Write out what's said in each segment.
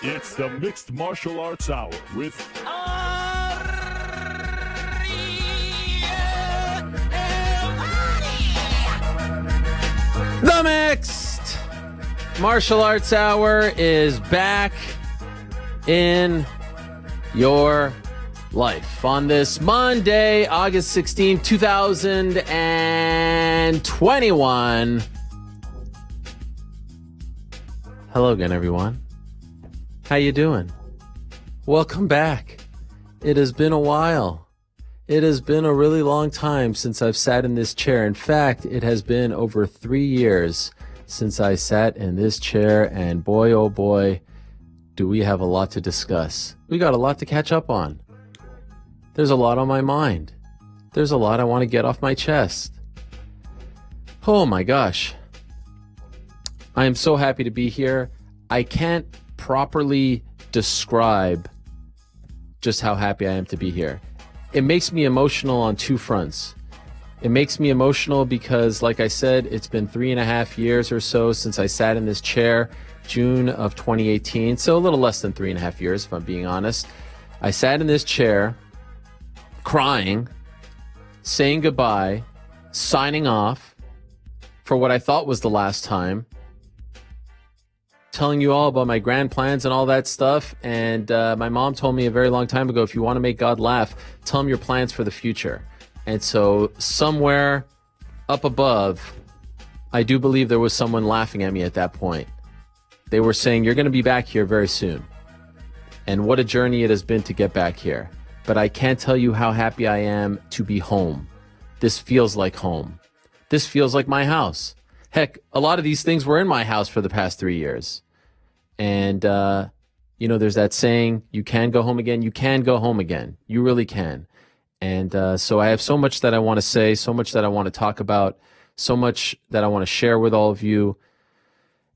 It's the Mixed Martial Arts Hour with Ariel Helwani. The Mixed Martial Arts Hour is back in your life on this Monday, August 16, 2021. Hello again, everyone. How you doing? Welcome back. It has been a while. It has been a really long time since I've sat in this chair. In fact, it has been over 3 years since I sat in this chair, and boy, oh boy, do we have a lot to discuss. We got a lot to catch up on. There's a lot on my mind. There's a lot I want to get off my chest. Oh my gosh. I am so happy to be here. I can't properly describe just how happy I am to be here. It makes me emotional on two fronts. It makes me emotional because, like I said, it's been 3.5 years or so since I sat in this chair, June of 2018. So a little less than 3.5 years, if I'm being honest. I sat in this chair, crying, saying goodbye, signing off for what I thought was the last time, telling you all about my grand plans and all that stuff. And my mom told me a very long time ago, if you want to make God laugh, tell him your plans for the future. And so somewhere up above, I do believe there was someone laughing at me at that point. They were saying, you're going to be back here very soon. And what a journey it has been to get back here. But I can't tell you how happy I am to be home. This feels like home. This feels like my house. Heck, a lot of these things were in my house for the past 3 years. And, there's that saying, you can go home again. You can go home again. You really can. And so I have so much that I want to say, so much that I want to talk about, so much that I want to share with all of you,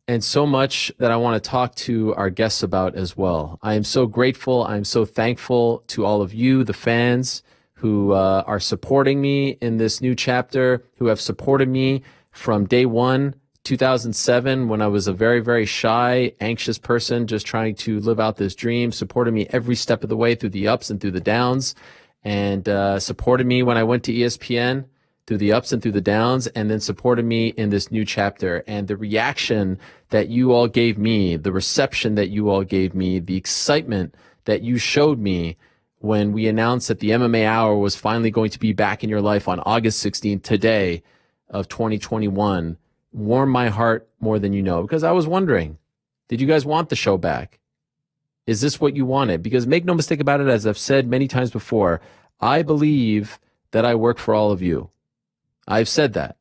and so much that I want to talk to our guests about as well. I am so grateful. I'm so thankful to all of you, the fans, who are supporting me in this new chapter, who have supported me from day one, 2007, when I was a very, very shy, anxious person just trying to live out this dream, supported me every step of the way through the ups and through the downs, and supported me when I went to ESPN through the ups and through the downs, and then supported me in this new chapter. And the reaction that you all gave me, the reception that you all gave me, the excitement that you showed me when we announced that the MMA Hour was finally going to be back in your life on August 16th, today, of 2021, warmed my heart more than you know, because I was wondering, did you guys want the show back? Is this what you wanted? Because make no mistake about it, as I've said many times before, I believe that I work for all of you. I've said that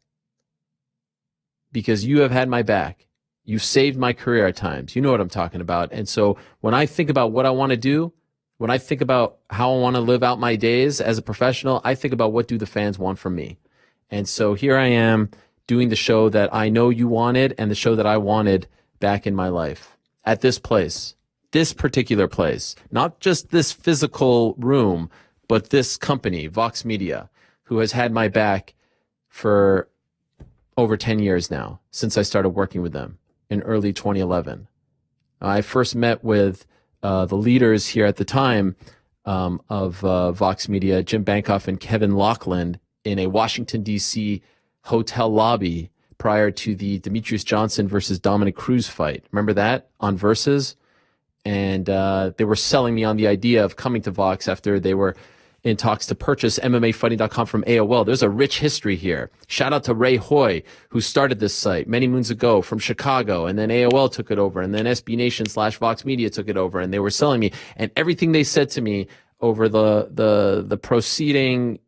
because you have had my back. You've saved my career at times. You know what I'm talking about. And so when I think about what I want to do, when I think about how I want to live out my days as a professional, I think about what do the fans want from me. And so here I am doing the show that I know you wanted and the show that I wanted back in my life at this place, this particular place, not just this physical room, but this company, Vox Media, who has had my back for over 10 years now, since I started working with them in early 2011. I first met with the leaders here at the time of Vox Media, Jim Bankoff and Kevin Laughlin, in a Washington, D.C. hotel lobby prior to the Demetrius Johnson versus Dominic Cruz fight. Remember that on Versus? And they were selling me on the idea of coming to Vox after they were in talks to purchase MMAfighting.com from AOL. There's a rich history here. Shout out to Ray Hoy, who started this site many moons ago from Chicago, and then AOL took it over, and then SB Nation / Vox Media took it over, and they were selling me. And everything they said to me over the preceding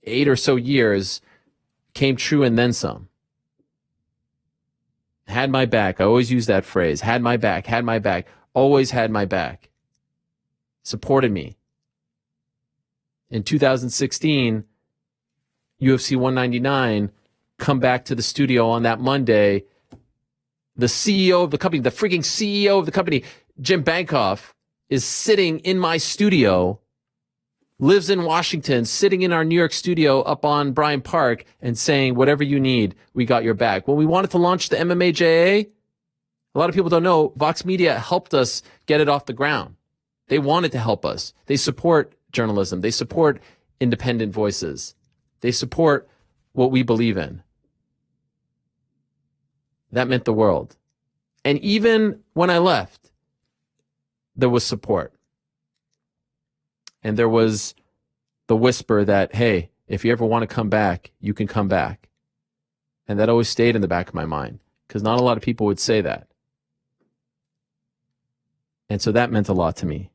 8 or so years came true and then some. Had my back. I always use that phrase. Had my back, always had my back. Supported me. In 2016, UFC 199, come back to the studio on that Monday. The CEO of the company, the freaking CEO of the company, Jim Bankoff, is sitting in my studio, lives in Washington, sitting in our New York studio up on Bryant Park and saying, whatever you need, we got your back. When we wanted to launch the MMA JA A lot of people don't know Vox Media helped us get it off the ground. They wanted to help us. They support journalism. They support independent voices. They support what we believe in. That meant the world. And even when I left, there was support. And there was the whisper that, hey, if you ever want to come back, you can come back. And that always stayed in the back of my mind because not a lot of people would say that. And so that meant a lot to me.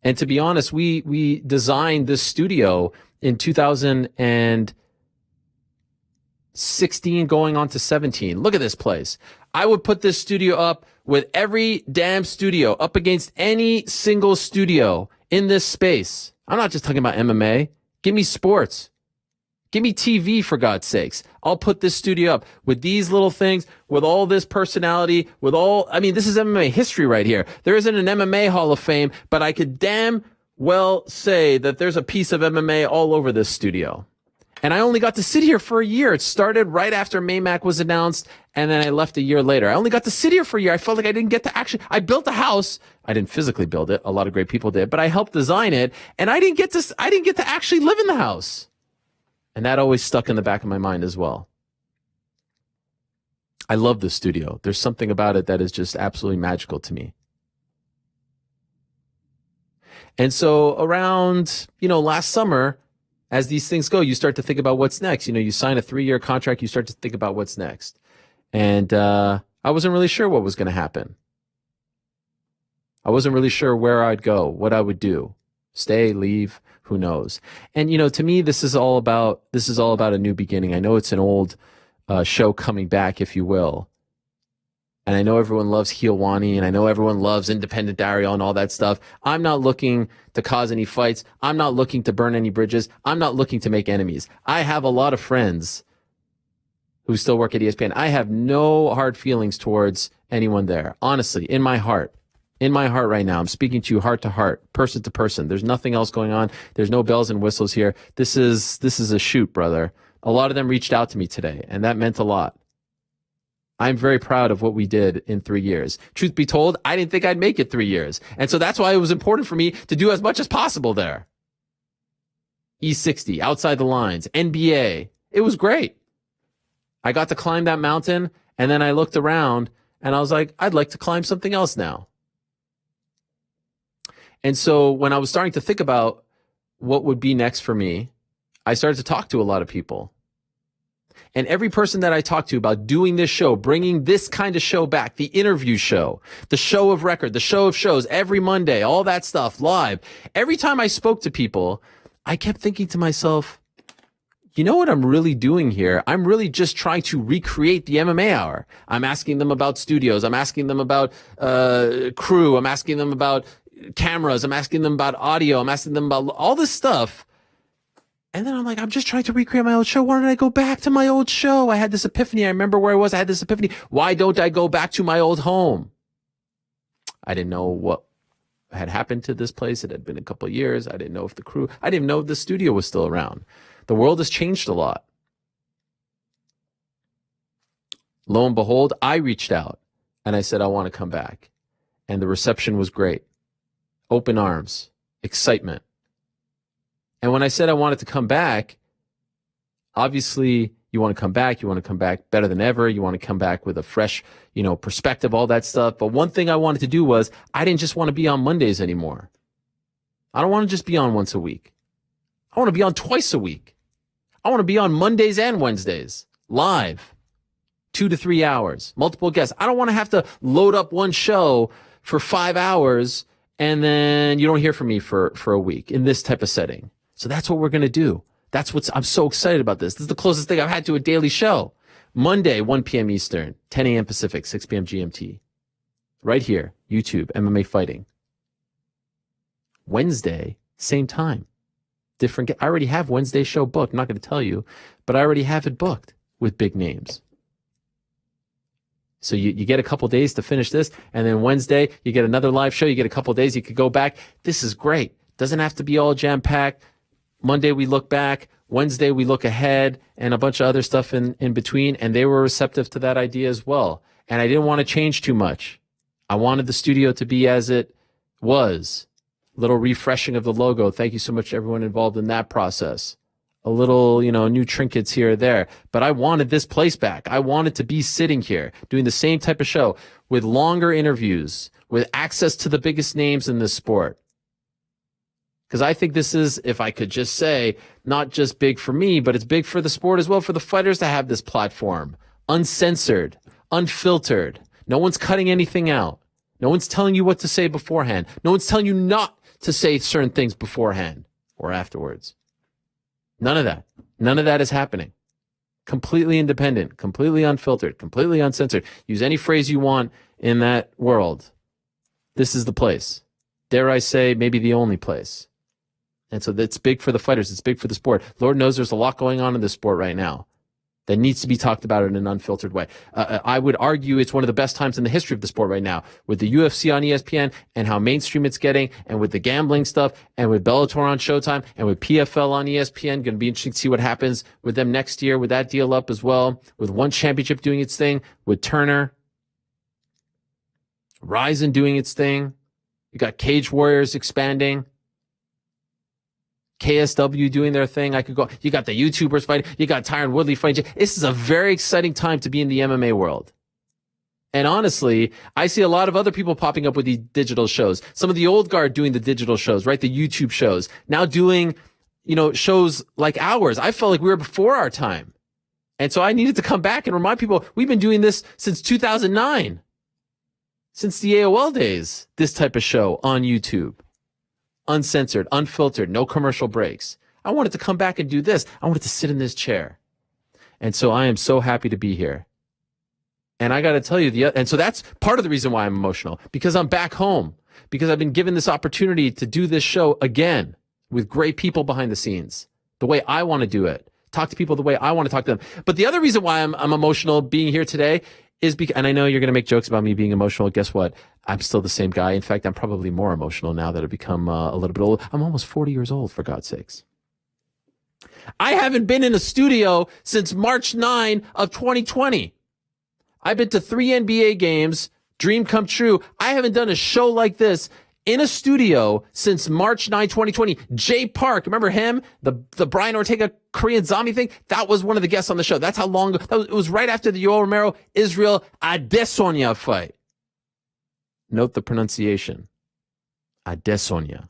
And to be honest, we designed this studio in 2016 going on to 17. Look at this place. I would put this studio up with every damn studio up against any single studio in this space. I'm not just talking about MMA. Give me sports. Give me TV, for God's sakes. I'll put this studio up with these little things, with all this personality, with all, I mean, this is MMA history right here. There isn't an MMA Hall of Fame, but I could damn well say that there's a piece of MMA all over this studio. And I only got to sit here for a year. It started right after Maymac was announced, and then I left a year later. I only got to sit here for a year. I felt like I didn't get to actually, I built a house. I didn't physically build it. A lot of great people did, but I helped design it, and I didn't get to actually live in the house. And that always stuck in the back of my mind as well. I love this studio. There's something about it that is just absolutely magical to me. And so around, last summer, as these things go, you start to think about what's next. You sign a 3-year contract, you start to think about what's next. And I wasn't really sure what was going to happen. I wasn't really sure where I'd go, what I would do. Stay, leave, who knows? And, to me, this is all about a new beginning. I know it's an old show coming back, if you will. And I know everyone loves Helwani, and I know everyone loves independent Ariel and all that stuff. I'm not looking to cause any fights. I'm not looking to burn any bridges. I'm not looking to make enemies. I have a lot of friends who still work at ESPN. I have no hard feelings towards anyone there. Honestly, in my heart. In my heart right now, I'm speaking to you heart to heart, person to person. There's nothing else going on. There's no bells and whistles here. This is a shoot, brother. A lot of them reached out to me today, and that meant a lot. I'm very proud of what we did in 3 years. Truth be told, I didn't think I'd make it 3 years. And so that's why it was important for me to do as much as possible there. E60, outside the lines, NBA. It was great. I got to climb that mountain, and then I looked around, and I was like, I'd like to climb something else now. And so when I was starting to think about what would be next for me, I started to talk to a lot of people. And every person that I talked to about doing this show, bringing this kind of show back, the interview show, the show of record, the show of shows, every Monday, all that stuff, live. Every time I spoke to people, I kept thinking to myself, you know what I'm really doing here? I'm really just trying to recreate the MMA Hour. I'm asking them about studios. I'm asking them about crew. I'm asking them about cameras. I'm asking them about audio. I'm asking them about all this stuff. And then I'm like, I'm just trying to recreate my old show. Why don't I go back to my old show? I had this epiphany. I remember where I was. I had this epiphany. Why don't I go back to my old home? I didn't know what had happened to this place. It had been a couple of years. I didn't know if the crew, I didn't even know if the studio was still around. The world has changed a lot. Lo and behold, I reached out and I said, I want to come back. And the reception was great. Open arms, excitement. And when I said I wanted to come back, obviously you want to come back. You want to come back better than ever. You want to come back with a fresh, perspective, all that stuff. But one thing I wanted to do was I didn't just want to be on Mondays anymore. I don't want to just be on once a week. I want to be on twice a week. I want to be on Mondays and Wednesdays, live, 2 to 3 hours, multiple guests. I don't want to have to load up one show for 5 hours and then you don't hear from me for a week in this type of setting. So that's what we're going to do. I'm so excited about this. This is the closest thing I've had to a daily show. Monday, 1 p.m. Eastern, 10 a.m. Pacific, 6 p.m. GMT. Right here, YouTube, MMA Fighting. Wednesday, same time. I already have Wednesday show booked. I'm not going to tell you, but I already have it booked with big names. So you get a couple days to finish this, and then Wednesday you get another live show. You get a couple days. You could go back. This is great. Doesn't have to be all jam-packed. Monday we look back. Wednesday we look ahead, and a bunch of other stuff in between. And they were receptive to that idea as well. And I didn't want to change too much. I wanted the studio to be as it was. A little refreshing of the logo. Thank you so much to everyone involved in that process. A little, new trinkets here or there. But I wanted this place back. I wanted to be sitting here doing the same type of show with longer interviews, with access to the biggest names in this sport. Because I think this is, if I could just say, not just big for me, but it's big for the sport as well, for the fighters to have this platform. Uncensored, unfiltered. No one's cutting anything out. No one's telling you what to say beforehand. No one's telling you not to say certain things beforehand or afterwards. None of that. None of that is happening. Completely independent, completely unfiltered, completely uncensored. Use any phrase you want in that world. This is the place. Dare I say, maybe the only place. And so that's big for the fighters. It's big for the sport. Lord knows there's a lot going on in this sport right now that needs to be talked about in an unfiltered way. I would argue it's one of the best times in the history of the sport right now, with the UFC on ESPN and how mainstream it's getting, and with the gambling stuff, and with Bellator on Showtime, and with PFL on ESPN. Going to be interesting to see what happens with them next year with that deal up as well, with One Championship doing its thing, with Turner, Ryzen doing its thing. You got Cage Warriors expanding. KSW doing their thing. I could go. You got the YouTubers fighting. You got Tyron Woodley fighting. This is a very exciting time to be in the MMA world. And honestly, I see a lot of other people popping up with these digital shows. Some of the old guard doing the digital shows, right? The YouTube shows. Now doing, shows like ours. I felt like we were before our time. And so I needed to come back and remind people, we've been doing this since 2009. Since the AOL days, this type of show on YouTube. Uncensored, unfiltered, no commercial breaks. I wanted to come back and do this. I wanted to sit in this chair. And so I am so happy to be here. And I got to tell you, and so that's part of the reason why I'm emotional, because I'm back home, because I've been given this opportunity to do this show again with great people behind the scenes, the way I want to do it, talk to people the way I want to talk to them. But the other reason why I'm emotional being here today is because, and I know you're going to make jokes about me being emotional. Guess what? I'm still the same guy. In fact, I'm probably more emotional now that I've become a little bit older. I'm almost 40 years old, for God's sakes. I haven't been in a studio since March 9 of 2020. I've been to 3 NBA games, dream come true. I haven't done a show like this in a studio since March 9, 2020. Jay Park, remember him? The Brian Ortega Korean zombie thing? That was one of the guests on the show. That's how long ago. It was right after the Yoel Romero Israel Adesanya fight. Note the pronunciation. Adesanya.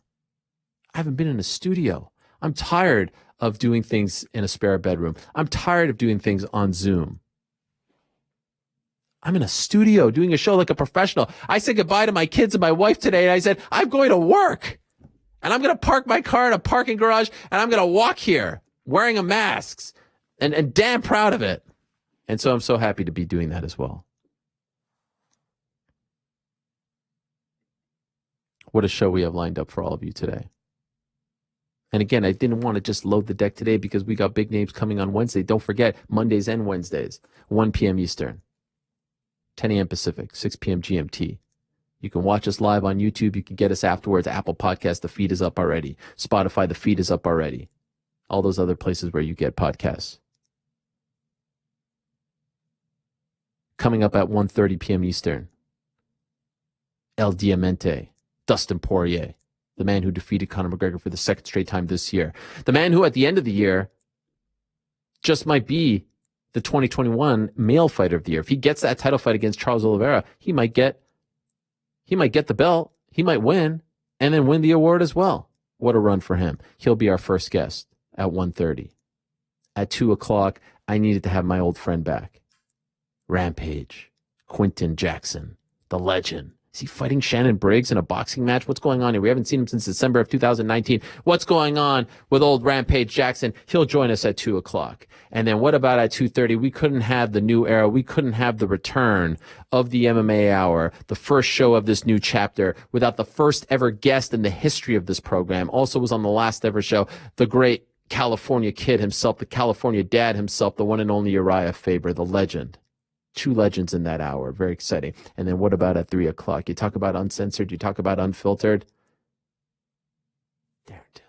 I haven't been in a studio. I'm tired of doing things in a spare bedroom. I'm tired of doing things on Zoom. I'm in a studio doing a show like a professional. I said goodbye to my kids and my wife today, and I said, I'm going to work. And I'm going to park my car in a parking garage, and I'm going to walk here wearing a mask, and damn proud of it. And so I'm so happy to be doing that as well. What a show we have lined up for all of you today. And again, I didn't want to just load the deck today because we got big names coming on Wednesday. Don't forget, Mondays and Wednesdays, 1 p.m. Eastern. 10 a.m. Pacific, 6 p.m. GMT. You can watch us live on YouTube. You can get us afterwards. Apple Podcasts, the feed is up already. Spotify, the feed is up already. All those other places where you get podcasts. Coming up at 1:30 p.m. Eastern. El Diamante, Dustin Poirier, the man who defeated Conor McGregor for the second straight time this year. The man who at the end of the year just might be the 2021 male fighter of the year. If he gets that title fight against Charles Oliveira, he might get the belt, he might win, and then win the award as well. What a run for him. He'll be our first guest at 1:30. At 2 o'clock, I needed to have my old friend back. Rampage, Quinton Jackson, the legend. Is he fighting Shannon Briggs in a boxing match? What's going on here? We haven't seen him since December of 2019. What's going on with old Rampage Jackson? He'll join us at 2 o'clock. And then what about at 2:30? We couldn't have the new era. We couldn't have the return of the MMA Hour, the first show of this new chapter, without the first ever guest in the history of this program. Also was on the last ever show, the great California kid himself, the California dad himself, the one and only Urijah Faber, the legend. 2 legends in that hour. Very exciting. And then what about at 3 o'clock? You talk about uncensored. You talk about unfiltered. Darren Till.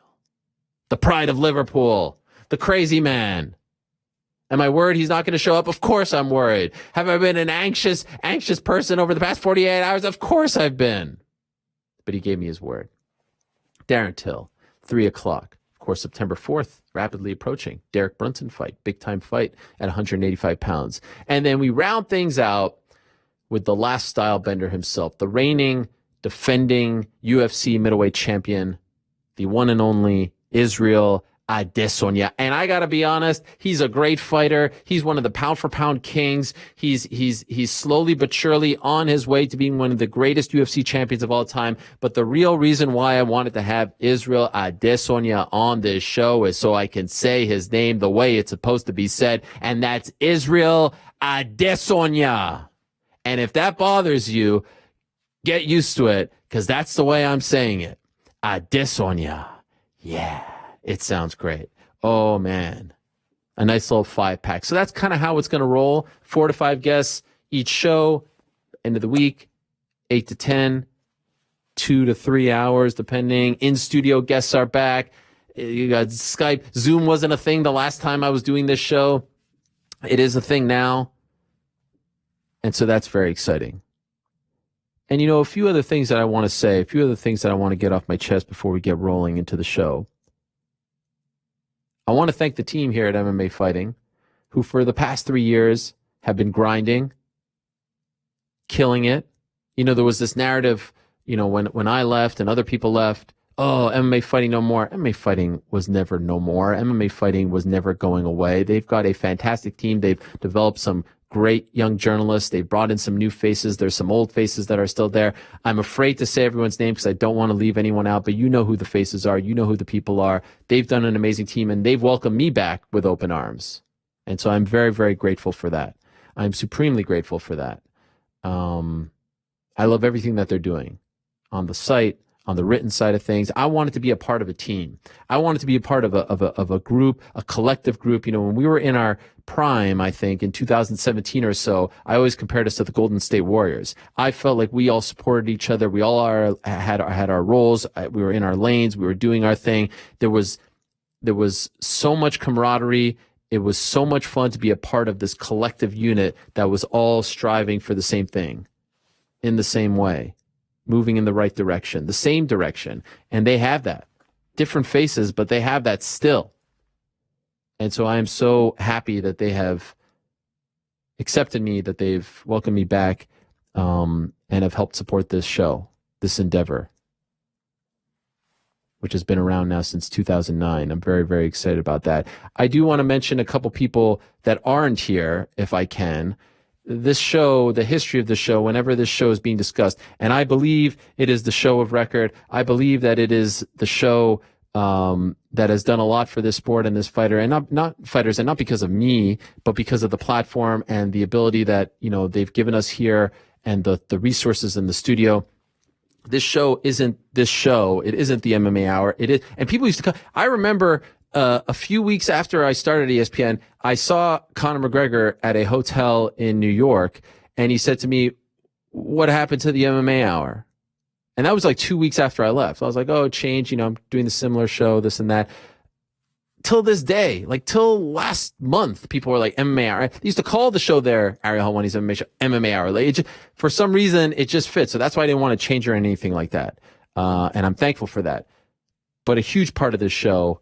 The pride of Liverpool. The crazy man. Am I worried he's not going to show up? Of course I'm worried. Have I been an anxious person over the past 48 hours? Of course I've been. But he gave me his word. Darren Till, 3 o'clock. Of course, September 4th, rapidly approaching. Derek Brunson fight, big-time fight at 185 pounds. And then we round things out with the last style bender himself, the reigning, defending UFC middleweight champion, the one and only Israel Adesanya. And I got to be honest, he's a great fighter. He's one of the pound-for-pound kings. He's slowly but surely on his way to being one of the greatest UFC champions of all time. But the real reason why I wanted to have Israel Adesanya on this show is so I can say his name the way it's supposed to be said, and that's Israel Adesanya. And if that bothers you, get used to it, because that's the way I'm saying it. Adesanya. Yeah. It sounds great. Oh, man. A nice little 5-pack. So that's kind of how it's going to roll. 4 to 5 guests each show. End of the week, 8 to 10, 2 to 3 hours, depending. In-studio guests are back. You got Skype. Zoom wasn't a thing the last time I was doing this show. It is a thing now. And so that's very exciting. And, you know, a few other things that I want to say, a few other things that I want to get off my chest before we get rolling into the show. I want to thank the team here at MMA Fighting, who for the past 3 years have been grinding, killing it. You know, there was this narrative, you know, when I left and other people left, oh, MMA Fighting no more. MMA Fighting was never no more. MMA Fighting was never going away. They've got a fantastic team. They've developed some great young journalists. They brought in some new faces. There's some old faces that are still there. I'm afraid to say everyone's name because I don't want to leave anyone out, but you know who the faces are. You know who the people are. They've done an amazing team, and they've welcomed me back with open arms. And so I'm very, very grateful for that. I'm supremely grateful for that. I love everything that they're doing on the site, on the written side of things. I wanted to be a part of a team. I wanted to be a part of a group, a collective group. You know, when we were in our prime, I think in 2017 or so, I always compared us to the Golden State Warriors. I felt like we all supported each other. We all had our roles. We were in our lanes. We were doing our thing. There was so much camaraderie. It was so much fun to be a part of this collective unit that was all striving for the same thing in the same way, moving in the right direction, the same direction. And they have that. Different faces, but they have that still. And so I am so happy that they have accepted me, that they've welcomed me back, and have helped support this show, this endeavor, which has been around now since 2009. I'm very, very excited about that. I do want to mention a couple people that aren't here, if I can. This show, the history of the show, whenever this show is being discussed, and I believe it is the show of record. I believe that it is the show that has done a lot for this sport and this fighter, and not fighters, and not because of me, but because of the platform and the ability that, you know, they've given us here and the resources in the studio. This show isn't this show. It isn't the MMA Hour. It is, and people used to come. I remember a few weeks after I started ESPN, I saw Conor McGregor at a hotel in New York, and he said to me, "What happened to the MMA Hour?" And that was like 2 weeks after I left. I was like, oh, it changed. You know, I'm doing the similar show, this and that. Till this day, like till last month, people were like, MMA Hour. They used to call the show there, Ariel Helwani's MMA show, MMA Hour. Like, for some reason, it just fits. So that's why I didn't want to change or anything like that. And I'm thankful for that. But a huge part of this show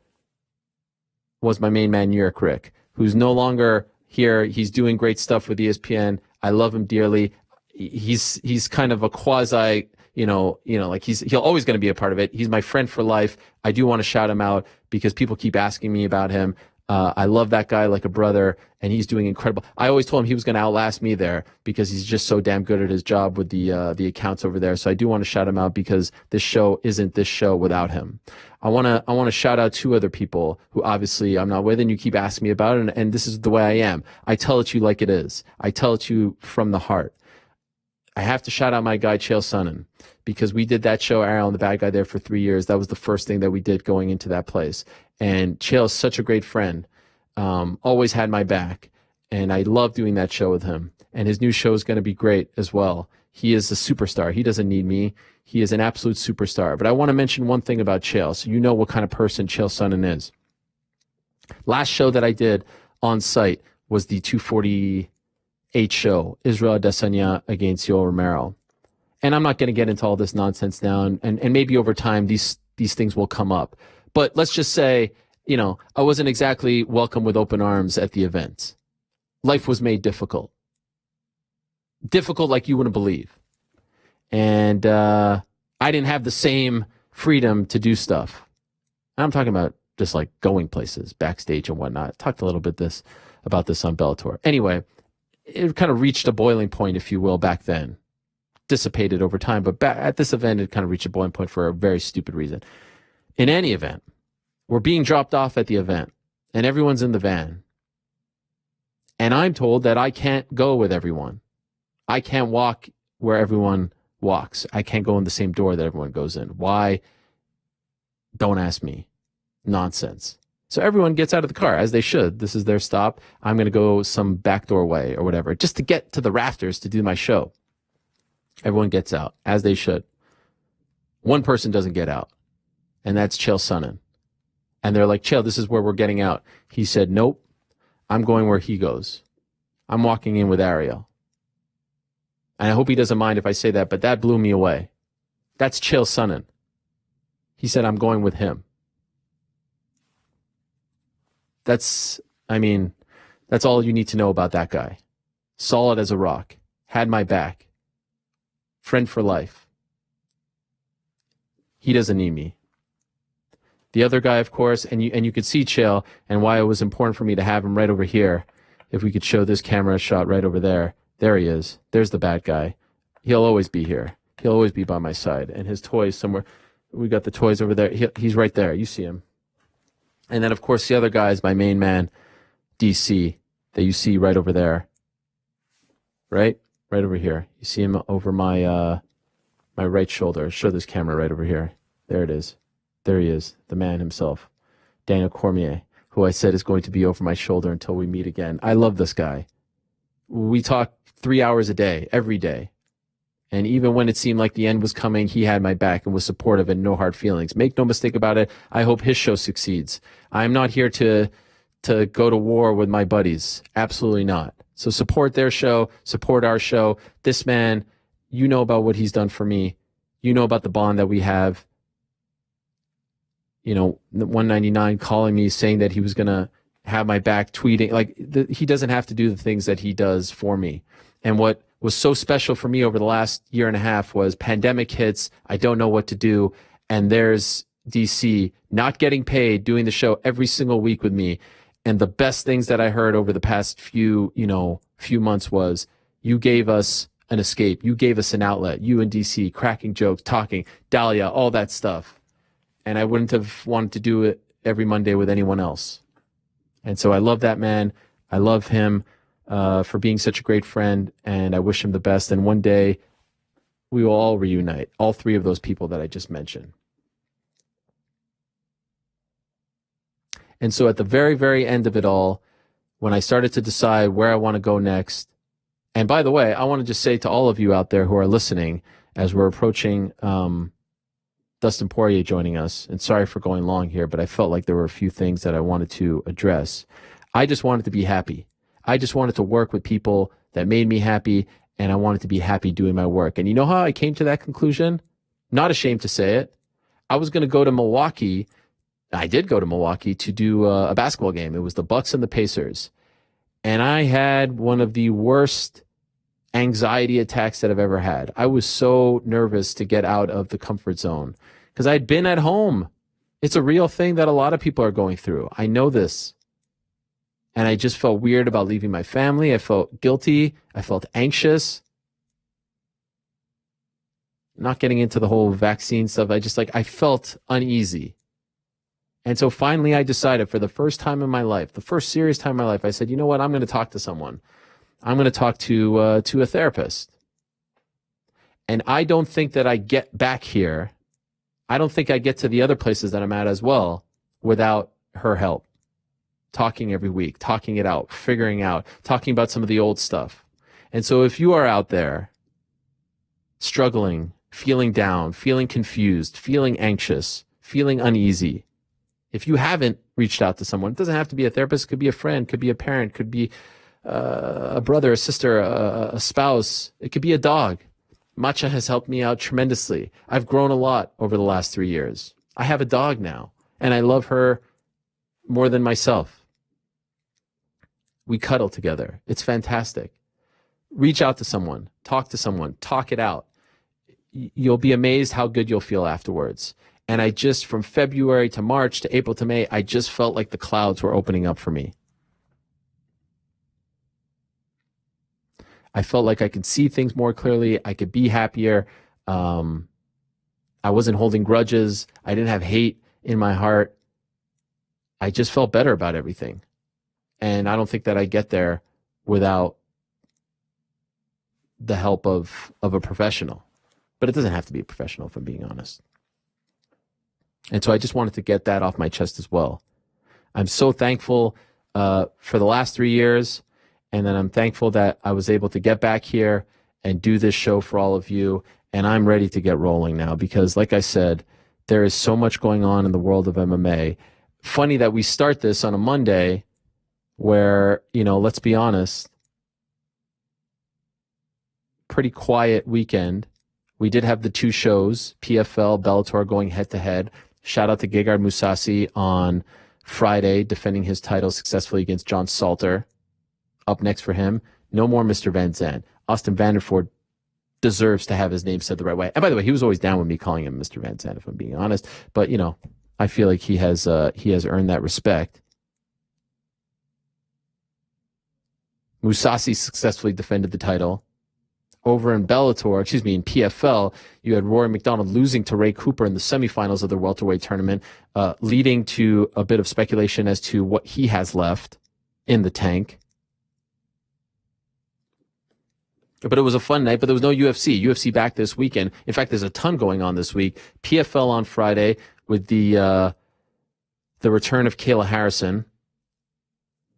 was my main man, New York Rick, who's no longer here. He's doing great stuff with ESPN. I love him dearly. He's kind of a quasi, like he'll always going to be a part of it. He's my friend for life. I do want to shout him out because people keep asking me about him. I love that guy like a brother, and he's doing incredible. I always told him he was going to outlast me there because he's just so damn good at his job with the accounts over there. So I do want to shout him out because this show isn't this show without him. I want to shout out two other people who obviously I'm not with, and you keep asking me about it, and this is the way I am. I tell it to you like it is. I tell it to you from the heart. I have to shout out my guy, Chael Sonnen, because we did that show, Ariel and the Bad Guy, there for 3 years. That was the first thing that we did going into that place. And Chael is such a great friend, always had my back. And I love doing that show with him. And his new show is going to be great as well. He is a superstar. He doesn't need me. He is an absolute superstar. But I want to mention one thing about Chael, so you know what kind of person Chael Sonnen is. Last show that I did on site was the 248 show, Israel Adesanya against Yoel Romero. And I'm not going to get into all this nonsense now, and maybe over time these things will come up. But let's just say, I wasn't exactly welcome with open arms at the event. Life was made difficult. Difficult like you wouldn't believe. And I didn't have the same freedom to do stuff. I'm talking about just like going places, backstage and whatnot. I talked a little bit about this on Bellator. Anyway, it kind of reached a boiling point, if you will, back then. Dissipated over time, but at this event, it kind of reached a boiling point for a very stupid reason. In any event, we're being dropped off at the event, and everyone's in the van. And I'm told that I can't go with everyone. I can't walk where everyone walks. I can't go in the same door that everyone goes in. Why? Don't ask me. Nonsense. So everyone gets out of the car, as they should. This is their stop. I'm going to go some backdoor way or whatever, just to get to the rafters to do my show. Everyone gets out, as they should. One person doesn't get out, and that's Chael Sonnen. And they're like, Chael, this is where we're getting out. He said, nope, I'm going where he goes. I'm walking in with Ariel. And I hope he doesn't mind if I say that, but that blew me away. That's Chael Sonnen. He said, I'm going with him. That's all you need to know about that guy. Solid as a rock. Had my back. Friend for life. He doesn't need me. The other guy, of course, and you could see Chael and why it was important for me to have him right over here. If we could show this camera shot right over there. There he is. There's the bad guy. He'll always be here. He'll always be by my side. And his toys somewhere. We got the toys over there. He's right there. You see him. And then, of course, the other guy is my main man, DC, that you see right over there. Right? Right over here. You see him over my right shoulder. Show this camera right over here. There it is. There he is, the man himself, Daniel Cormier, who I said is going to be over my shoulder until we meet again. I love this guy. We talk 3 hours a day, every day. And even when it seemed like the end was coming, he had my back and was supportive and no hard feelings. Make no mistake about it, I hope his show succeeds. I'm not here to go to war with my buddies. Absolutely not. So support their show, support our show. This man, you know about what he's done for me. You know about the bond that we have. 199 calling me saying that he was going to have my back, tweeting. He doesn't have to do the things that he does for me. And what was so special for me over the last year and a half was pandemic hits. I don't know what to do. And there's DC not getting paid, doing the show every single week with me. And the best things that I heard over the past few months was, you gave us an escape. You gave us an outlet. You and DC, cracking jokes, talking, Dahlia, all that stuff. And I wouldn't have wanted to do it every Monday with anyone else. And so I love that man. I love him for being such a great friend, and I wish him the best. And one day we will all reunite, all three of those people that I just mentioned. And so at the very, very end of it all, when I started to decide where I want to go next, and by the way, I want to just say to all of you out there who are listening, as we're approaching Dustin Poirier joining us, and sorry for going long here, but I felt like there were a few things that I wanted to address. I just wanted to be happy. I just wanted to work with people that made me happy, and I wanted to be happy doing my work. And you know how I came to that conclusion? Not ashamed to say it. I was going to go to Milwaukee. I did go to Milwaukee to do a basketball game. It was the Bucks and the Pacers. And I had one of the worst anxiety attacks that I've ever had. I was so nervous to get out of the comfort zone because I'd been at home. It's a real thing that a lot of people are going through. I know this. And I just felt weird about leaving my family. I felt guilty. I felt anxious. Not getting into the whole vaccine stuff. I felt uneasy. And so finally I decided, for the first time in my life, the first serious time in my life, I said, you know what? I'm going to talk to someone. I'm going to talk to a therapist. And I don't think that I get back here. I don't think I get to the other places that I'm at as well without her help. Talking every week, talking it out, figuring out, talking about some of the old stuff. And so if you are out there struggling, feeling down, feeling confused, feeling anxious, feeling uneasy, if you haven't reached out to someone, it doesn't have to be a therapist, it could be a friend, could be a parent, could be a brother, a sister, a spouse. It could be a dog. Matcha has helped me out tremendously. I've grown a lot over the last 3 years. I have a dog now, and I love her more than myself. We cuddle together. It's fantastic. Reach out to someone, talk it out. You'll be amazed how good you'll feel afterwards. And I just, from February to March to April to May, I just felt like the clouds were opening up for me. I felt like I could see things more clearly. I could be happier. I wasn't holding grudges. I didn't have hate in my heart. I just felt better about everything. And I don't think that I get there without the help of a professional. But it doesn't have to be a professional, if I'm being honest. And so I just wanted to get that off my chest as well. I'm so thankful for the last 3 years. And then I'm thankful that I was able to get back here and do this show for all of you. And I'm ready to get rolling now because, like I said, there is so much going on in the world of MMA. Funny that we start this on a Monday where, let's be honest, pretty quiet weekend. We did have the 2 shows, PFL, Bellator going head-to-head. Shout out to Gegard Mousasi on Friday, defending his title successfully against John Salter. Up next for him, no more Mr. Van Zandt. Austin Vanderford deserves to have his name said the right way. And by the way, he was always down with me calling him Mr. Van Zandt, if I'm being honest. But, I feel like he has earned that respect. Mousasi successfully defended the title. Over in Bellator, in PFL, you had Rory McDonald losing to Ray Cooper in the semifinals of the welterweight tournament, leading to a bit of speculation as to what he has left in the tank. But it was a fun night, but there was no UFC. UFC back this weekend. In fact, there's a ton going on this week. PFL on Friday with the return of Kayla Harrison.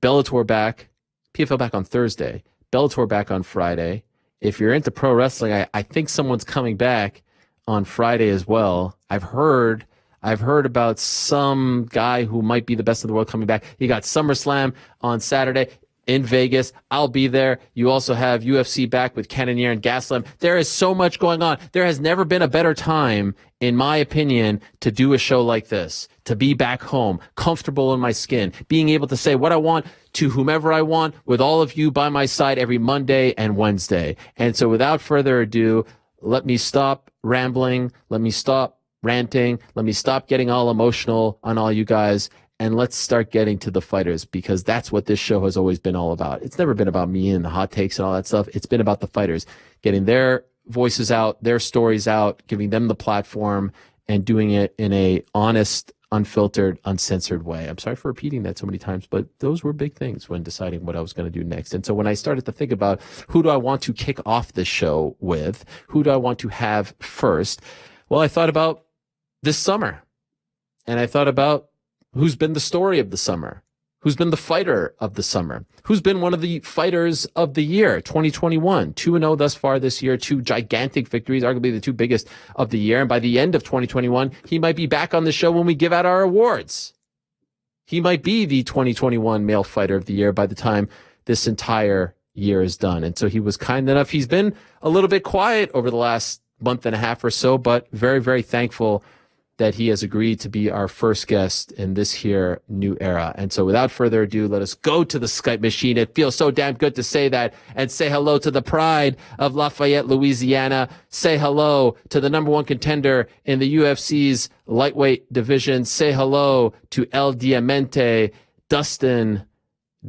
Bellator back. PFL back on Thursday. Bellator back on Friday. If you're into pro wrestling, I think someone's coming back on Friday as well. I've heard about some guy who might be the best in the world coming back. You got SummerSlam on Saturday in Vegas. I'll be there. You also have UFC back with Cannonier and Gaslam. There is so much going on. There has never been a better time, in my opinion, to do a show like this, to be back home, comfortable in my skin, being able to say what I want to whomever I want with all of you by my side every Monday and Wednesday. And so without further ado, let me stop rambling. Let me stop ranting. Let me stop getting all emotional on all you guys. And let's start getting to the fighters, because that's what this show has always been all about. It's never been about me and the hot takes and all that stuff. It's been about the fighters, getting their voices out, their stories out, giving them the platform, and doing it in a honest, unfiltered, uncensored way. I'm sorry for repeating that so many times, but those were big things when deciding what I was going to do next. And so when I started to think about who do I want to kick off this show with, who do I want to have first, well, I thought about this summer, and I thought about who's been the story of the summer, who's been the fighter of the summer, who's been one of the fighters of the year, 2021, 2-0 thus far this year, 2 gigantic victories, arguably the 2 biggest of the year. And by the end of 2021, he might be back on the show when we give out our awards. He might be the 2021 male fighter of the year by the time this entire year is done. And so he was kind enough. He's been a little bit quiet over the last month and a half or so, but very, very thankful that he has agreed to be our first guest in this here new era. And so without further ado, let us go to the Skype machine. It feels so damn good to say that, and say hello to the pride of Lafayette, Louisiana. Say hello to the #1 contender in the UFC's lightweight division. Say hello to El Diamante, Dustin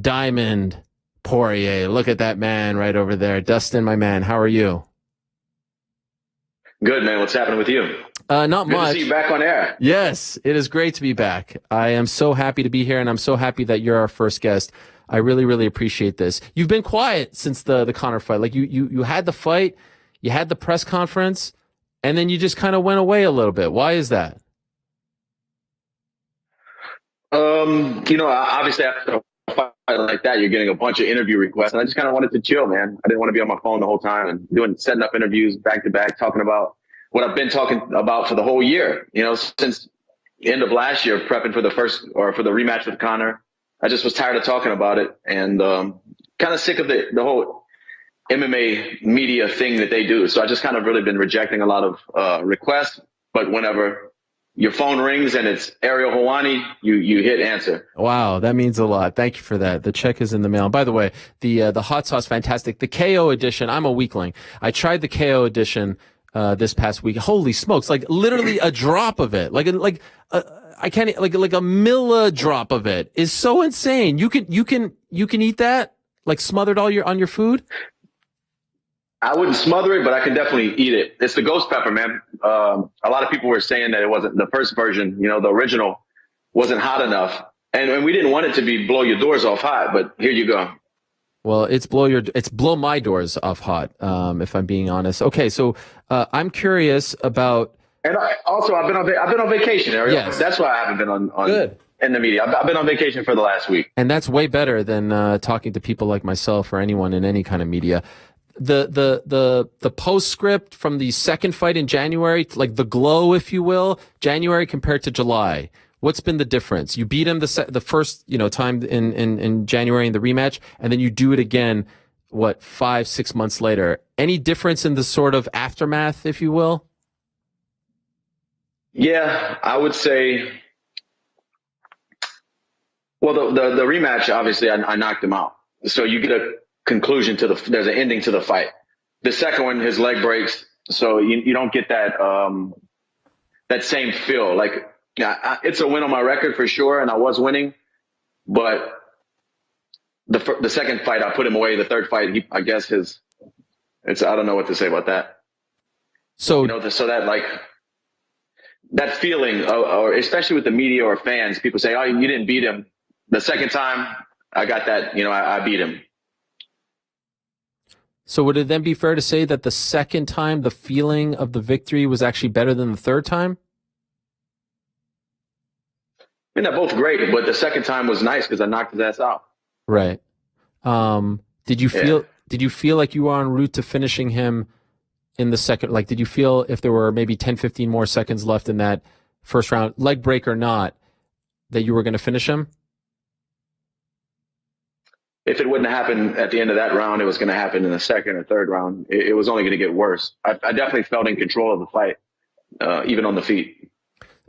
Diamond Poirier. Look at that man right over there. Dustin, my man, how are you? Good, man. What's happening with you? Not Good much. to see you back on air. Yes, it is great to be back. I am so happy to be here, and I'm so happy that you're our first guest. I really, really appreciate this. You've been quiet since the Conor fight. Like you had the fight, you had the press conference, and then you just kind of went away a little bit. Why is that? Obviously after a fight like that, you're getting a bunch of interview requests, and I just kind of wanted to chill, man. I didn't want to be on my phone the whole time and setting up interviews back to back, talking about what I've been talking about for the whole year. Since the end of last year, prepping for the rematch with Conor. I just was tired of talking about it, and kind kind of sick of the whole MMA media thing that they do. So I just kind of really been rejecting a lot of requests. But whenever your phone rings and it's Ariel Helwani, you hit answer. Wow, that means a lot. Thank you for that. The check is in the mail. And by the way, the hot sauce, fantastic. The KO edition, I'm a weakling. I tried the KO edition this past week. Holy smokes! Like literally a drop of it, like I can't like a milli drop of it is so insane. You can eat that like smothered on your food. I wouldn't smother it, but I can definitely eat it. It's the ghost pepper, man. A lot of people were saying that it wasn't the first version, the original wasn't hot enough. And we didn't want it to be blow your doors off hot, but here you go. Well, it's blow my doors off hot, if I'm being honest. Okay, so I'm curious about. And I've been on vacation, Ariel. Yes. That's why I haven't been on Good. In the media. I've been on vacation for the last week. And that's way better than talking to people like myself or anyone in any kind of media. The postscript from the second fight in January, like the glow, if you will, January compared to July. What's been the difference? You beat him the first time in January in the rematch, and then you do it again. 5-6 months later? Any difference in the sort of aftermath, if you will? Yeah, I would say. Well, the rematch, obviously, I knocked him out. So you get a conclusion there's an ending to the fight. The second one, his leg breaks, so you don't get that that same feel. Like, it's a win on my record for sure, and I was winning. But the second fight, I put him away. The third fight, I guess I don't know what to say about that. So so that like that feeling, or especially with the media or fans, people say, "Oh, you didn't beat him." The second time, I got that. I beat him. So would it then be fair to say that the second time, the feeling of the victory was actually better than the third time? I mean, they're both great, but the second time was nice because I knocked his ass out. Right. Did you feel like you were en route to finishing him in the second? Like, did you feel if there were maybe 10, 15 more seconds left in that first round, leg break or not, that you were going to finish him? If it wouldn't have happened at the end of that round, it was going to happen in the second or third round. It was only going to get worse. I definitely felt in control of the fight, even on the feet.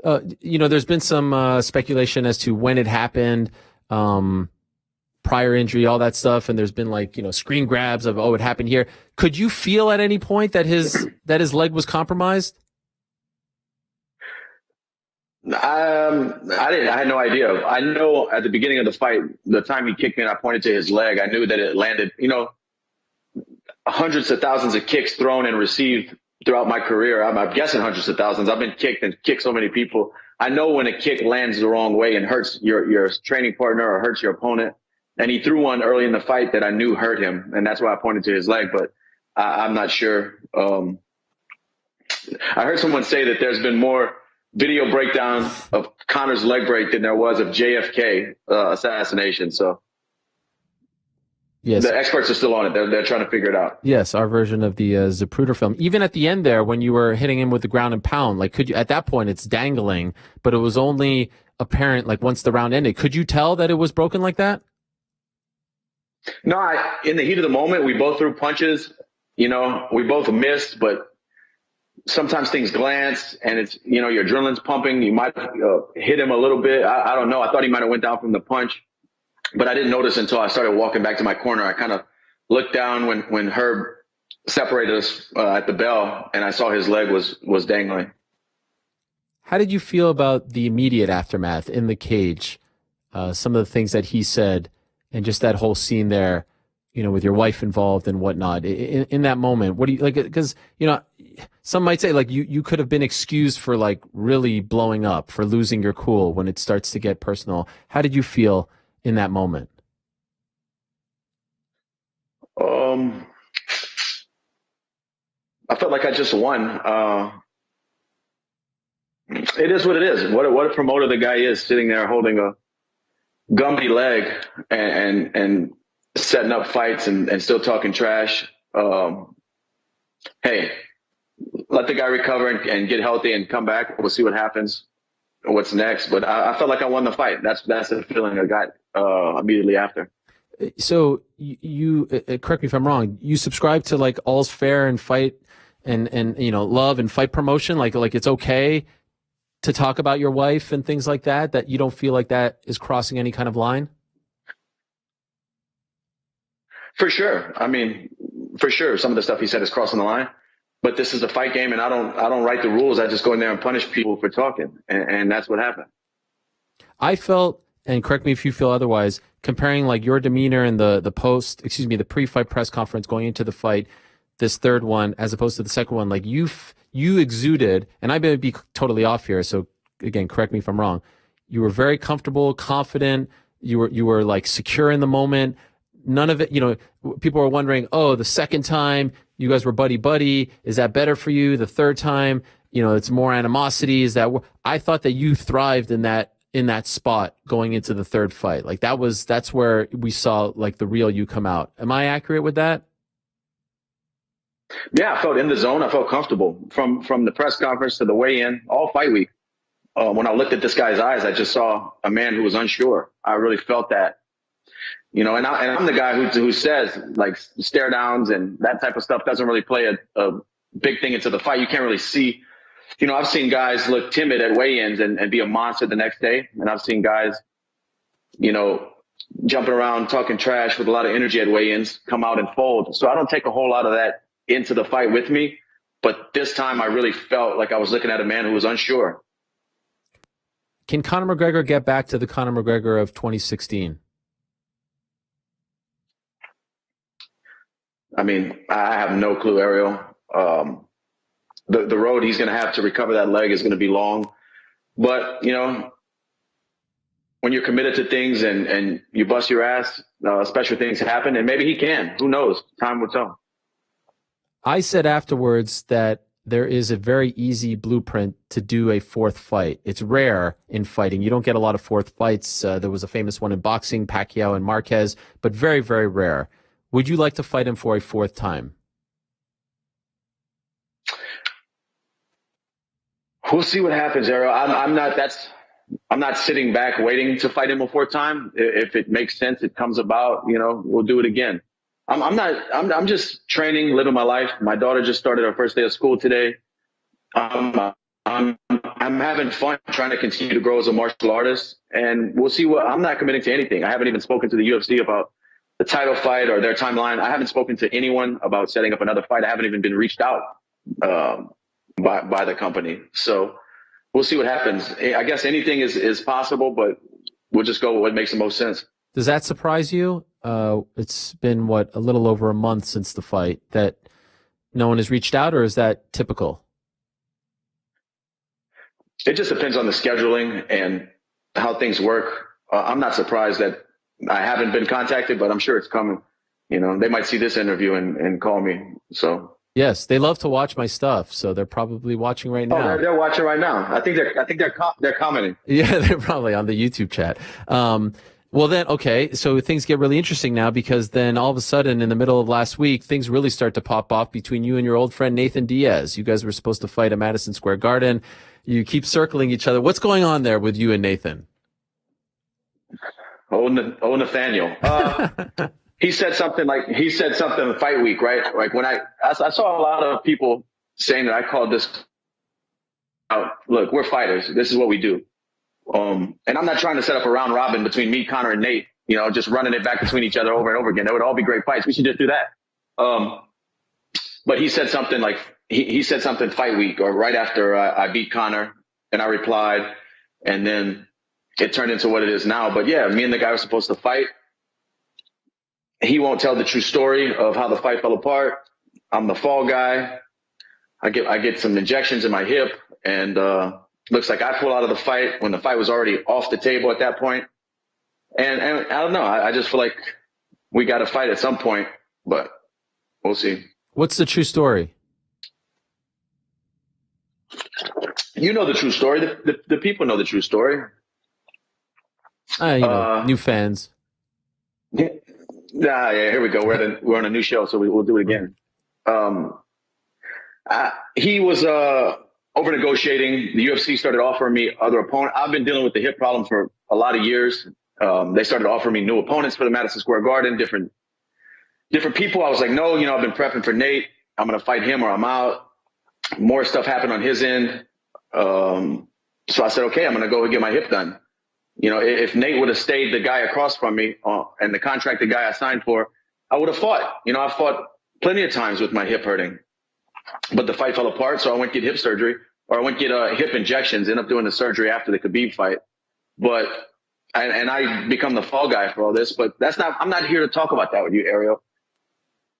There's been some speculation as to when it happened, prior injury, all that stuff, and there's been screen grabs of it happened here. Could you feel at any point that his leg was compromised? I didn't. I had no idea. I know at the beginning of the fight, the time he kicked me and I pointed to his leg, I knew that it landed. Hundreds of thousands of kicks thrown and received throughout my career. I'm guessing hundreds of thousands. I've been kicked and kicked so many people. I know when a kick lands the wrong way and hurts your training partner or hurts your opponent. And he threw one early in the fight that I knew hurt him, and that's why I pointed to his leg. But I'm not sure. I heard someone say that there's been more video breakdown of Conor's leg break than there was of JFK assassination. So yes, the experts are still on it. They're trying to figure it out. Yes, our version of the Zapruder film. Even at the end there, when you were hitting him with the ground and pound, could you, at that point it's dangling, but it was only apparent once the round ended. Could you tell that it was broken like that? No, in the heat of the moment, we both threw punches. We both missed, but sometimes things glance and it's, your adrenaline's pumping. You might hit him a little bit. I don't know. I thought he might have went down from the punch, but I didn't notice until I started walking back to my corner. I kind of looked down when Herb separated us at the bell and I saw his leg was dangling. How did you feel about the immediate aftermath in the cage? Some of the things that he said and just that whole scene there, with your wife involved and whatnot. In that moment, what do you like? Because some might say you could have been excused for really blowing up, for losing your cool when it starts to get personal. How did you feel in that moment? I felt like I just won. It is what it is. What a promoter the guy is, sitting there holding a Gumby leg and setting up fights and still talking trash. Hey, let the guy recover and get healthy and come back. We'll see what happens, what's next. But I felt like I won the fight. That's the feeling I got immediately after. So you correct me if I'm wrong. You subscribe to like all's fair and fight and love and fight promotion. Like it's okay to talk about your wife and things like that. That you don't feel like that is crossing any kind of line. For sure. I mean, for sure, some of the stuff he said is crossing the line. But this is a fight game, and I don't write the rules. I just go in there and punish people for talking, and that's what happened. I felt, and correct me if you feel otherwise, comparing like your demeanor in the pre-fight press conference going into the fight, this third one, as opposed to the second one, like you exuded, and I may be totally off here, so again, correct me if I'm wrong. You were very comfortable, confident. You were like secure in the moment. None of it, people were wondering, oh, the second time you guys were buddy. Is that better for you? The third time, it's more animosity. I thought that you thrived in that spot going into the third fight. Like that's where we saw like the real you come out. Am I accurate with that? Yeah, I felt in the zone. I felt comfortable from the press conference to the weigh-in, all fight week. When I looked at this guy's eyes, I just saw a man who was unsure. I really felt that. And I'm the guy who says like stare downs and that type of stuff doesn't really play a big thing into the fight. You can't really see, I've seen guys look timid at weigh-ins and be a monster the next day. And I've seen guys, jumping around, talking trash with a lot of energy at weigh-ins come out and fold. So I don't take a whole lot of that into the fight with me. But this time I really felt like I was looking at a man who was unsure. Can Conor McGregor get back to the Conor McGregor of 2016? I mean, I have no clue, Ariel. The road he's going to have to recover that leg is going to be long. But, when you're committed to things and you bust your ass, special things happen, and maybe he can. Who knows? Time will tell. I said afterwards that there is a very easy blueprint to do a fourth fight. It's rare in fighting. You don't get a lot of fourth fights. There was a famous one in boxing, Pacquiao and Marquez, but very, very rare. Would you like to fight him for a fourth time? We'll see what happens, Ariel. I'm not sitting back waiting to fight him a fourth time. If it makes sense, it comes about, we'll do it again. I'm just training, living my life. My daughter just started her first day of school today. I'm having fun trying to continue to grow as a martial artist, and we'll see I'm not committing to anything. I haven't even spoken to the UFC about the title fight or their timeline. I haven't spoken to anyone about setting up another fight. I haven't even been reached out by the company. So we'll see what happens. I guess anything is possible, but we'll just go with what makes the most sense. Does that surprise you? It's been, a little over a month since the fight that no one has reached out, or is that typical? It just depends on the scheduling and how things work. I'm not surprised that I haven't been contacted, but I'm sure it's coming. They might see this interview and call me. So yes, they love to watch my stuff, so they're probably watching right now. Oh, they're watching right now. I think they're commenting. Yeah, they're probably on the YouTube chat. Well then, okay, so things get really interesting now, because then all of a sudden in the middle of last week, things really start to pop off between you and your old friend Nathan Diaz. You guys were supposed to fight at Madison Square Garden. You keep circling each other. What's going on there with you and Nathan? Oh, Nathaniel. He said something in fight week, right? Like when I saw a lot of people saying that I called this out. Look, we're fighters. This is what we do. And I'm not trying to set up a round robin between me, Conor, and Nate, just running it back between each other over and over again. That would all be great fights. We should just do that. But he said something like, he said something fight week or right after I beat Conor, and I replied, and then it turned into what it is now. But yeah, me and the guy were supposed to fight. He won't tell the true story of how the fight fell apart. I'm the fall guy. I get some injections in my hip, and looks like I pull out of the fight when the fight was already off the table at that point. And I don't know. I just feel like we got to fight at some point, but we'll see. What's the true story? You know the true story. The people know the true story. New fans. Yeah, here we go. We're on a new show, so we'll do it again. He was over negotiating. The UFC started offering me other opponents. I've been dealing with the hip problem for a lot of years. They started offering me new opponents for the Madison Square Garden, different people. I was like, no, I've been prepping for Nate. I'm going to fight him or I'm out. More stuff happened on his end. So I said, okay, I'm going to go and get my hip done. If Nate would have stayed the guy across from me and the contracted guy I signed for, I would have fought. I fought plenty of times with my hip hurting, but the fight fell apart. So I went get hip surgery, or I went get hip injections, ended up doing the surgery after the Khabib fight. But I become the fall guy for all this, but I'm not here to talk about that with you, Ariel.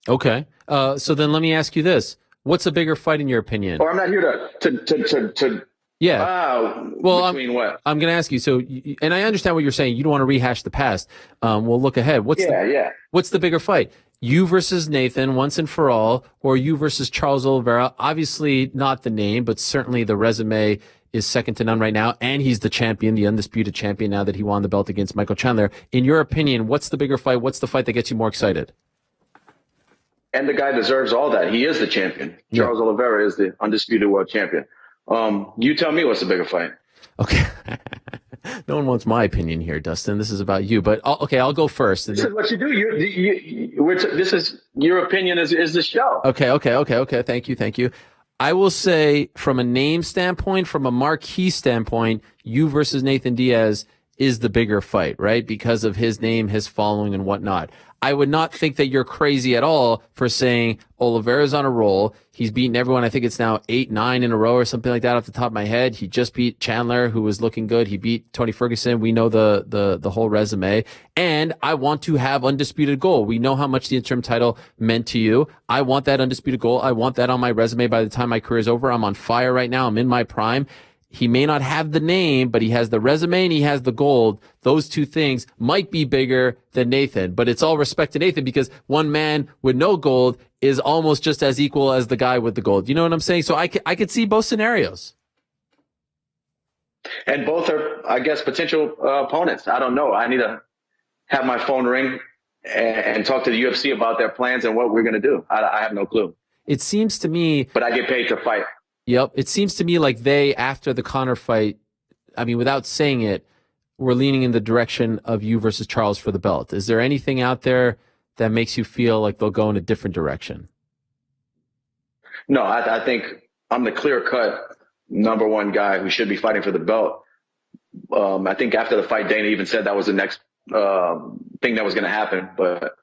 Okay. So then let me ask you this. What's a bigger fight in your opinion? Or I'm not here to yeah. Well, what? I'm going to ask you. So, and I understand what you're saying. You don't want to rehash the past. We'll look ahead. What's the bigger fight? You versus Nathan once and for all, or you versus Charles Oliveira? Obviously not the name, but certainly the resume is second to none right now. And he's the champion, the undisputed champion now that he won the belt against Michael Chandler. In your opinion, what's the bigger fight? What's the fight that gets you more excited? And the guy deserves all that. He is the champion. Yeah. Charles Oliveira is the undisputed world champion. You tell me what's the bigger fight. Okay. No one wants my opinion here, Dustin. This is about you. But I'll go first. This is what you do. This is your opinion is the show. Okay. Thank you. I will say from a name standpoint, from a marquee standpoint, you versus Nathan Diaz is the bigger fight, right? Because of his name, his following, and whatnot. I would not think that you're crazy at all for saying Oliveira's on a roll. He's beaten everyone. I think it's now 8, 9 in a row or something like that off the top of my head. He just beat Chandler, who was looking good. He beat Tony Ferguson. We know the whole resume. And I want to have undisputed gold. We know how much the interim title meant to you. I want that undisputed gold. I want that on my resume by the time my career is over. I'm on fire right now. I'm in my prime. He may not have the name, but he has the resume and he has the gold. Those two things might be bigger than Nathan, but it's all respect to Nathan because one man with no gold is almost just as equal as the guy with the gold. You know what I'm saying? So I could see both scenarios. And both are, I guess, potential opponents. I don't know. I need to have my phone ring and talk to the UFC about their plans and what we're going to do. I have no clue. It seems to me. But I get paid to fight. Yep. It seems to me like they, after the Conor fight, I mean, without saying it, were leaning in the direction of you versus Charles for the belt. Is there anything out there that makes you feel like they'll go in a different direction? No, I think I'm the clear-cut number one guy who should be fighting for the belt. I think after the fight, Dana even said that was the next thing that was going to happen, but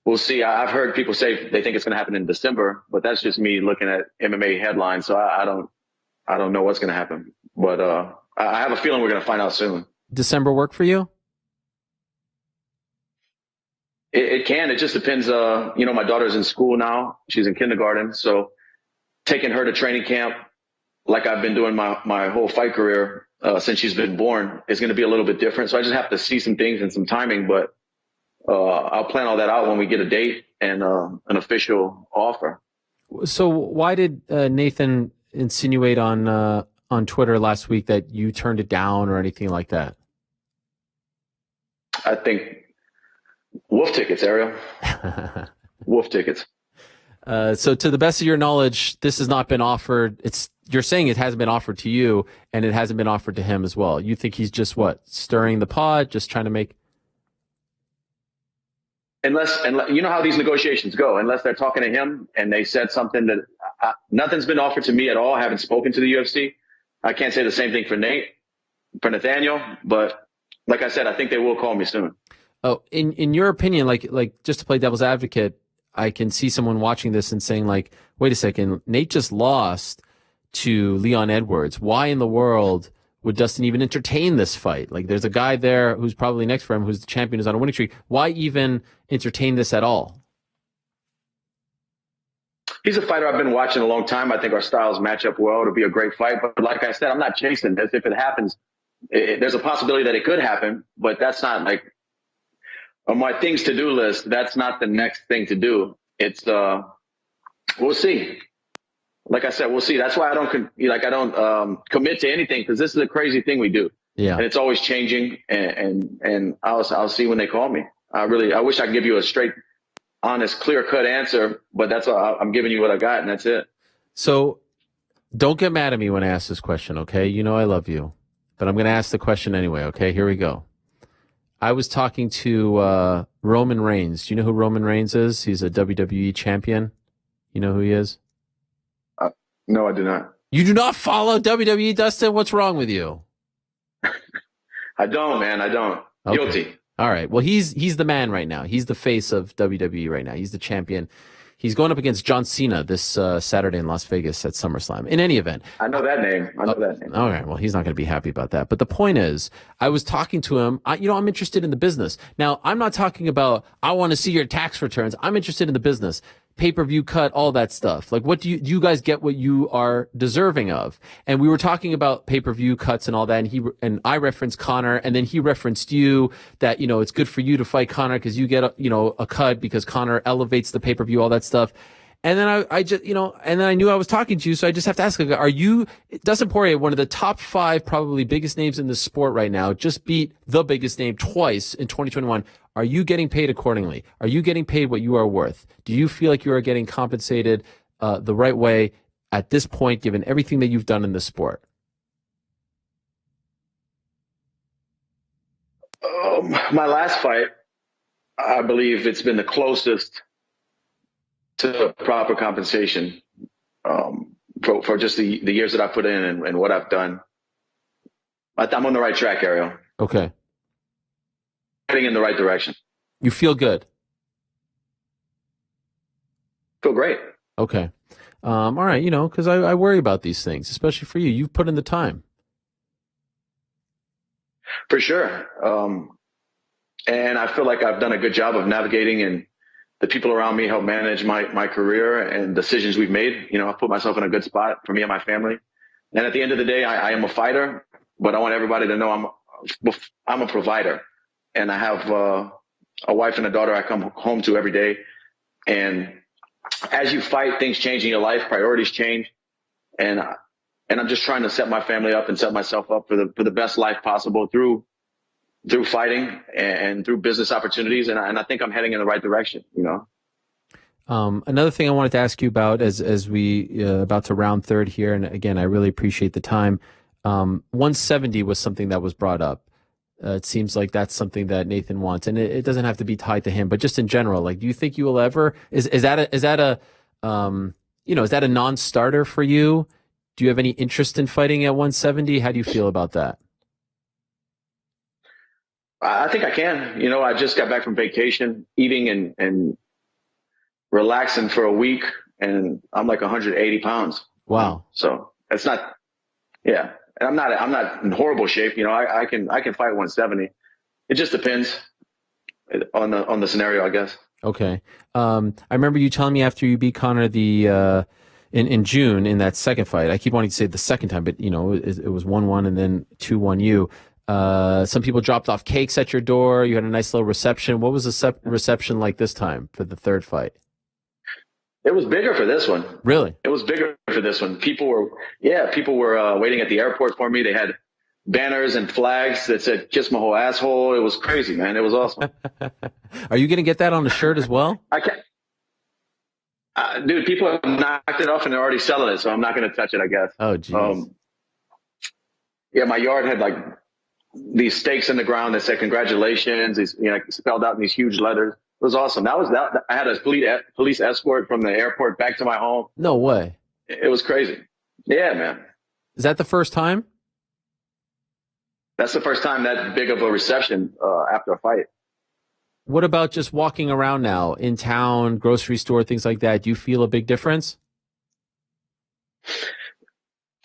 we'll see. I've heard people say they think it's going to happen in December, but that's just me looking at MMA headlines. So I don't know what's going to happen, but I have a feeling we're going to find out soon. December work for you? It can. It just depends. My daughter's in school now. She's in kindergarten. So taking her to training camp, like I've been doing my whole fight career since she's been born, is going to be a little bit different. So I just have to see some things and some timing, but I'll plan all that out when we get a date and an official offer. So why did Nathan insinuate on Twitter last week that you turned it down or anything like that? I think wolf tickets, Ariel. Wolf tickets. So to the best of your knowledge, this has not been offered. You're saying it hasn't been offered to you and it hasn't been offered to him as well. You think he's just stirring the pot, just trying to make... Unless you know how these negotiations go, unless they're talking to him and they said something that nothing's been offered to me at all. I haven't spoken to the UFC. I can't say the same thing for Nathaniel, but like I said, I think they will call me soon. Oh, in your opinion, like just to play devil's advocate, I can see someone watching this and saying like, wait a second, Nate just lost to Leon Edwards. Why in the world would Dustin even entertain this fight? Like, there's a guy there who's probably next for him, who's the champion, who's on a winning streak. Why even entertain this at all? He's a fighter I've been watching a long time. I think our styles match up well. It'll be a great fight. But like I said, I'm not chasing this. If it happens, there's a possibility that it could happen, but that's not like on my things to do list. That's not the next thing to do. It's we'll see. Like I said, we'll see. That's why I don't commit to anything, because this is a crazy thing we do. Yeah, and it's always changing. And I'll see when they call me. I wish I could give you a straight, honest, clear-cut answer, but that's all. I'm giving you what I got, and that's it. So don't get mad at me when I ask this question, okay? You know I love you, but I'm going to ask the question anyway, okay? Here we go. I was talking to Roman Reigns. Do you know who Roman Reigns is? He's a WWE champion. You know who he is? No, I do not. You do not follow WWE, Dustin? What's wrong with you? I don't, man. I don't. Okay. Guilty. All right. Well, he's the man right now. He's the face of WWE right now. He's the champion. He's going up against John Cena this Saturday in Las Vegas at SummerSlam. In any event. I know that name. I know that name. All right. Well, he's not going to be happy about that. But the point is, I was talking to him. I'm interested in the business. Now, I'm not talking about, I want to see your tax returns. I'm interested in the business. Pay-per-view cut, all that stuff. Like, what do you guys get what you are deserving of? And we were talking about pay-per-view cuts and all that, and I referenced Conor, and then he referenced you, that, it's good for you to fight Conor because you get a cut because Conor elevates the pay-per-view, all that stuff. And then I just, and then I knew I was talking to you, so I just have to ask, are you, Dustin Poirier, one of the top 5 probably biggest names in the sport right now, just beat the biggest name twice in 2021. Are you getting paid accordingly? Are you getting paid what you are worth? Do you feel like you are getting compensated the right way at this point, given everything that you've done in the sport? My last fight, I believe it's been the closest to proper compensation for just the years that I put in and what I've done. I'm on the right track, Ariel. Okay. Heading in the right direction. You feel good? Feel great. Okay. All right, because I worry about these things, especially for you. You've put in the time. For sure. And I feel like I've done a good job of navigating, and the people around me help manage my career and decisions we've made. I've put myself in a good spot for me and my family. And at the end of the day, I am a fighter, but I want everybody to know I'm a provider. And I have a wife and a daughter I come home to every day. And as you fight, things change in your life, priorities change. And I'm just trying to set my family up and set myself up for the best life possible through fighting and through business opportunities. And I think I'm heading in the right direction, Another thing I wanted to ask you about as we about to round third here, and again, I really appreciate the time. 170 was something that was brought up. It seems like that's something that Nathan wants, and it doesn't have to be tied to him, but just in general, like, do you think you will ever, is that a non-starter for you? Do you have any interest in fighting at 170? How do you feel about that? I think I can. I just got back from vacation, eating and relaxing for a week, and I'm like 180 pounds. Wow. So it's not, yeah. And I'm not in horrible shape. I can fight 170. It just depends on the scenario, I guess. Okay. I remember you telling me after you beat Conor in June in that second fight. I keep wanting to say the second time, but it was 1-1 and then 2-1 you. Some people dropped off cakes at your door. You had a nice little reception. What was the reception like this time for the third fight? It was bigger for this one. Really? It was bigger for this one. People were waiting at the airport for me. They had banners and flags that said "Kiss my whole asshole." It was crazy, man. It was awesome. Are you going to get that on the shirt as well? I can't. Dude, people have knocked it off and they're already selling it, so I'm not going to touch it, I guess. Oh, geez. Yeah, my yard had like these stakes in the ground that said "Congratulations." These, spelled out in these huge letters. It was awesome. I had a police escort from the airport back to my home. No way. It was crazy. Yeah, man. Is that the first time? That's the first time that big of a reception after a fight. What about just walking around now in town, grocery store, things like that? Do you feel a big difference?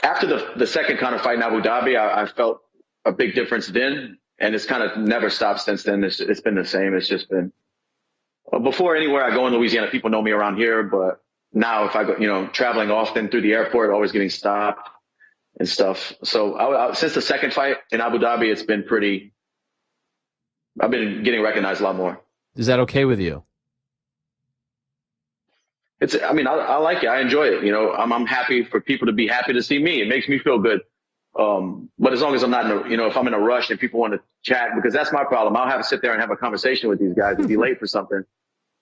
After the second Conor fight in Abu Dhabi, I felt a big difference then, and it's kind of never stopped since then. It's been the same. It's just been. Before, anywhere I go in Louisiana, people know me around here. But now if I go, traveling often through the airport, always getting stopped and stuff. So since the second fight in Abu Dhabi, it's been I've been getting recognized a lot more. Is that okay with you? I like it. I enjoy it. I'm happy for people to be happy to see me. It makes me feel good. But as long as I'm not if I'm in a rush and people want to chat, because that's my problem. I'll have to sit there and have a conversation with these guys and be late for something.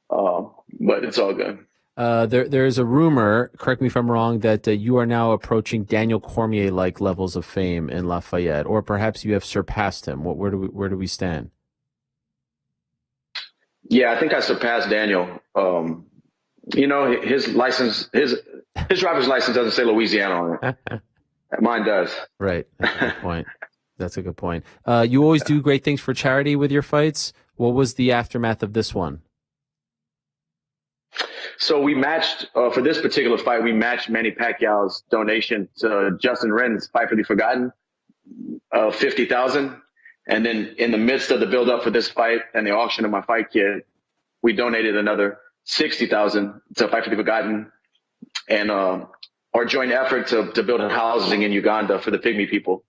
But it's all good. There's a rumor, correct me if I'm wrong, that you are now approaching Daniel Cormier-like levels of fame in Lafayette, or perhaps you have surpassed him. Where do we stand? Yeah, I think I surpassed Daniel. His license, his driver's license doesn't say Louisiana on it. Mine does. Right. That's a good point. That's a good point. You always do great things for charity with your fights. What was the aftermath of this one? So we matched, for this particular fight, we matched Manny Pacquiao's donation to Justin Ren's Fight for the Forgotten of $50,000. And then in the midst of the build up for this fight and the auction of my fight kit, we donated another $60,000 to Fight for the Forgotten and our joint effort to build housing in Uganda for the Pygmy people.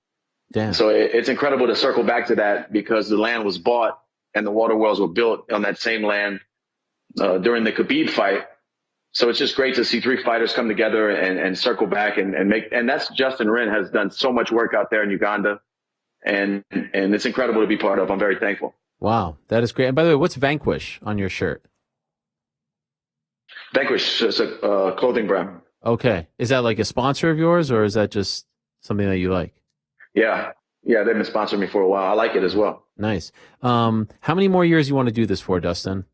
Damn. So it's incredible to circle back to that because the land was bought and the water wells were built on that same land during the Khabib fight. So it's just great to see three fighters come together and circle back and that's Justin Ren has done so much work out there in Uganda. And it's incredible to be part of. I'm very thankful. Wow, that is great. And by the way, what's Vanquish on your shirt? Vanquish is a clothing brand. Okay. Is that like a sponsor of yours or is that just something that you like? Yeah. Yeah, they've been sponsoring me for a while. I like it as well. Nice. How many more years you want to do this for, Dustin?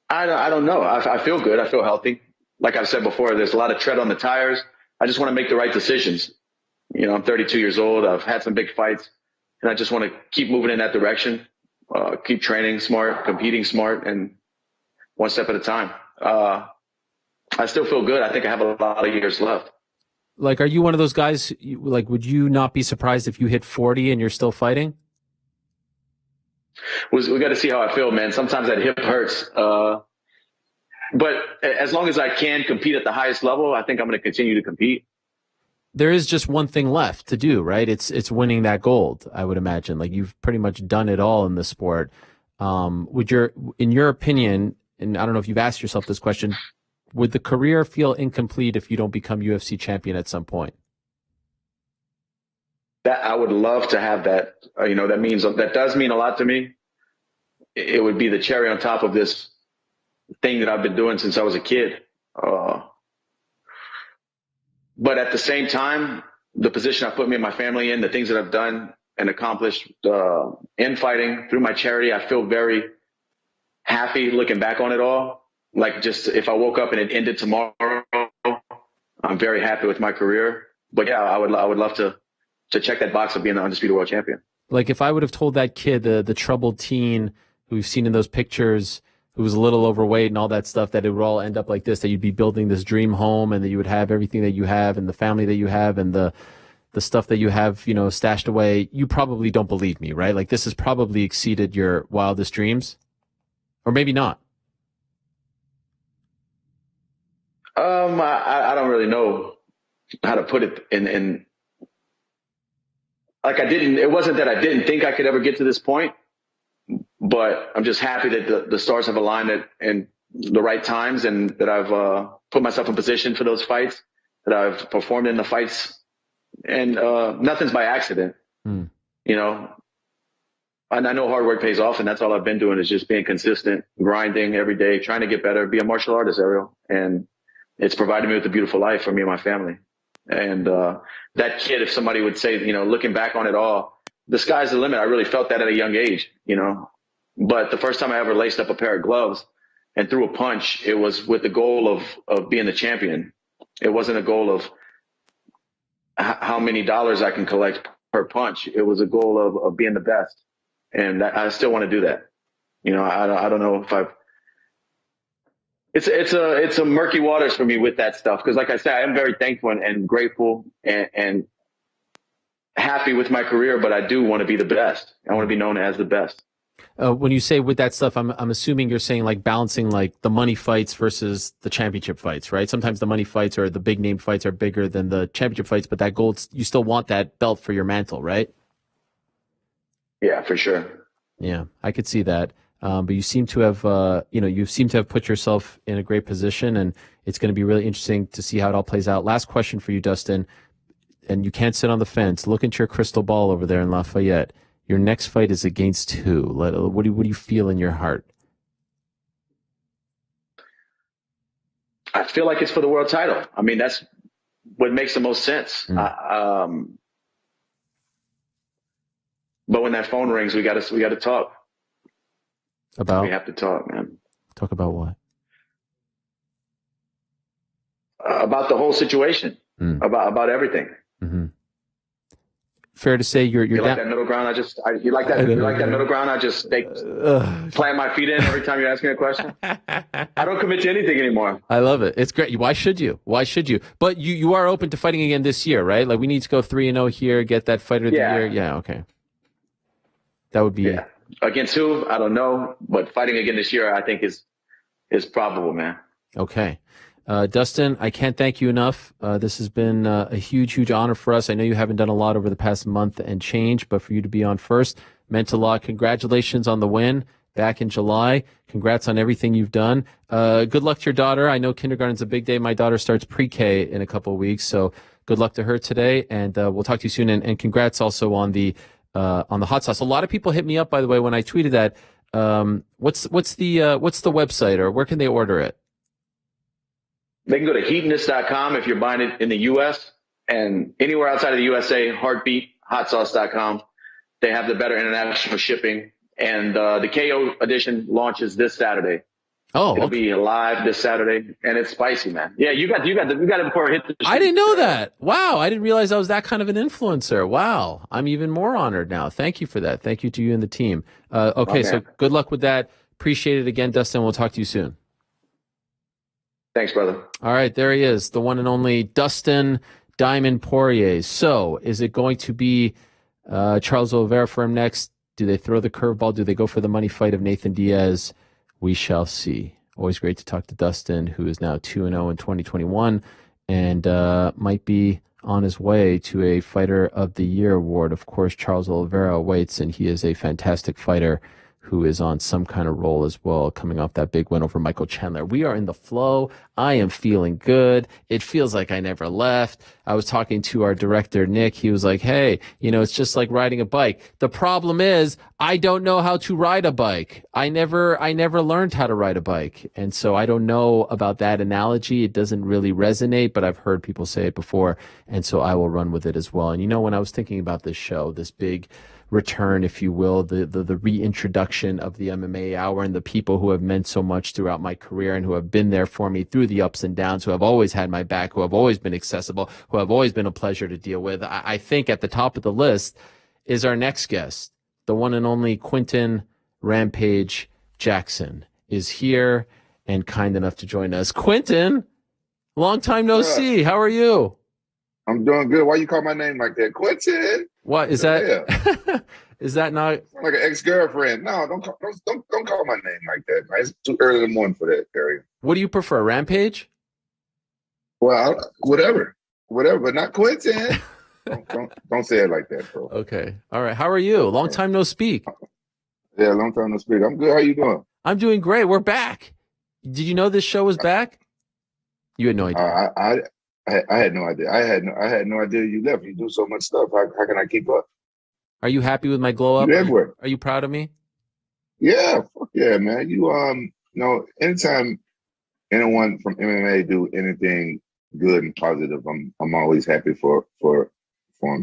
I don't know. I feel good. I feel healthy. Like I've said before, there's a lot of tread on the tires. I just want to make the right decisions. I'm 32 years old. I've had some big fights, and I just want to keep moving in that direction. Keep training smart, competing smart, and one step at a time. I still feel good. I think I have a lot of years left. Like, are you one of those guys, would you not be surprised if you hit 40 and you're still fighting? We got to see how I feel, man. Sometimes that hip hurts. But as long as I can compete at the highest level, I think I'm going to continue to compete. There is just one thing left to do, right? It's winning that gold, I would imagine. Like, you've pretty much done it all in the sport. In your opinion, and I don't know if you've asked yourself this question, would the career feel incomplete if you don't become UFC champion at some point? That I would love to have that. That does mean a lot to me. It would be the cherry on top of this thing that I've been doing since I was a kid. But at the same time, the position I put me and my family in, the things that I've done and accomplished in fighting through my charity, I feel very happy looking back on it all. Like, just if I woke up and it ended tomorrow, I'm very happy with my career. But yeah, I would love to check that box of being the undisputed world champion. Like, if I would have told that kid, the troubled teen who we've seen in those pictures, who was a little overweight and all that stuff, that it would all end up like this, that you'd be building this dream home and that you would have everything that you have and the family that you have and the stuff that you have, stashed away, you probably don't believe me, right? Like, this has probably exceeded your wildest dreams, or maybe not. I don't really know how to put it in like it wasn't that I didn't think I could ever get to this point, but I'm just happy that the stars have aligned in the right times and that I've put myself in position for those fights, that I've performed in the fights, and nothing's by accident. And I know hard work pays off, and that's all I've been doing is just being consistent, grinding every day, trying to get better, be a martial artist, Ariel. And it's provided me with a beautiful life for me and my family. And that kid, if somebody would say, looking back on it all, the sky's the limit. I really felt that at a young age, But the first time I ever laced up a pair of gloves and threw a punch, it was with the goal of being the champion. It wasn't a goal of how many dollars I can collect per punch. It was a goal of being the best. And I still want to do that. I don't know if it's a murky waters for me with that stuff. Cause like I said, I am very thankful and grateful and happy with my career, but I do want to be the best. I want to be known as the best. When you say with that stuff, I'm assuming you're saying like balancing like the money fights versus the championship fights, right? Sometimes the money fights or the big name fights are bigger than the championship fights, but that gold, you still want that belt for your mantle, right? Yeah, for sure. Yeah, I could see that. But you seem to have, you seem to have put yourself in a great position, and it's going to be really interesting to see how it all plays out. Last question for you, Dustin, and you can't sit on the fence. Look into your crystal ball over there in Lafayette. Your next fight is against who? What do you feel in your heart? I feel like it's for the world title. I mean, that's what makes the most sense. But when that phone rings, we got to talk. About? We have to talk, man. Talk about what? About the whole situation. About everything. Mm-hmm. Fair to say you're like that middle ground? You like that middle ground? I just plant my feet in every time you're asking a question. I don't commit to anything anymore. I love it. It's great. Why should you? But you are open to fighting again this year, right? Like we need to go 3-0 here, get that fighter of the year. Yeah, okay. That would be against who? I don't know, but fighting again this year, I think is probable, man. Okay. Dustin, I can't thank you enough. This has been a huge honor for us. I know you haven't done a lot over the past month and change, but for you to be on first meant a lot. Congratulations on the win back in July. Congrats on everything you've done. Good luck to your daughter. I know kindergarten's a big day. My daughter starts pre-K in a couple of weeks, so good luck to her today, and we'll talk to you soon. And congrats also on the hot sauce. A lot of people hit me up, by the way, when I tweeted that. What's the website, or where can they order it? They can go to heatonist.com if you're buying it in the U.S. and anywhere outside of the USA, heartbeathotsauce.com. They have the better international shipping. And the KO edition launches this Saturday. Oh, it'll be live this Saturday, and it's spicy, man. Yeah, you got it before it hit the street. I didn't know that. Wow, I didn't realize I was that kind of an influencer. Wow, I'm even more honored now. Thank you for that. Thank you to you and the team. Okay, so good luck with that. Appreciate it again, Dustin. We'll talk to you soon. Thanks, brother. All right, there he is, the one and only Dustin Diamond Poirier. So, is it going to be Charles Oliveira for him next? Do they throw the curveball? Do they go for the money fight of Nathan Diaz? We shall see. Always great to talk to Dustin, who is now 2-0 in 2021 and might be on his way to a Fighter of the Year award. Of course, Charles Oliveira awaits, and he is a fantastic fighter who is on some kind of roll as well, coming off that big win over Michael Chandler. We are in the flow. I am feeling good. It feels like I never left. I was talking to our director, Nick. He was like, hey, it's just like riding a bike. The problem is I don't know how to ride a bike. I never learned how to ride a bike. And so I don't know about that analogy. It doesn't really resonate, but I've heard people say it before. And so I will run with it as well. And when I was thinking about this show, this big return, if you will, the reintroduction of the MMA Hour and the people who have meant so much throughout my career and who have been there for me through the ups and downs, who have always had my back, who have always been accessible, who have always been a pleasure to deal with. I think at the top of the list is our next guest, the one and only Quinton Rampage Jackson is here and kind enough to join us. Quinton, long time no see. How are you? I'm doing good. Why you call my name like that? Quinton? What is that? Yeah. Is that not like an ex-girlfriend? No, don't call my name like that. Man. It's too early in the morning for that, Ariel. What do you prefer, Rampage? Well, whatever, but not Quinton. don't say it like that, bro. Okay, all right. How are you? Long time no speak. Yeah, long time no speak. I'm good. How you doing? I'm doing great. We're back. Did you know this show was back? You had no idea. I had no idea. I had no idea you left. You do so much stuff. How can I keep up? Are you happy with my glow up? Are you proud of me? Yeah, fuck yeah, man. Anytime anyone from MMA do anything good and positive, I'm always happy for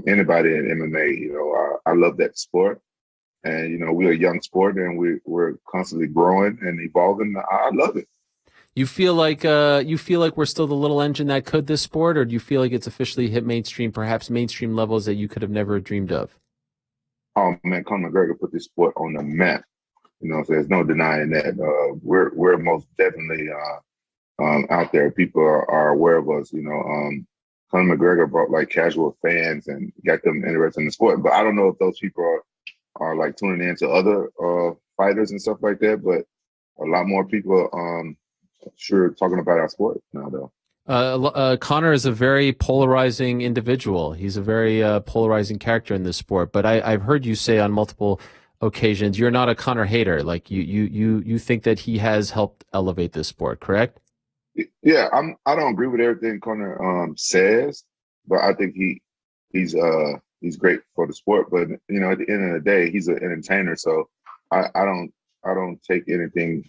anybody in MMA. I love that sport, and we're a young sport, and we're constantly growing and evolving. I love it. You feel like we're still the little engine that could this sport, or do you feel like it's officially hit mainstream, perhaps mainstream levels that you could have never dreamed of? Oh man, Conor McGregor put this sport on the map. So there's no denying that. We're most definitely out there. People are aware of us. Conor McGregor brought like casual fans and got them interested in the sport. But I don't know if those people are like tuning in to other fighters and stuff like that. But a lot more people sure talking about our sport now, though. Conor is a very polarizing individual. He's a very polarizing character in this sport. But I've heard you say on multiple occasions you're not a Conor hater. Like you think that he has helped elevate this sport, correct? Yeah, I don't agree with everything Conor says, but I think he's great for the sport. But at the end of the day, he's an entertainer, so I don't take anything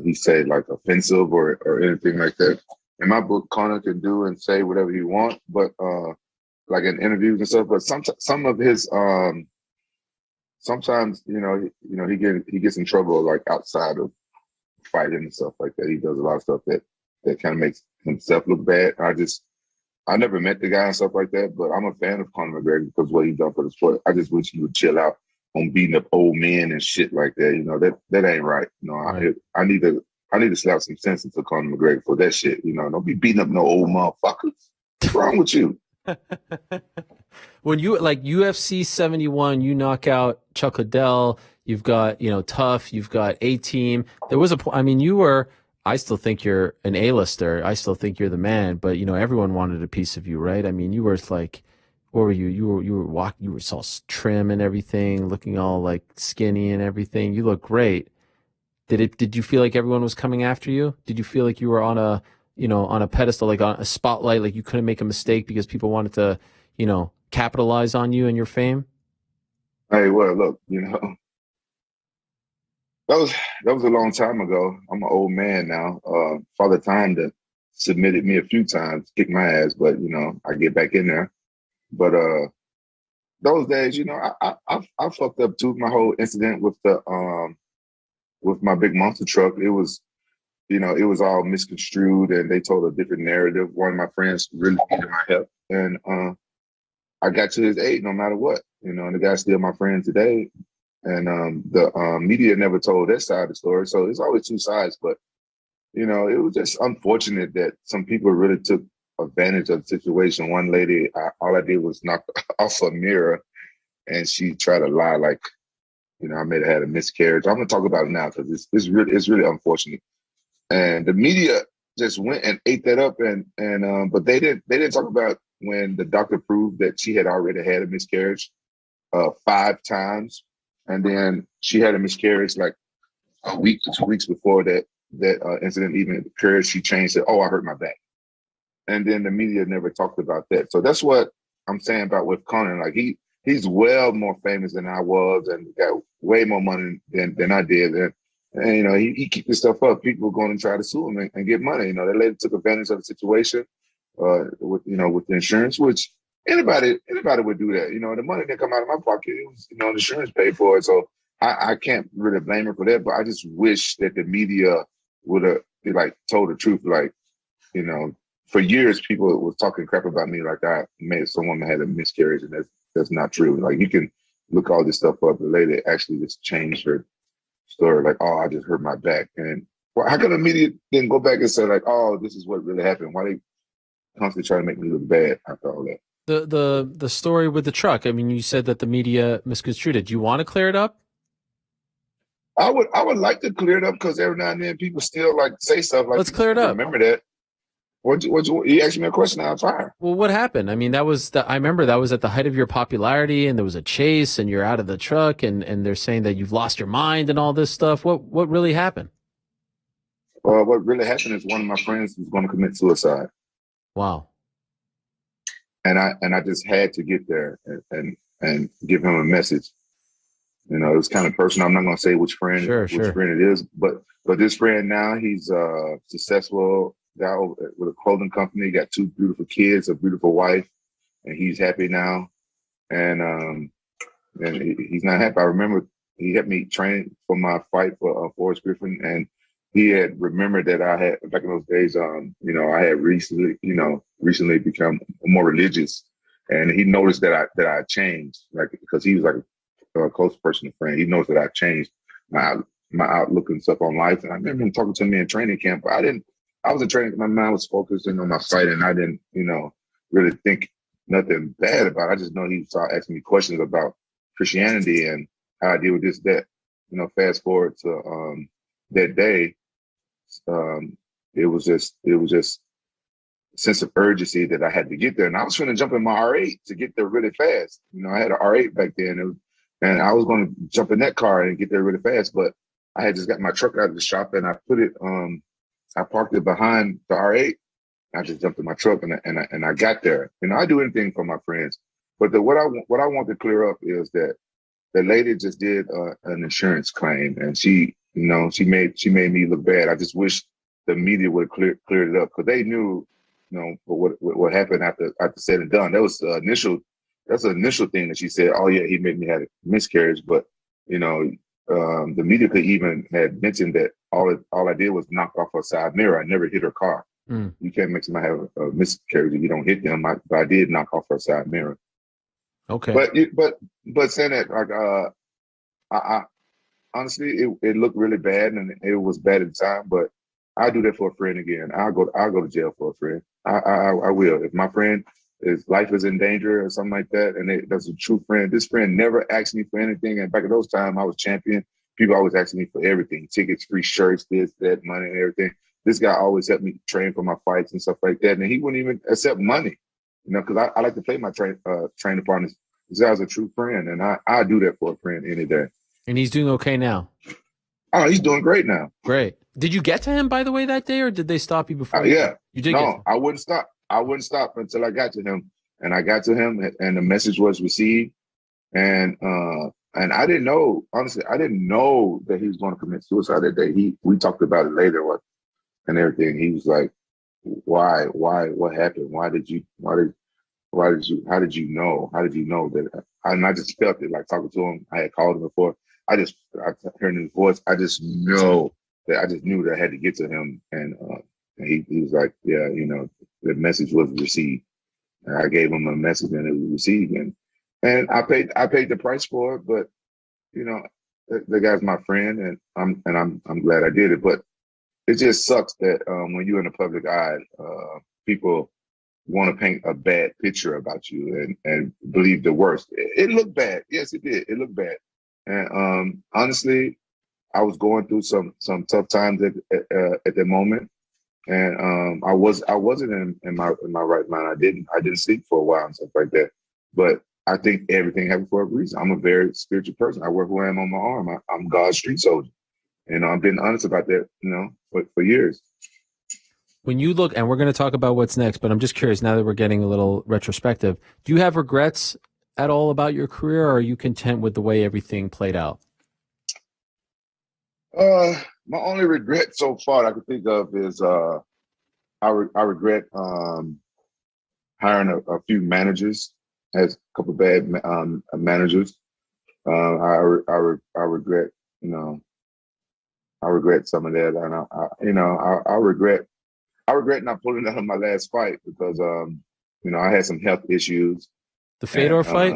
he said like offensive or anything like that. In my book, Conor can do and say whatever he wants, but like in interviews and stuff. But some of his sometimes, he gets in trouble like outside of fighting and stuff like that. He does a lot of stuff that kind of makes himself look bad. I never met the guy and stuff like that, but I'm a fan of Conor McGregor because what he's done for the sport. I just wish he would chill out on beating up old men and shit like that. That ain't right. Right. I need to slap some sense into Conor McGregor for that shit. Don't be beating up no old motherfuckers. What's wrong with you? When you like UFC 71, you knock out Chuck Liddell. You've got Tough. You've got A-Team. There was a point. I mean, you were. I still think you're an A-lister. I still think you're the man. But everyone wanted a piece of you, right? I mean, you were like, what were you? You were all trim and everything, looking all like skinny and everything. You look great. Did you feel like everyone was coming after you? Did you feel like you were on a pedestal, like on a spotlight, like you couldn't make a mistake because people wanted to, capitalize on you and your fame? Hey, well, look, that was a long time ago. I'm an old man now. Father Time that submitted me a few times, kicked my ass, but I get back in there. But those days, I fucked up too. My whole incident with with my big monster truck, it was all misconstrued and they told a different narrative. One of my friends really needed my help, and I got to his aid no matter what. And the guy's still my friend today. And the media never told that side of the story. So it's always two sides. But, it was just unfortunate that some people really took advantage of the situation. One lady, all I did was knock off a mirror and she tried to lie like, I may have had a miscarriage. I'm going to talk about it now because it's really unfortunate. And the media just went and ate that up. But they didn't talk about when the doctor proved that she had already had a miscarriage 5 times. And then she had a miscarriage like a week to 2 weeks before that incident even occurred. She changed it. Oh, I hurt my back. And then the media never talked about that. So that's what I'm saying about with Conor. Like he's well more famous than I was and got way more money than I did. And he keep this stuff up. People are going to try to sue him and get money. That lady took advantage of the situation with the insurance, which anybody would do that. The money that come out of my pocket, it was, the insurance paid for it. So I can't really blame her for that. But I just wish that the media would have told the truth. For years people was talking crap about me like I made someone had a miscarriage, and that's not true. Like you can look all this stuff up. The lady actually just changed her story. Like, oh, I just hurt my back. And how come the media didn't go back and say like, oh, this is what really happened? Why they constantly trying to make me look bad after all that? The story with the truck. I mean, you said that the media misconstrued it. Do you want to clear it up? I would like to clear it up because every now and then people still say stuff like. Let's clear it up. Remember that? You asked me a question. I'm fire. Well, what happened? I mean, I remember that was at the height of your popularity, and there was a chase, and you're out of the truck, and they're saying that you've lost your mind and all this stuff. What really happened? What really happened is one of my friends was going to commit suicide. Wow. And I just had to get there and give him a message. It was kind of personal. I'm not going to say which friend friend it is, but this friend now, he's a successful guy with a clothing company, got 2 beautiful kids, a beautiful wife, and he's happy now. And he's not happy. I remember he helped me train for my fight for Forrest Griffin, and he had remembered that I had back in those days. I had recently become more religious, and he noticed that I changed, because he was a close personal friend. He knows that I changed my outlook and stuff on life. And I remember him talking to me in training camp. But I was in training. My mind was focusing on my fight, and I didn't, really think nothing bad about it. I just know he started asking me questions about Christianity and how I deal with this, that. Fast forward to that day. It was just a sense of urgency that I had to get there. And I was trying to jump in my R8 to get there really fast. I had an R8 back then, and I was going to jump in that car and get there really fast. But I had just got my truck out of the shop, and I put it, I parked it behind the R8. I just jumped in my truck and I got there. I do anything for my friends. But what I want to clear up is that the lady just did an insurance claim, and she made me look bad. I just wish the media would have cleared it up, because they knew, what happened after said and done. That was the initial that's the initial thing that she said. Oh yeah, he made me have a miscarriage, but the media could even had mentioned that all I did was knock off her side mirror. I never hit her car. You can't make somebody have a miscarriage if you don't hit them. But I did knock off her side mirror. Okay. But saying that, like, I honestly, it looked really bad, and it was bad at the time. But I'll do that for a friend again. I'll go to jail for a friend. I will. If my friend his life is in danger or something like that, and that's a true friend. This friend never asked me for anything. And back at those times, I was champion. People always asking me for everything: tickets, free shirts, this, that, money, and everything. This guy always helped me train for my fights and stuff like that. And he wouldn't even accept money, because I like to play my training partners. This guy's a true friend, and I do that for a friend any day. And he's doing okay now. Oh, he's doing great now. Great. Did you get to him, by the way, that day, or did they stop you before? Yeah. You did. No, I wouldn't stop. I wouldn't stop until I got to him. And I got to him, and the message was received. And I didn't know, honestly, I didn't know that he was going to commit suicide that day. We talked about it later and everything. He was like, why, what happened? How did you know? How did you know that? And I just felt it, like talking to him. I had called him before. I heard his voice. I just knew that I had to get to him. And he was like, yeah, the message was received. And I gave him a message and it was received. And I paid the price for it, but the guy's my friend, and I'm glad I did it. But it just sucks that when you're in the public eye, people want to paint a bad picture about you and believe the worst. It looked bad. Yes, it did. It looked bad. And honestly, I was going through some tough times at that moment, and I wasn't in my right mind. I didn't sleep for a while and stuff like that. But I think everything happened for a reason. I'm a very spiritual person. I wear who I am on my arm. I'm God's street soldier. I've been honest about that, for years. When you look, and we're going to talk about what's next, but I'm just curious, now that we're getting a little retrospective, do you have regrets at all about your career, or are you content with the way everything played out? My only regret so far I could think of is I regret hiring a few managers. Has a couple bad managers. I regret, I regret some of that, and I regret not pulling out of my last fight because I had some health issues. The Fedor fight?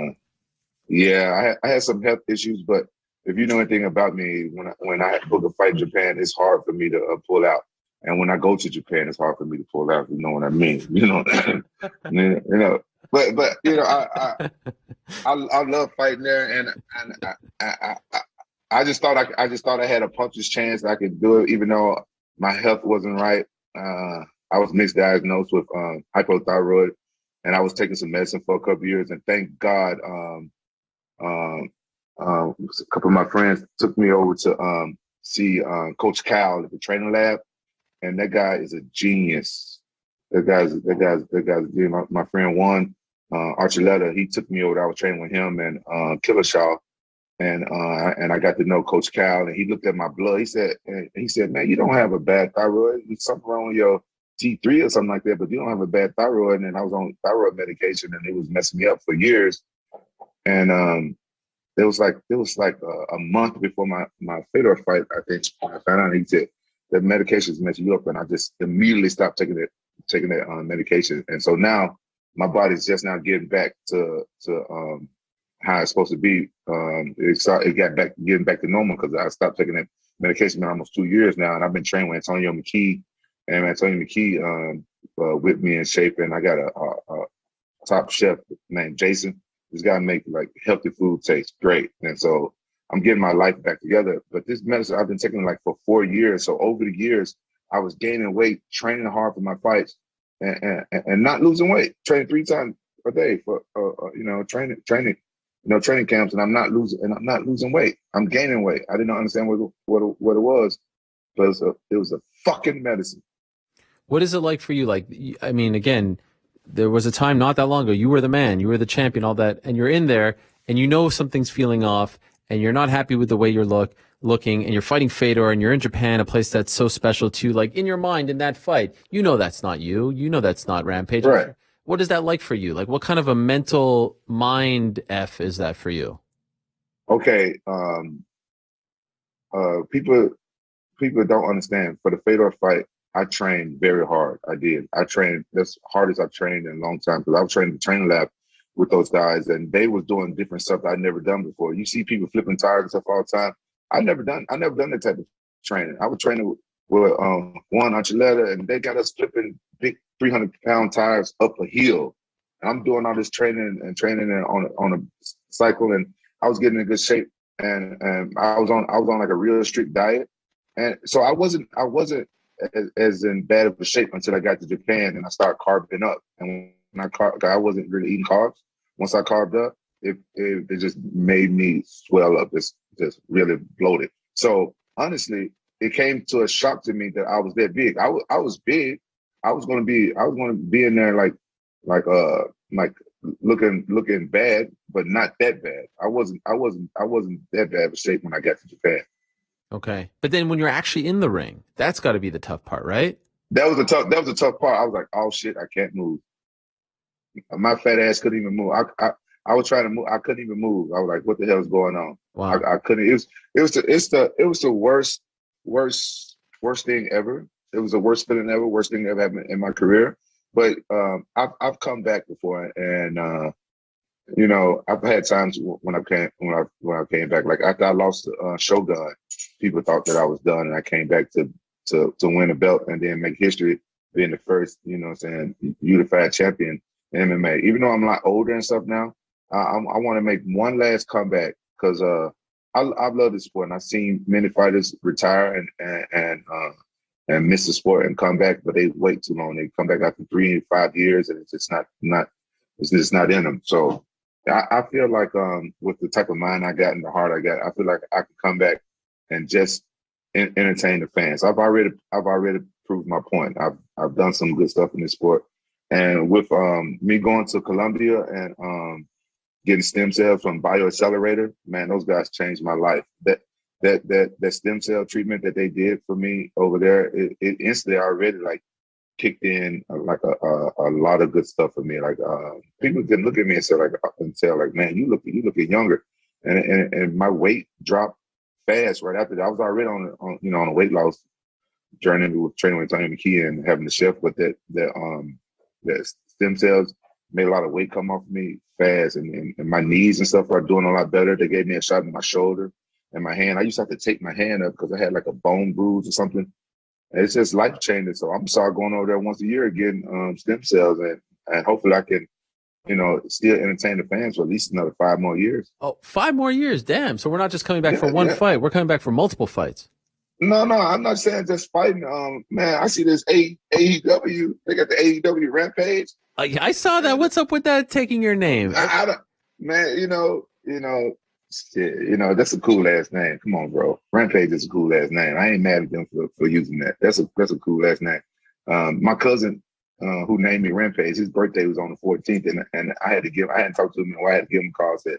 Yeah, I had some health issues, but if you know anything about me, when I book a fight in Japan, it's hard for me to pull out. And when I go to Japan, it's hard for me to pull out. You know what I mean? But I love fighting there, and I just thought I had a puncher's chance that I could do it, even though my health wasn't right. I was misdiagnosed with hypothyroid, and I was taking some medicine for a couple of years. And thank God, a couple of my friends took me over to see Coach Cal at the training lab, and that guy is a genius. That guy's my friend Juan Archuleta. He took me over. I was training with him and Dillashaw, and I got to know Coach Cal. And he looked at my blood. He said, "Man, you don't have a bad thyroid. There's something wrong with your T3 or something like that, but you don't have a bad thyroid." And I was on thyroid medication, and it was messing me up for years. And it was like a month before my Fedor fight, I think, I found out. He said that medication is messing you up, and I just immediately stopped taking that medication. And so now my body's just now getting back to how it's supposed to be. It got back getting back to normal because I stopped taking that medication for almost 2 years now, and I've been training with Antonio McKee, and Antonio McKee with me in shape, and I got a top chef named Jason. This guy make like healthy food taste great, and so I'm getting my life back together. But this medicine I've been taking like for 4 years. So over the years, I was gaining weight, training hard for my fights, and not losing weight. Training 3 times a day for training camps, and I'm not losing weight. I'm gaining weight. I didn't understand what it was, but it was a fucking medicine. What is it like for you? Like, I mean, again, there was a time not that long ago, you were the man, you were the champion, all that, and you're in there, and something's feeling off, and you're not happy with the way you're looking, and you're fighting Fedor, and you're in Japan, a place that's so special to you. Like, in your mind, in that fight, that's not you. That's not Rampage. Right. What is that like for you? Like, what kind of a mental mind F is that for you? Okay. People don't understand. For the Fedor fight, I trained very hard. I did. I trained as hard as I've trained in a long time because I was training in the training lab with those guys, and they was doing different stuff that I'd never done before. You see people flipping tires and stuff all the time. I never done that type of training. I was training with Juan Archuleta, and they got us flipping big 300-pound tires up a hill. And I'm doing all this training on a cycle, and I was getting in good shape. And I was on like a real strict diet, and so I wasn't as in bad of a shape until I got to Japan and I started carving up. And when I wasn't really eating carbs. Once I carved up, it just made me swell up. It's just really bloated. So honestly, it came to a shock to me that I was that big. I was big. I was going to be in there like looking bad, but not that bad. I wasn't that bad of shape when I got to Japan. Okay. But then when you're actually in the ring, that's got to be the tough part, right? That was a tough part. I was like, oh shit, I can't move. My fat ass couldn't even move. I was trying to move. I couldn't even move. I was like, what the hell is going on? Wow. I couldn't. It was the worst thing ever. It was the worst feeling ever. Worst thing that ever happened in my career. But I've come back before, and I've had times when I came back. Like after I lost Shogun, people thought that I was done, and I came back to win a belt and then make history, being the first, unified champion in MMA. Even though I'm a lot older and stuff now, I want to make one last comeback because I love this sport, and I've seen many fighters retire and miss the sport and come back, but they wait too long. They come back after 3 and 5 years, and it's just not in them. So I feel like with the type of mind I got and the heart I got, I feel like I could come back and just entertain the fans. I've already proved my point. I've done some good stuff in this sport, and with me going to Colombia and getting stem cells from BioAccelerator, man, those guys changed my life. That stem cell treatment that they did for me over there, it instantly already like kicked in like a lot of good stuff for me. Like people can look at me and say like, man, you looking younger, and my weight dropped fast right after that. I was already on a weight loss journey with training with Tony McKee and having the chef, but that stem cells made a lot of weight come off of me fast, and my knees and stuff are doing a lot better. They gave me a shot in my shoulder and my hand. I used to have to take my hand up because I had like a bone bruise or something. And it's just life changing. So I'm sorry going over there once a year getting stem cells, and hopefully I can, still entertain the fans for at least another 5 more years. Oh, 5 more years. Damn. So we're not just coming back for one fight. We're coming back for multiple fights. No, I'm not saying just fighting. Man, I see this AEW. They got the AEW Rampage. I saw that. What's up with that taking your name? I don't, man, shit, that's a cool ass name. Come on, bro. Rampage is a cool ass name. I ain't mad at them for using that. That's a cool ass name. My cousin, who named me Rampage, his birthday was on the 14th, and I hadn't talked to him in a while. I had to give him a call, said,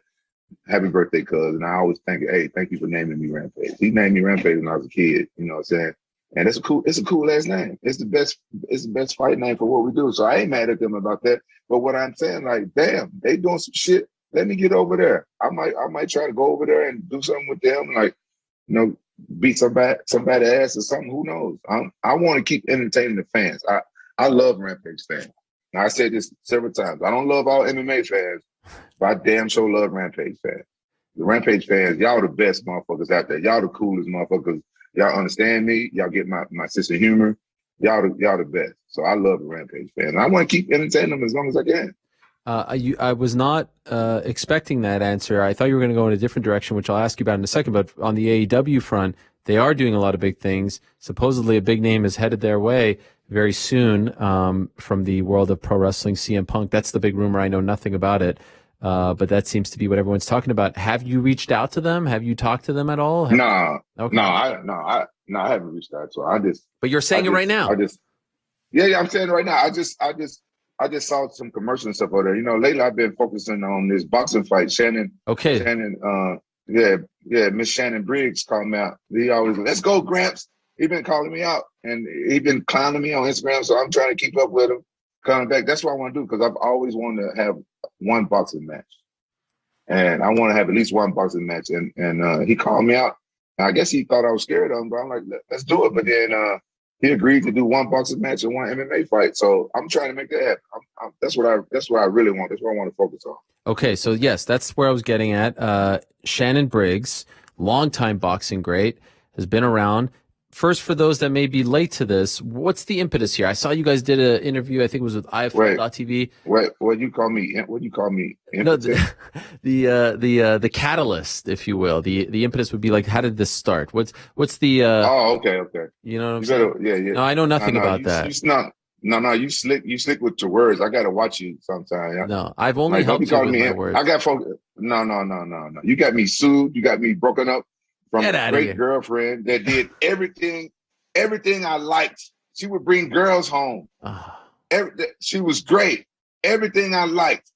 happy birthday, cuz. And I always think, hey, thank you for naming me Rampage. He named me Rampage when I was a kid, you know what I'm saying? And it's a cool ass name. It's the best fight name for what we do. So I ain't mad at them about that. But what I'm saying, like, damn, they doing some shit. Let me get over there. I might try to go over there and do something with them, like, beat somebody ass or something. Who knows? I want to keep entertaining the fans. I love Rampage fans. Now, I said this several times. I don't love all MMA fans, but I damn sure love Rampage fans. The Rampage fans, y'all the best motherfuckers out there. Y'all the coolest motherfuckers. Y'all understand me. Y'all get my sense of humor. Y'all the best. So I love the Rampage fans. And I want to keep entertaining them as long as I can. I was not expecting that answer. I thought you were going to go in a different direction, which I'll ask you about in a second. But on the AEW front, they are doing a lot of big things. Supposedly a big name is headed their way very soon from the world of pro wrestling, CM Punk. That's the big rumor. I know nothing about it. But that seems to be what everyone's talking about. Have you reached out to them? Have you talked to them at all? No, okay. I haven't reached out to them. But you're saying it right now. Yeah, I'm saying it right now. I just saw some commercials and stuff over there. Lately I've been focusing on this boxing fight. Miss Shannon Briggs called me out. He always, let's go, Gramps. He been calling me out, and he been clowning me on Instagram, so I'm trying to keep up with him. coming back. That's what I want to do because I've always wanted to have one boxing match, and I want to have at least one boxing match. And he called me out. And I guess he thought I was scared of him, but I'm like, let's do it. But then he agreed to do one boxing match and one MMA fight. So I'm trying to make that happen. That's what I really want. That's what I want to focus on. Okay, so yes, that's where I was getting at. Shannon Briggs, longtime boxing great, has been around. First, for those that may be late to this, what's the impetus here? I saw you guys did an interview. I think it was with IFL.TV. Wait, what you call me? What do you call me? Impetus? No, the catalyst, if you will. The impetus would be like, how did this start? What's the? Oh, okay. You know what I'm saying? Yeah. No, I know nothing about that. You slick with your words. I gotta watch you sometime. No, I've only helped you with my words. I got folks. No. You got me sued. You got me broken up from a great girlfriend that did everything I liked. She would bring girls home. She was great. Everything I liked.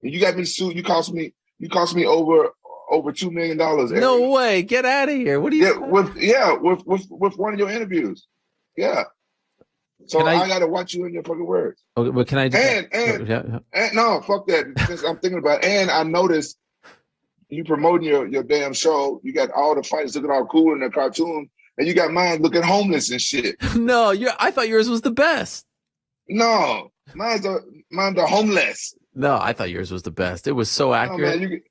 And you got me sued. You cost me over $2 million. No way. Get out of here. What are you? With one of your interviews. Yeah. So I got to watch you in your fucking words. Okay, but can I just... And no, fuck that. Since I'm thinking about it. And I noticed you promoting your damn show. You got all the fighters looking all cool in the cartoon, and you got mine looking homeless and shit. No, I thought yours was the best. No, mine's the homeless. No, I thought yours was the best. It was so accurate.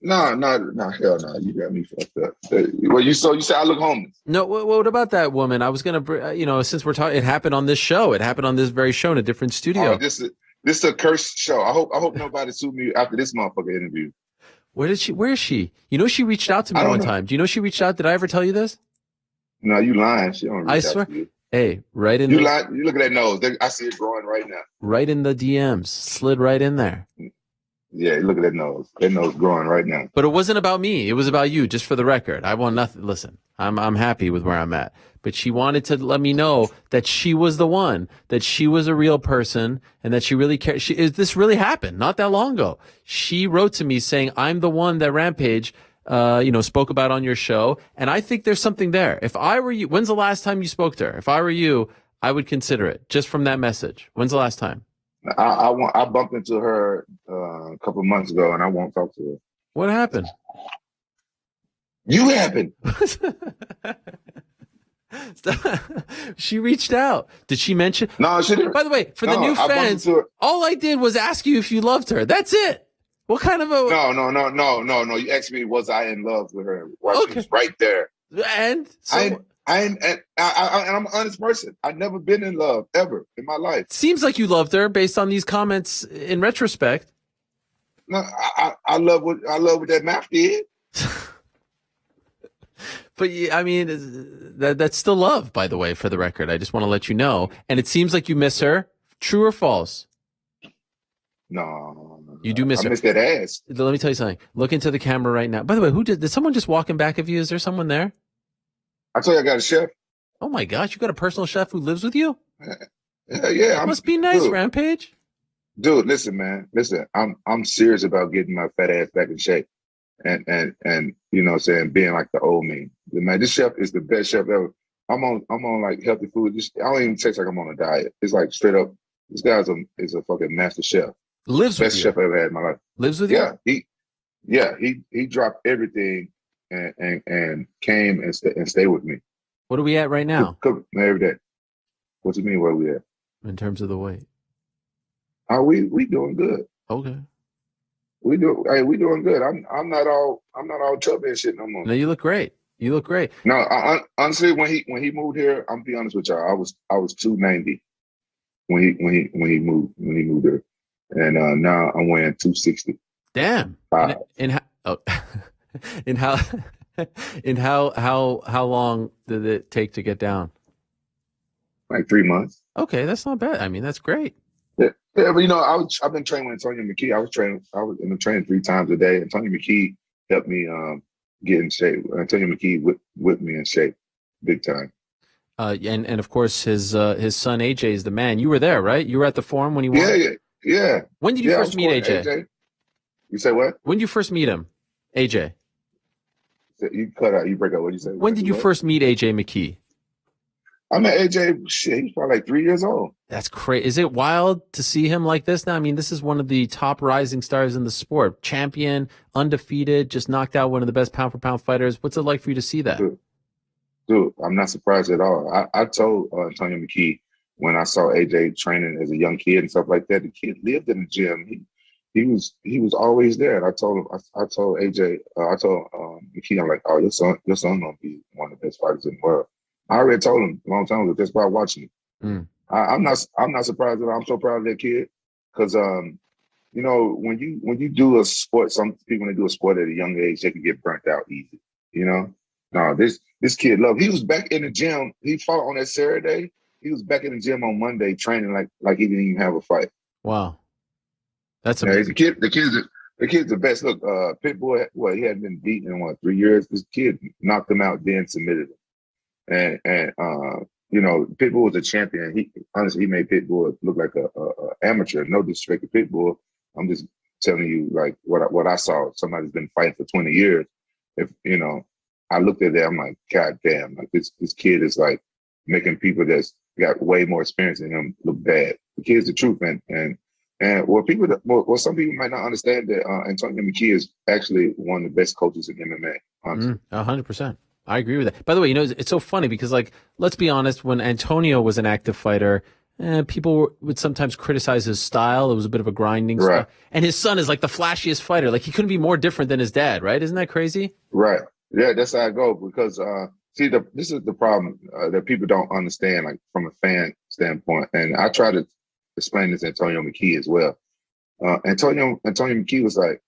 No, hell no. You got me fucked up. Well, you said I look homeless. No, what about that woman? I was gonna, since we're talking, it happened on this show. It happened on this very show in a different studio. Oh, this is a cursed show. I hope nobody sued me after this motherfucker interview. Where is she? She reached out to me one time. Do you know she reached out? Did I ever tell you this? No, you lying. She don't reach I out swear. to you. Hey, right in you look at that nose. I see it growing right now. Right in the DMs. Slid right in there. Yeah, look at that nose. That nose growing right now. But it wasn't about me. It was about you, just for the record. I want nothing. Listen, I'm happy with where I'm at. But she wanted to let me know that she was the one, that she was a real person, and that she really cared. This really happened not that long ago. She wrote to me saying, I'm the one that Rampage, spoke about on your show. And I think there's something there. If I were you, when's the last time you spoke to her? If I were you, I would consider it just from that message. When's the last time? I bumped into her a couple of months ago, and I won't talk to her. What happened? You happened. She reached out. Did she mention? No, she didn't. By the way, for the new fans, all I did was ask you if you loved her. That's it. What kind of a? No. You asked me, was I in love with her? Well, okay. She was right there. And so, I'm an honest person. I've never been in love ever in my life. Seems like you loved her based on these comments in retrospect. No, I love what that mouth did. But I mean, that's still love, by the way, for the record. I just want to let you know. And it seems like you miss her. True or false? No. You do miss her. I miss that ass. Let me tell you something. Look into the camera right now. By the way, did someone just walk in back of you? Is there someone there? I told you I got a chef. Oh my gosh, you got a personal chef who lives with you? Yeah. Must be nice, dude. Rampage. Dude, listen, man. Listen, I'm serious about getting my fat ass back in shape. And you know what I'm saying, being like the old me. Man, this chef is the best chef ever. I'm on like healthy food. I don't even taste like I'm on a diet. It's like straight up, this guy is a fucking master chef. Lives with you. Best chef I ever had in my life. Lives with you? He dropped everything and came and stayed with me. What are we at right now? Cook every day. What do you mean where we at? In terms of the weight. We doing good. Okay. We doing good. I'm not all chubby and shit no more. No, you look great. No, honestly, when he moved here, I'm be honest with y'all, I was 290 when he moved here, and now I'm weighing 260. Damn. How long did it take to get down? Like 3 months. Okay, that's not bad. I mean, that's great. Yeah, but I've been training with Antonio McKee. I was in training 3 times a day. Antonio McKee helped me get in shape. Antonio McKee whipped me in shape big time. And of course his son AJ is the man. You were there, right? You were at the forum when he won? Yeah. When did you first meet AJ? You say what? When did you first meet him? AJ. You cut out, you break out. What did you say? When did you first meet AJ McKee? I met AJ, shit, he's probably like 3 years old. That's crazy. Is it wild to see him like this now? I mean, this is one of the top rising stars in the sport. Champion, undefeated, just knocked out one of the best pound-for-pound fighters. What's it like for you to see that? Dude, I'm not surprised at all. I told Antonio McKee when I saw AJ training as a young kid and stuff like that, the kid lived in the gym. He was always there. And I told him, I told AJ, I told McKee, I'm like, oh, your son gonna be one of the best fighters in the world. I already told him a long time ago just by watching him. I'm not surprised at all. I'm so proud of that kid because you know, when you do a sport, some people when they do a sport at a young age, they can get burnt out easy. You know, no, this kid loved. He was back in the gym. He fought on that Saturday. He was back in the gym on Monday training like he didn't even have a fight. Wow, that's amazing. The kid's the best. Look, Pitbull, he hadn't been beaten in 3 years. This kid knocked him out, then submitted him. And you know, Pitbull was a champion. He made Pitbull look like a amateur. No disrespect to Pitbull. I'm just telling you like what I saw. Somebody's been fighting for 20 years. If you know, I looked at that, I'm like, God damn, like this kid is like making people that's got way more experience than him look bad. The kid's the truth, and some people might not understand that Antonio McKee is actually one of the best coaches in MMA. Honestly, 100%. I agree with that. By the way, you know, it's so funny because, like, let's be honest, when Antonio was an active fighter, people would sometimes criticize his style. It was a bit of a grinding style. And his son is like the flashiest fighter. Like, he couldn't be more different than his dad, right? Isn't that crazy? Right. Yeah, that's how I go because, this is the problem that people don't understand, like, from a fan standpoint. And I try to explain this to Antonio McKee as well. Antonio McKee was like,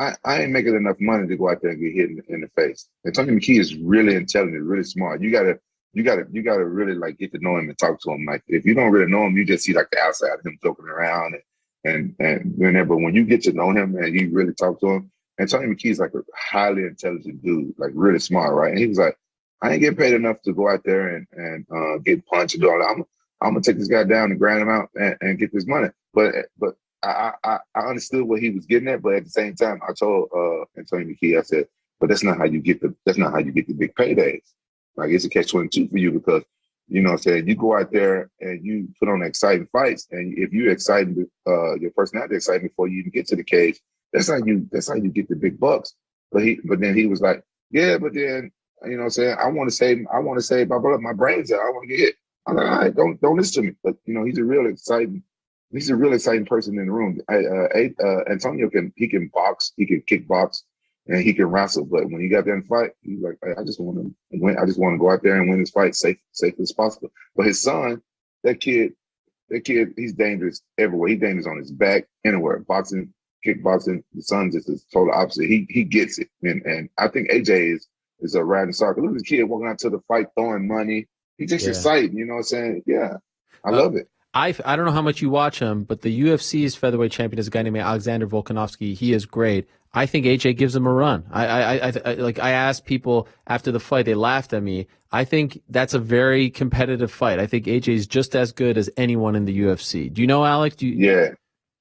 I ain't making enough money to go out there and get hit in the face. Antonio McKee is really intelligent, really smart. You gotta really like get to know him and talk to him. Like if you don't really know him, you just see like the outside of him joking around and whenever when you get to know him and you really talk to him, Antonio McKee is like a highly intelligent dude, like really smart, right? And he was like, I ain't getting paid enough to go out there and get punched and do all that. I'm gonna take this guy down and grind him out and get this money. But I understood what he was getting at, but at the same time, I told Antonio McKee, I said, but that's not how you get the big paydays. Like it's a catch-22 for you because you know what I'm saying, you go out there and you put on exciting fights, and if you're excited, your personality exciting before you even get to the cage, that's how you get the big bucks. But then he was like, yeah, but then you know what I'm saying, I want to save my brains out. I want to get hit. I'm like, all right, don't listen to me. But you know, he's a real exciting person in the room. Antonio can box, he can kickbox, and he can wrestle. But when he got there and fight, he's like, hey, I just want to win. I just want to go out there and win this fight safe as possible. But his son, that kid, he's dangerous everywhere. He's dangerous on his back, anywhere. Boxing, kickboxing. The son just is total opposite. He gets it, and I think AJ is a riding soccer. Look at this kid walking out to the fight, throwing money. He's just excited. You know what I'm saying? Yeah, I love it. I don't know how much you watch him, but the UFC's featherweight champion is a guy named Alexander Volkanovski. He is great. I think AJ gives him a run. I asked people after the fight, they laughed at me. I think that's a very competitive fight. I think AJ is just as good as anyone in the UFC. Do you know, Alex? Yeah.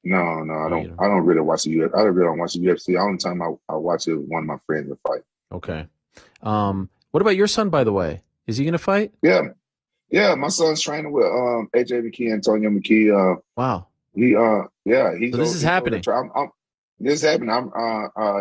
No, I don't. I don't really watch the UFC. I really don't watch the UFC. The only time I watch it with one of my friends to fight. Okay. What about your son, by the way? Is he going to fight? Yeah, my son's training with AJ McKee, Antonio McKee. Wow. He's so this is happening. This is happening.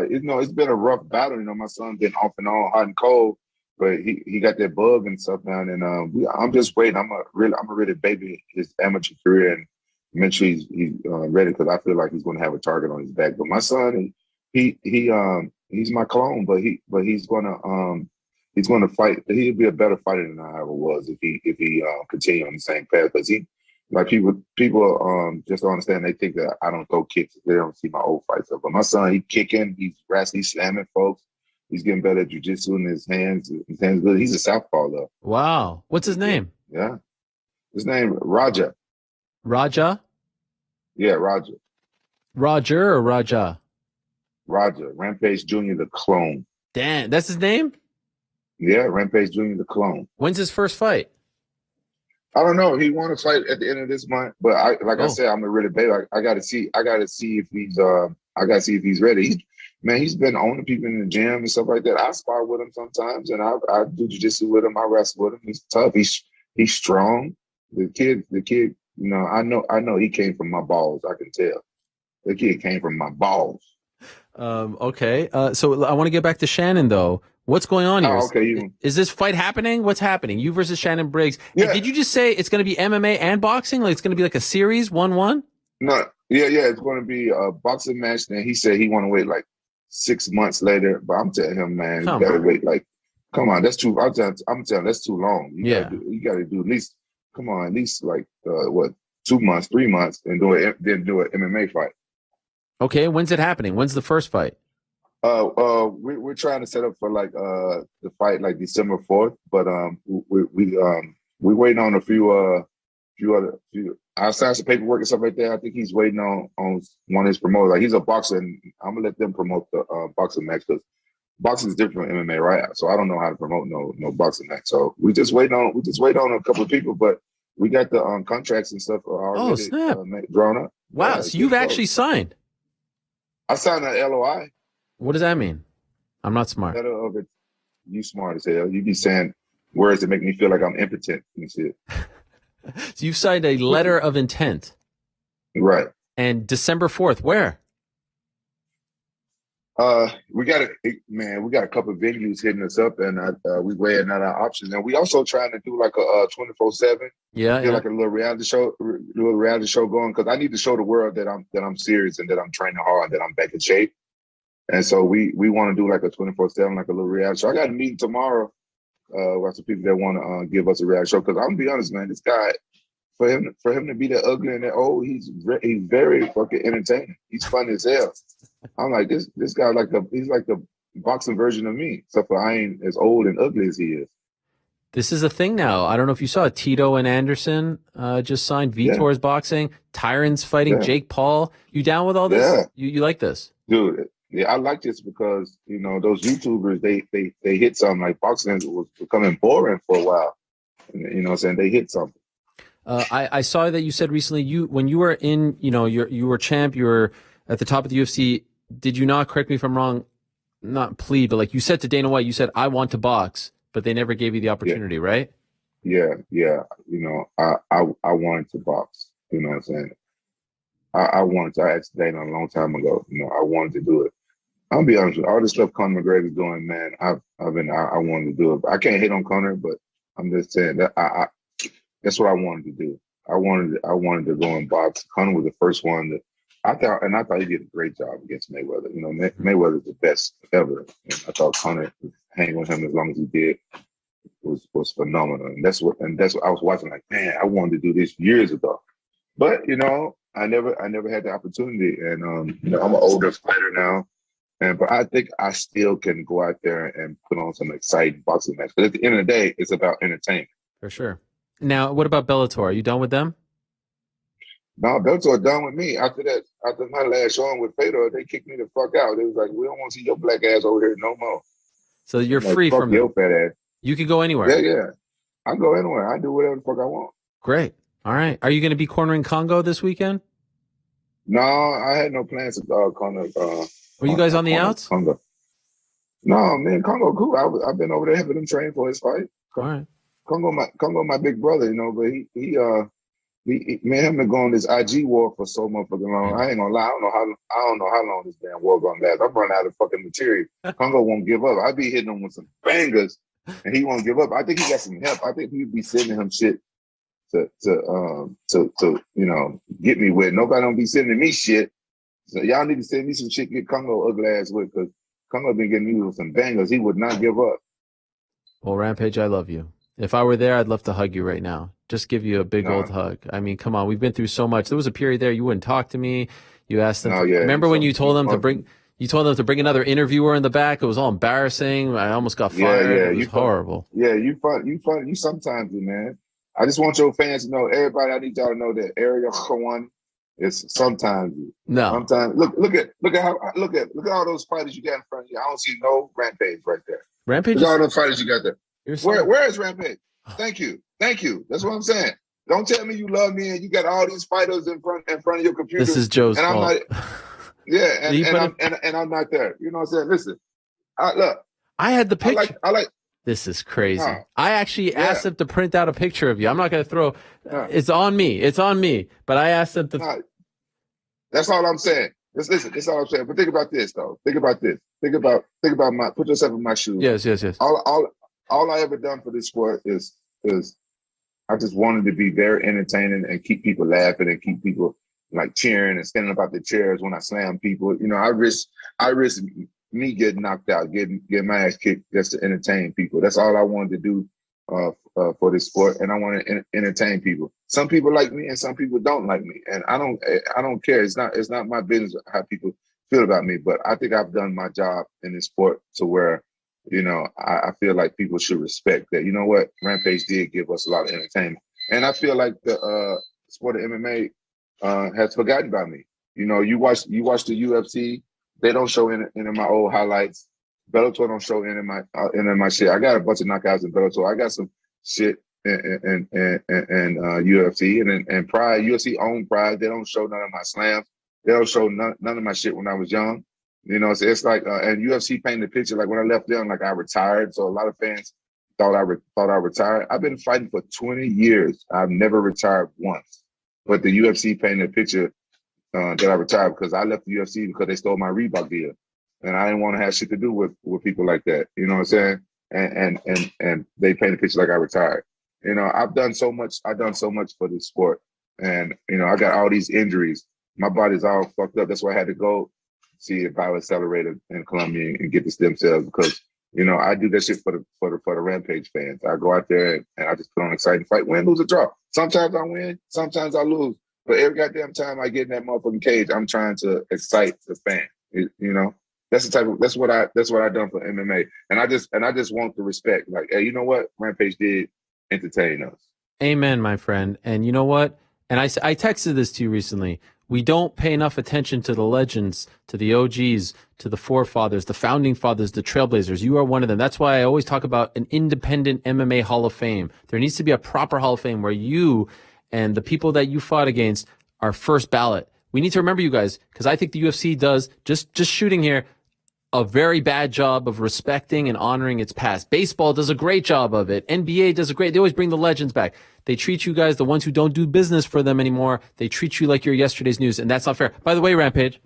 It's been a rough battle. You know, my son's been off and on, hot and cold, but he got that bug and stuff now. And I'm just waiting. I'm ready to baby his amateur career and make sure he's ready because I feel like he's going to have a target on his back. But my son, he's my clone, but he's going to fight. He'll be a better fighter than I ever was if he continue on the same path. Because people just don't understand. They think that I don't throw kicks. They don't see my old fights. But my son, he's kicking, he's wrestling, he's slamming folks. He's getting better at jiu-jitsu and his hands good. He's a southpaw though. Wow. What's his name? Yeah. His name Raja. Raja? Yeah, Raja. Roger or Raja? Raja. Rampage Jr. the clone. Damn, that's his name? Yeah, Rampage Jr. the clone. When's his first fight? I don't know. He won a fight at the end of this month, but I said, I'm a really baby. I gotta see if he's ready. He's been owning people in the gym and stuff like that. I spar with him sometimes, and I do jiu-jitsu with him. I wrestle with him. He's tough. He's He's strong. The kid, I know he came from my balls. I can tell. The kid came from my balls. Okay. So I want to get back to Shannon though. What's going on here? Oh, okay. Is this fight happening? What's happening? You versus Shannon Briggs. Yeah. And did you just say it's going to be MMA and boxing? Like it's going to be like a series, 1-1? No. Yeah. It's going to be a boxing match. And he said he want to wait like 6 months later. But I'm telling him, man, you got to wait like, come on, that's too. I'm telling that's too long. You got to do at least. Come on, at least like 2 months, 3 months, and then do an MMA fight. Okay. When's it happening? When's the first fight? We're trying to set up for like the fight like December 4th, but we waiting on a few outside some paperwork and stuff like that. I think he's waiting on one of his promoters. Like he's a boxer, and I'm gonna let them promote the boxing match because boxing is different from MMA, right? So I don't know how to promote no boxing match. So we just waiting on a couple of people, but we got the contracts and stuff already drawn up. Wow, so you've actually signed. I signed an LOI. What does that mean? I'm not smart. You smart as hell. You be saying words that make me feel like I'm impotent and shit. So you've signed a letter of intent. Right. And December 4th, where? We got a couple of venues hitting us up, and we weighing out our options. And we also trying to do like a 24/7. Like a little reality show going, because I need to show the world that I'm serious and that I'm training hard, that I'm back in shape. And so we want to do like a 24/7, like a little reality show. I got a meeting tomorrow with some people that want to give us a reality show. Because I'm gonna be honest, man, this guy, for him to be that ugly and that old, he's very fucking entertaining. He's funny as hell. I'm like this guy he's like the boxing version of me, except for I ain't as old and ugly as he is. This is a thing now. I don't know if you saw it. Tito and Anderson just signed. Vitor's boxing. Tyrant's fighting Jake Paul. You down with all this? Yeah. You like this? Dude, yeah, I like this because, those YouTubers, they hit something. Like boxing was becoming boring for a while. You know what I'm saying? They hit something. I saw that you said recently when you were in, you were champ, you were at the top of the UFC. Did you not, correct me if I'm wrong, not plead, but like you said to Dana White, you said, I want to box, but they never gave you the opportunity, right? Yeah. I wanted to box. You know what I'm saying? I wanted to. I asked Dana a long time ago. I wanted to do it. I'll be honest with you. All this stuff Conor McGregor's doing, man, I wanted to do it. I can't hit on Conor, but I'm just saying that that's what I wanted to do. I wanted to go and box. Conor was the first one that I thought he did a great job against Mayweather. Mayweather's the best ever. And I thought Conor hanging with him as long as he did was phenomenal. And that's what I was watching. Like, man, I wanted to do this years ago, but I never had the opportunity. And I'm an older fighter now, but I think I still can go out there and put on some exciting boxing matches. But at the end of the day, it's about entertainment. For sure. Now, what about Bellator? Are you done with them? No, Bellator done with me. After my last showing with Fedor, they kicked me the fuck out. They was like, we don't want to see your black ass over here no more. So you're free from your fat ass. You can go anywhere. Yeah. I go anywhere. I do whatever the fuck I want. Great. All right. Are you going to be cornering Congo this weekend? No, I had no plans to corner. Were you guys on the outs? Congo. No, man, Congo cool. I've been over there helping him train for his fight. All right. Congo, my big brother, but he me and him been going this IG war for so motherfucking long. I ain't gonna lie, I don't know how long this damn war gonna last. I'm running out of fucking material. Congo won't give up. I be hitting him with some bangers, and he won't give up. I think he got some help. I think he'd be sending him shit to get me with. Nobody don't be sending me shit. So y'all need to send me some shit. Get Congo ugly ass with, because Congo been getting me with some bangers. He would not give up. Well, Rampage, I love you. If I were there, I'd love to hug you right now. Just give you a big old hug. I mean, come on, we've been through so much. There was a period there you wouldn't talk to me. You asked them. Remember when you told them to bring? You told them to bring another interviewer in the back. It was all embarrassing. I almost got fired. Yeah, it was horrible. Yeah, you fun. You sometimes, man. I just want your fans to know. Everybody, I need y'all to know that Ariel Helwani is sometimes. No. Sometimes. Look at all those fighters you got in front of you. I don't see no Rampage right there. Rampage. Look at all those fighters you got there. Where is Rampage? Thank you. That's what I'm saying. Don't tell me you love me and you got all these fighters in front of your computer. This is Joe's fault. I'm not, I'm not there. You know what I'm saying? Listen, I had the picture. I like This is crazy. No. I actually Yeah. asked them to print out a picture of you. I'm not going to throw. No. It's on me. It's on me. But I asked them to. No. That's all I'm saying. Listen, that's all I'm saying. But think about this, though. Think about this. Think about put yourself in my shoes. Yes. All I ever done for this sport is I just wanted to be very entertaining and keep people laughing and keep people like cheering and standing up out the chairs when I slam people. You know, I risk me getting knocked out, getting my ass kicked just to entertain people. That's all I wanted to do for this sport, and I want to entertain people. Some people like me, and some people don't like me, and I don't care. It's not my business how people feel about me. But I think I've done my job in this sport to where, you know, I feel like people should respect that. You know what, Rampage did give us a lot of entertainment, and I feel like the sport of MMA has forgotten about me. You know, you watch the UFC. They don't show any of my old highlights. Bellator don't show any of my shit. I got a bunch of knockouts in Bellator. I got some shit in UFC and Pride. UFC owned Pride. They don't show none of my slams. They don't show none of my shit when I was young. You know, so it's like and UFC painted the picture like when I left them, like I retired. So a lot of fans thought I retired. I've been fighting for 20 years. I've never retired once. But the UFC painted a picture that I retired because I left the UFC because they stole my Reebok deal, and I didn't want to have shit to do with people like that. You know what I'm saying? And they paint a picture like I retired. You know, I've done so much for this sport, and you know, I got all these injuries. My body's all fucked up. That's why I had to go see a bioaccelerator in Colombia and get the stem cells because, you know, I do that shit for the Rampage fans. I go out there and I just put on an exciting fight, win, lose, or draw. Sometimes I win, sometimes I lose. But every goddamn time I get in that motherfucking cage, I'm trying to excite the fan. You know, that's what I done for MMA, and I just want the respect. Like, hey, you know what? Rampage did entertain us. Amen, my friend. And you know what? And I texted this to you recently. We don't pay enough attention to the legends, to the OGs, to the forefathers, the founding fathers, the trailblazers. You are one of them. That's why I always talk about an independent MMA Hall of Fame. There needs to be a proper Hall of Fame where you and the people that you fought against are first ballot. We need to remember you guys because I think the UFC does, just shooting here, a very bad job of respecting and honoring its past. Baseball does a great job of it. NBA does they always bring the legends back. They treat you guys, the ones who don't do business for them anymore, they treat you like you're yesterday's news, and that's not fair. By the way, Rampage.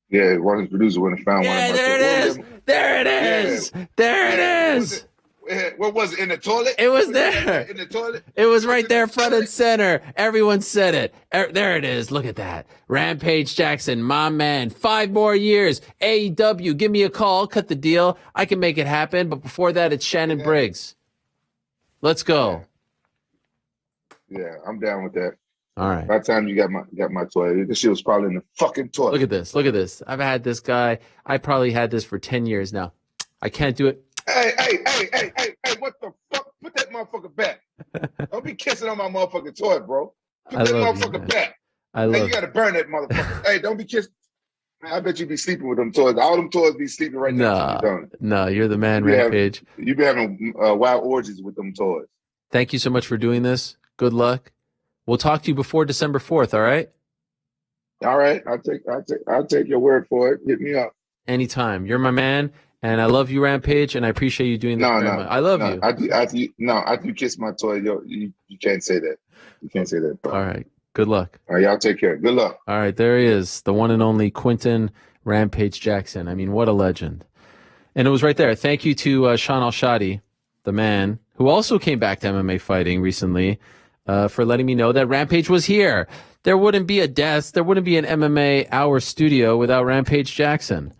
Yeah, one of his producers went and found one of my There it is. There it is. Yeah. There it is. What was it, in the toilet? It was there. In the toilet? It was right there, front and center. Everyone said it. There it is. Look at that. Rampage Jackson, my man. 5 more years. AEW, give me a call. Cut the deal. I can make it happen. But before that, it's Shannon Briggs. Let's go. Yeah, I'm down with that. All right. By the time you got my toilet, this shit was probably in the fucking toilet. Look at this. Look at this. I've had this guy. I probably had this for 10 years now. I can't do it. Hey, what the fuck? Put that motherfucker back. Don't be kissing on my motherfucking toy, bro. Put that motherfucker back. You gotta burn that motherfucker. Hey, don't be kissing. I bet you be sleeping with them toys. All them toys be sleeping right now. No, you're the man, Rampage. You be having wild orgies with them toys. Thank you so much for doing this. Good luck. We'll talk to you before December 4th, all right? All right. I'll take your word for it. Hit me up. Anytime. You're my man. And I love you, Rampage, and I appreciate you doing this. I love you. After you kiss my toy, you can't say that. You can't say that. Bro. All right. Good luck. All right, y'all take care. Good luck. All right, there he is, the one and only Quinton Rampage Jackson. I mean, what a legend. And it was right there. Thank you to Sean Al-Shadi, the man, who also came back to MMA fighting recently, for letting me know that Rampage was here. There wouldn't be a desk, there wouldn't be an MMA Hour studio without Rampage Jackson.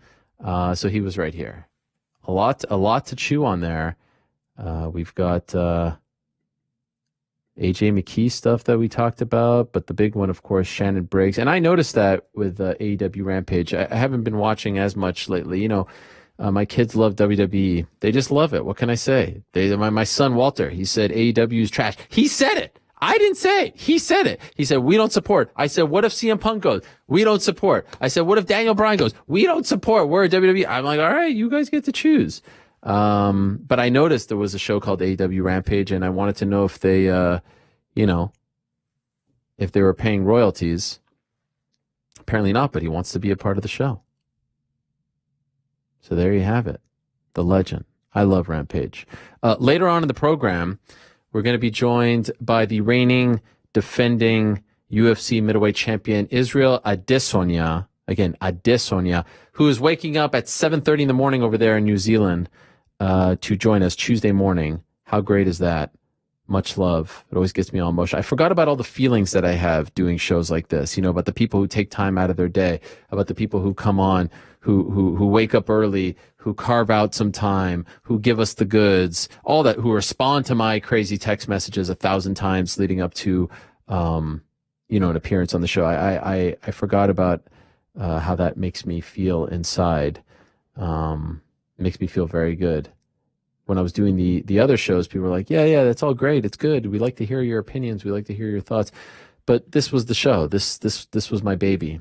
So he was right here. A lot to chew on there. We've got AJ McKee stuff that we talked about, but the big one, of course, Shannon Briggs. And I noticed that with AEW Rampage. I haven't been watching as much lately. You know, my kids love WWE. They just love it. What can I say? My son Walter, he said AEW is trash. He said it. I didn't say it. He said it. He said, we don't support. I said, what if CM Punk goes? We don't support. I said, what if Daniel Bryan goes? We don't support. We're a WWE. I'm like, all right, you guys get to choose. But I noticed there was a show called AEW Rampage, and I wanted to know if they, if they were paying royalties. Apparently not, but he wants to be a part of the show. So there you have it. the legend. I love Rampage. Later on in the program, we're going to be joined by the reigning, defending UFC middleweight champion Israel Adesanya. Again, Adesanya, who is waking up at 7:30 in the morning over there in New Zealand to join us Tuesday morning. How great is that? Much love. It always gets me all emotional. I forgot about all the feelings that I have doing shows like this, about the people who take time out of their day, about the people who come on, who wake up early, who carve out some time, who give us the goods, all that, who respond to my crazy text messages 1,000 times leading up to, an appearance on the show. I forgot about how that makes me feel inside. Makes me feel very good. When I was doing the other shows, people were like, yeah, that's all great. It's good. We like to hear your opinions. We like to hear your thoughts. But this was the show. This was my baby.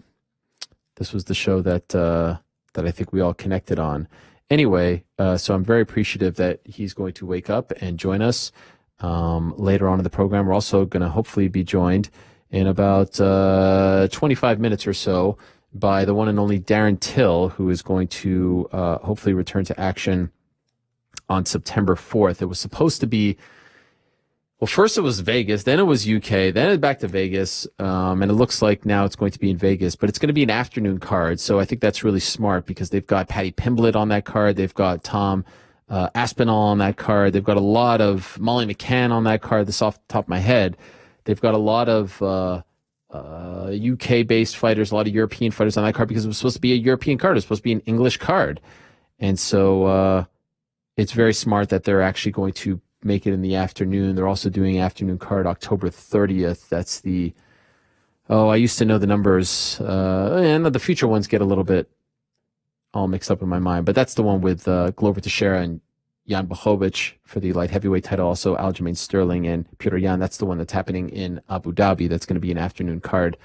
This was the show that I think we all connected on. Anyway, so I'm very appreciative that he's going to wake up and join us later on in the program. We're also going to hopefully be joined in about 25 minutes or so by the one and only Darren Till, who is going to hopefully return to action on September 4th. It was supposed to be, well, first it was Vegas, then it was UK, then it's back to Vegas, and it looks like now it's going to be in Vegas, but it's going to be an afternoon card, so I think that's really smart because they've got Paddy Pimblett on that card, they've got Tom Aspinall on that card, they've got a lot of Molly McCann on that card, this off the top of my head. They've got a lot of UK-based fighters, a lot of European fighters on that card because it was supposed to be a European card, it was supposed to be an English card, and so it's very smart that they're actually going to make it in the afternoon. They're also doing afternoon card October 30th. That's I used to know the numbers. And the future ones get a little bit all mixed up in my mind. But that's the one with Glover Teixeira and Jan Blachowicz for the light heavyweight title. Also Aljamain Sterling and Petr Yan. That's the one that's happening in Abu Dhabi. That's going to be an afternoon card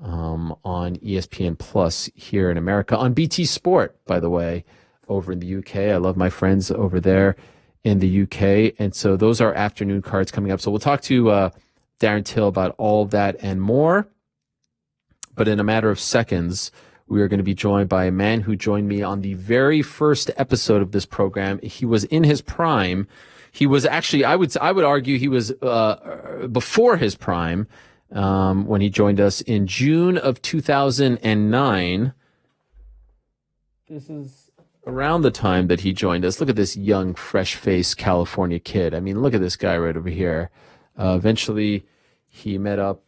on ESPN Plus here in America. On BT Sport, by the way, over in the UK. I love my friends over there in the UK. And so those are afternoon cards coming up. So we'll talk to Darren Till about all of that and more. But in a matter of seconds, we are going to be joined by a man who joined me on the very first episode of this program. He was in his prime. He was actually, I would argue he was before his prime when he joined us in June of 2009. This is around the time that he joined us. Look at this young, fresh-faced California kid. I mean, look at this guy right over here. Eventually, he met up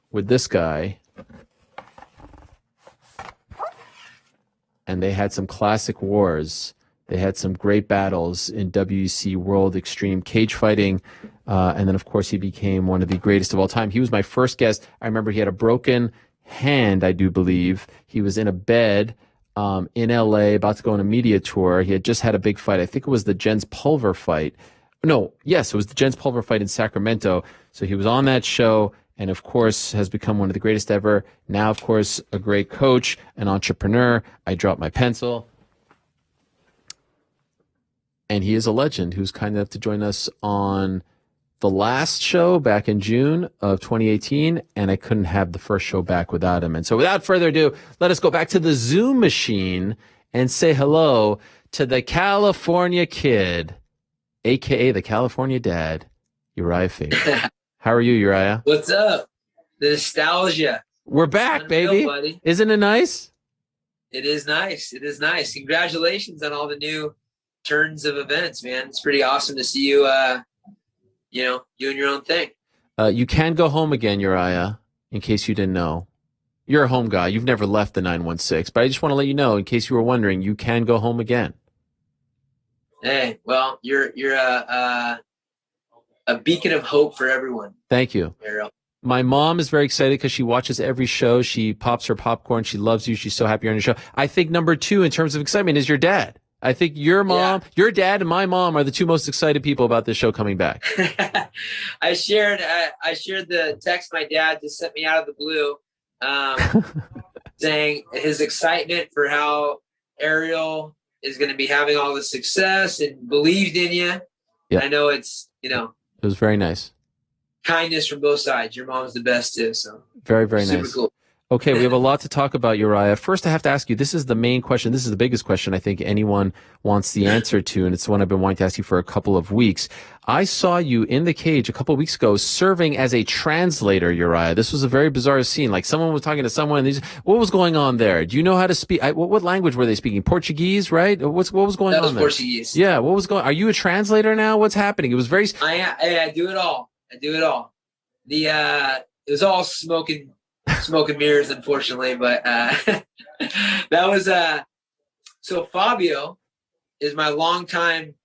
with this guy, and they had some classic wars. They had some great battles in WEC World Extreme Cage Fighting, and then, of course, he became one of the greatest of all time. He was my first guest. I remember he had a broken hand, I do believe. He was in a bed in LA, about to go on a media tour. He had just had a big fight. I think it was the Jens Pulver fight. It was the Jens Pulver fight in Sacramento. So he was on that show and, of course, has become one of the greatest ever. Now, of course, a great coach, an entrepreneur. I dropped my pencil. And he is a legend who's kind enough to join us on the last show back in June of 2018, and I couldn't have the first show back without him. And so without further ado, let us go back to the Zoom machine and say hello to the California kid, a.k.a. the California dad, Urijah Faber. How are you, Urijah? What's up? The nostalgia. We're back, baby. Buddy. Isn't it nice? It is nice. It is nice. Congratulations on all the new turns of events, man. It's pretty awesome to see you doing your own thing. You can go home again, Urijah, in case you didn't know. You're a home guy. You've never left the 916, but I just want to let you know, in case you were wondering, you can go home again. Hey, well, you're a beacon of hope for everyone. Thank you. Ariel. My mom is very excited because she watches every show. She pops her popcorn. She loves you. She's so happy you're on the show. I think number 2 in terms of excitement is your dad. I think your mom, your dad, and my mom are the 2 most excited people about this show coming back. I shared the text my dad just sent me out of the blue, saying his excitement for how Ariel is going to be having all the success and believed in you. Yeah. I know it's, it was very nice. Kindness from both sides. Your mom's the best too. So very, very super nice. Cool. Okay, we have a lot to talk about, Urijah. First, I have to ask you, this is the main question. This is the biggest question I think anyone wants the answer to, and it's the one I've been wanting to ask you for a couple of weeks. I saw you in the cage a couple of weeks ago serving as a translator, Urijah. This was a very bizarre scene. Like someone was talking to someone. What was going on there? Do you know how to speak? What language were they speaking? Portuguese, right? What was going on there? That was Portuguese. Yeah, what was going on? Are you a translator now? What's happening? It was very... I do it all. It was all smoke and mirrors, unfortunately, but that was so Fabio is my longtime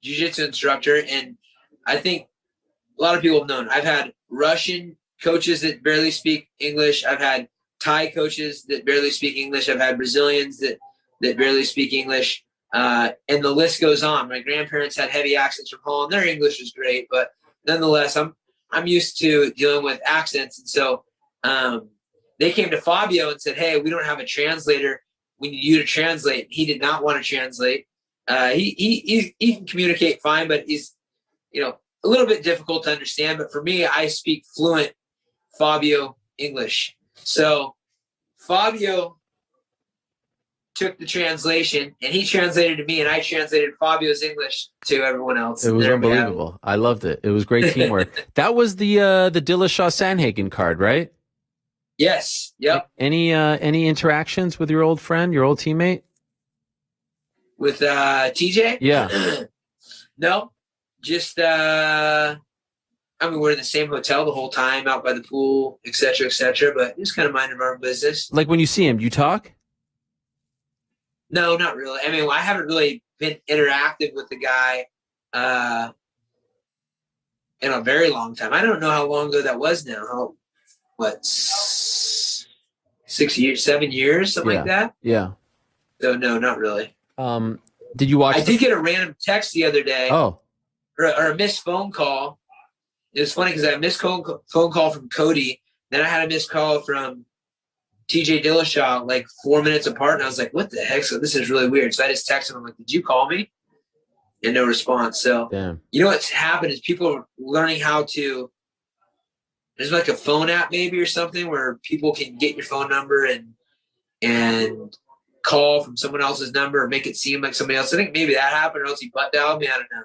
jiu-jitsu instructor, and I think a lot of people have known I've had Russian coaches that barely speak English. I've had Thai coaches that barely speak English. I've had Brazilians that barely speak English, and the list goes on. My grandparents had heavy accents from Holland. Their English was great, but nonetheless, I'm used to dealing with accents, and so they came to Fabio and said, "Hey, we don't have a translator. We need you to translate." He did not want to translate. He can communicate fine, but he's a little bit difficult to understand. But for me, I speak fluent Fabio English. So Fabio took the translation, and he translated to me, and I translated Fabio's English to everyone else. It was unbelievable. I loved it. It was great teamwork. That was the Dillashaw Sanhagen card, right? Yes. Yep. Any interactions with your old friend, your old teammate? With TJ? Yeah. No. Just we're in the same hotel the whole time, out by the pool, et cetera, but just kind of minding our own business. Like when you see him, do you talk? No, not really. I mean, I haven't really been interactive with the guy in a very long time. I don't know how long ago that was now. 6 years, 7 years, something like that? Yeah. So, no, not really. Did you watch? I did get a random text the other day. Oh. Or a missed phone call. It was funny because I had a missed phone call from Cody. Then I had a missed call from TJ Dillashaw, like 4 minutes apart. And I was like, what the heck? So this is really weird. So I just texted him, like, did you call me? And no response. So, Damn. You know what's happened is people are learning how to, there's like a phone app maybe or something where people can get your phone number and call from someone else's number or make it seem like somebody else. I think maybe that happened, or else he butt dialed me. I don't know.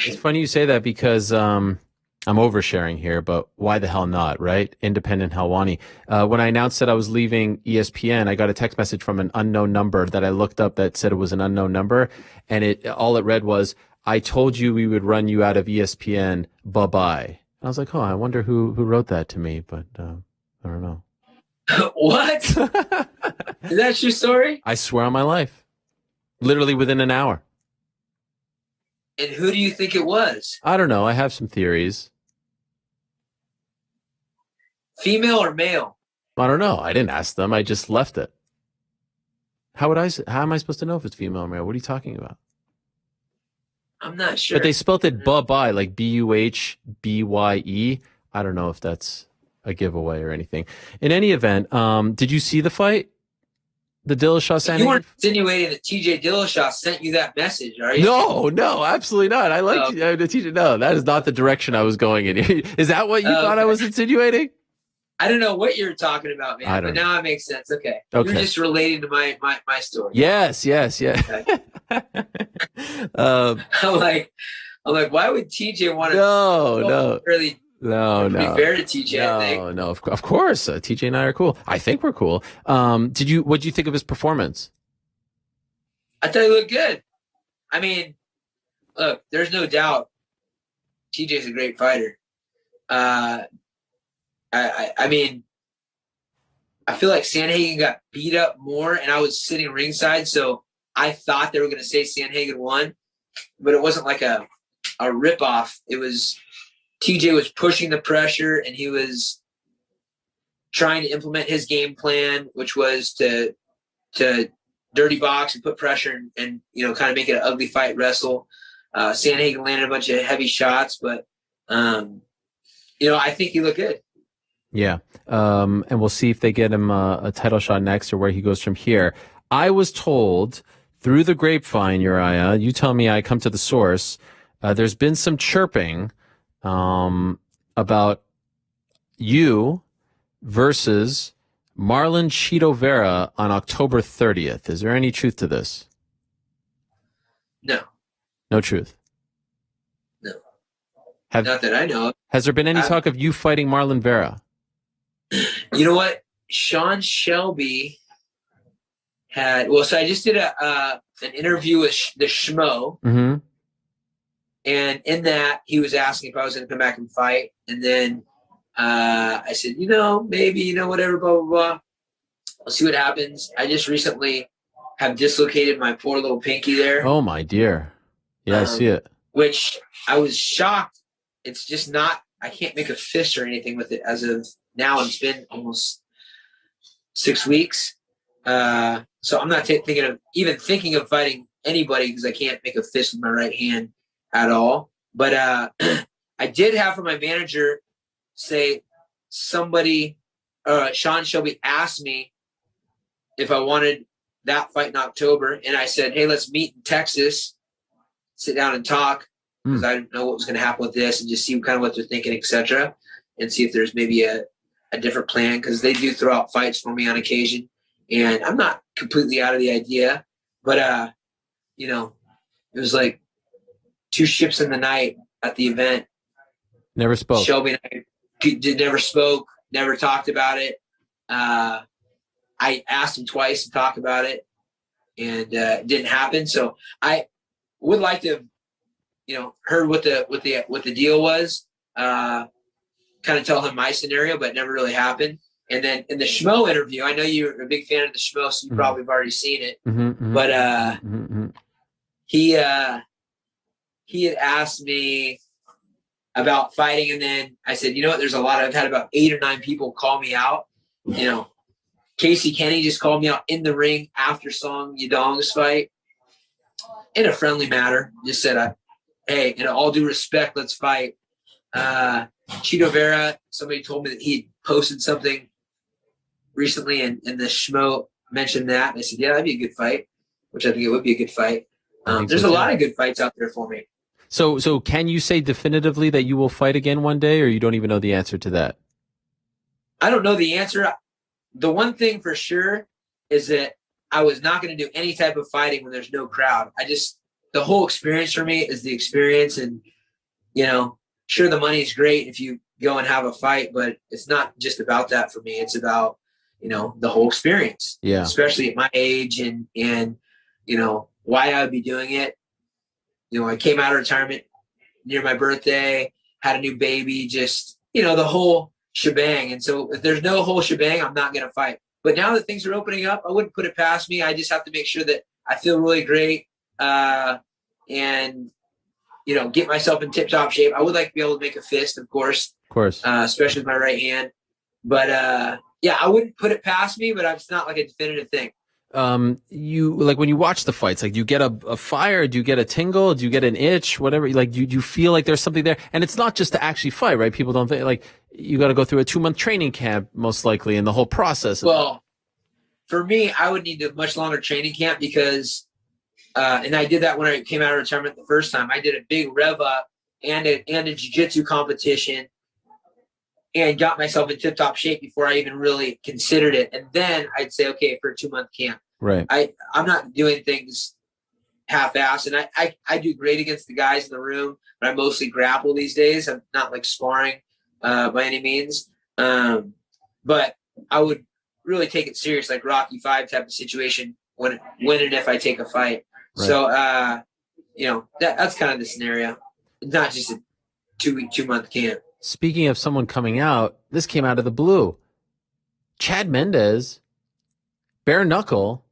It's funny you say that because I'm oversharing here, but why the hell not, right? Independent Helwani. When I announced that I was leaving ESPN, I got a text message from an unknown number that I looked up that said it was an unknown number, and all it read was, "I told you we would run you out of ESPN. Bye-bye." I was like, oh, I wonder who wrote that to me, but I don't know. What? Is that your story? I swear on my life. Literally within an hour. And who do you think it was? I don't know. I have some theories. Female or male? I don't know. I didn't ask them. I just left it. How am I supposed to know if it's female or male? What are you talking about? I'm not sure. But they spelled it bye like Buhbye. I don't know if that's a giveaway or anything. In any event, did you see the fight? The Dillashaw Sanhagen? You weren't insinuating that TJ Dillashaw sent you that message, are you? No, absolutely not. I like the TJ. No, that is not the direction I was going in. Is that what you thought I was insinuating? I don't know what you're talking about, man. But now it makes sense. Okay. You're just relating to my story. Yes. Okay. I'm like, why would TJ want to? No. Really? No. Be fair to TJ, I think. No. Of course, TJ and I are cool. I think we're cool. What did you think of his performance? I thought he looked good. I mean, look, there's no doubt TJ's a great fighter. I mean, I feel like Sanhagen got beat up more, and I was sitting ringside, so I thought they were going to say Sanhagen won, but it wasn't like a ripoff. It was TJ was pushing the pressure, and he was trying to implement his game plan, which was to dirty box and put pressure and kind of make it an ugly fight, wrestle. Sanhagen landed a bunch of heavy shots, but I think he looked good. Yeah. And we'll see if they get him a title shot next or where he goes from here. I was told through the grapevine, Urijah, you tell me I come to the source, there's been some chirping about you versus Marlon Chito Vera on October 30th. Is there any truth to this? No. No truth. No. Not that I know of. Has there been any talk of you fighting Marlon Vera? You know what? Sean Shelby had. Well, so I just did an interview with the Schmo, Mm-hmm. and in that he was asking if I was going to come back and fight, and then I said, maybe, whatever, blah blah blah. We'll see what happens. I just recently have dislocated my poor little pinky there. Oh my dear. Yeah, I see it. Which I was shocked. It's just not. I can't make a fist or anything with it as of now. It's been almost 6 weeks. So I'm not thinking of fighting anybody because I can't make a fist with my right hand at all. But I did have from my manager say somebody, Sean Shelby asked me if I wanted that fight in October. And I said, hey, let's meet in Texas, sit down and talk because I didn't know what was going to happen with this and just see kind of what they're thinking, etc. And see if there's maybe a different plan because they do throw out fights for me on occasion. And I'm not completely out of the idea, but, it was like 2 ships in the night at the event. Never spoke. Shelby and I never spoke, never talked about it. I asked him twice to talk about it, and it didn't happen. So I would like to have, heard what the deal was, kind of tell him my scenario, but it never really happened. And then in the Schmo interview, I know you're a big fan of the Schmo, so you probably have already seen it. But he had asked me about fighting, and then I said, there's I've had about 8 or 9 people call me out. Casey Kenny just called me out in the ring after Song Yadong's fight in a friendly manner. Just said, hey, in all due respect, let's fight. Chito Vera, somebody told me that he posted something recently, and the Schmo mentioned that. And I said, yeah, that'd be a good fight, which I think it would be a good fight. There's a lot of good fights out there for me. So can you say definitively that you will fight again one day, or you don't even know the answer to that? I don't know the answer. The one thing for sure is that I was not going to do any type of fighting when there's no crowd. The whole experience for me is the experience. And, sure, the money is great if you go and have a fight, but it's not just about that for me. It's about, the whole experience. Yeah. Especially at my age and why I would be doing it. I came out of retirement near my birthday, had a new baby, just, the whole shebang. And so if there's no whole shebang, I'm not going to fight. But now that things are opening up, I wouldn't put it past me. I just have to make sure that I feel really great and, get myself in tip-top shape. I would like to be able to make a fist, of course. Especially with my right hand. But, I wouldn't put it past me, but it's not like a definitive thing. You when you watch the fights, do you get a fire? Do you get a tingle? Do you get an itch? Whatever. Do you feel like there's something there? And it's not just to actually fight, right? People don't think you got to go through a 2-month training camp, most likely, and the whole process. Well, for me, I would need a much longer training camp because, and I did that when I came out of retirement the first time. I did a big rev up and a jiu-jitsu competition and got myself in tip-top shape before I even really considered it. And then I'd say, okay, for a 2-month camp. Right. I'm not doing things half-assed, and I do great against the guys in the room, but I mostly grapple these days. I'm not sparring by any means. But I would really take it serious, like Rocky V type of situation when and if I take a fight. Right. So, that's kind of the scenario. Not just a 2-month camp. Speaking of someone coming out, this came out of the blue. Chad Mendes, bare knuckle.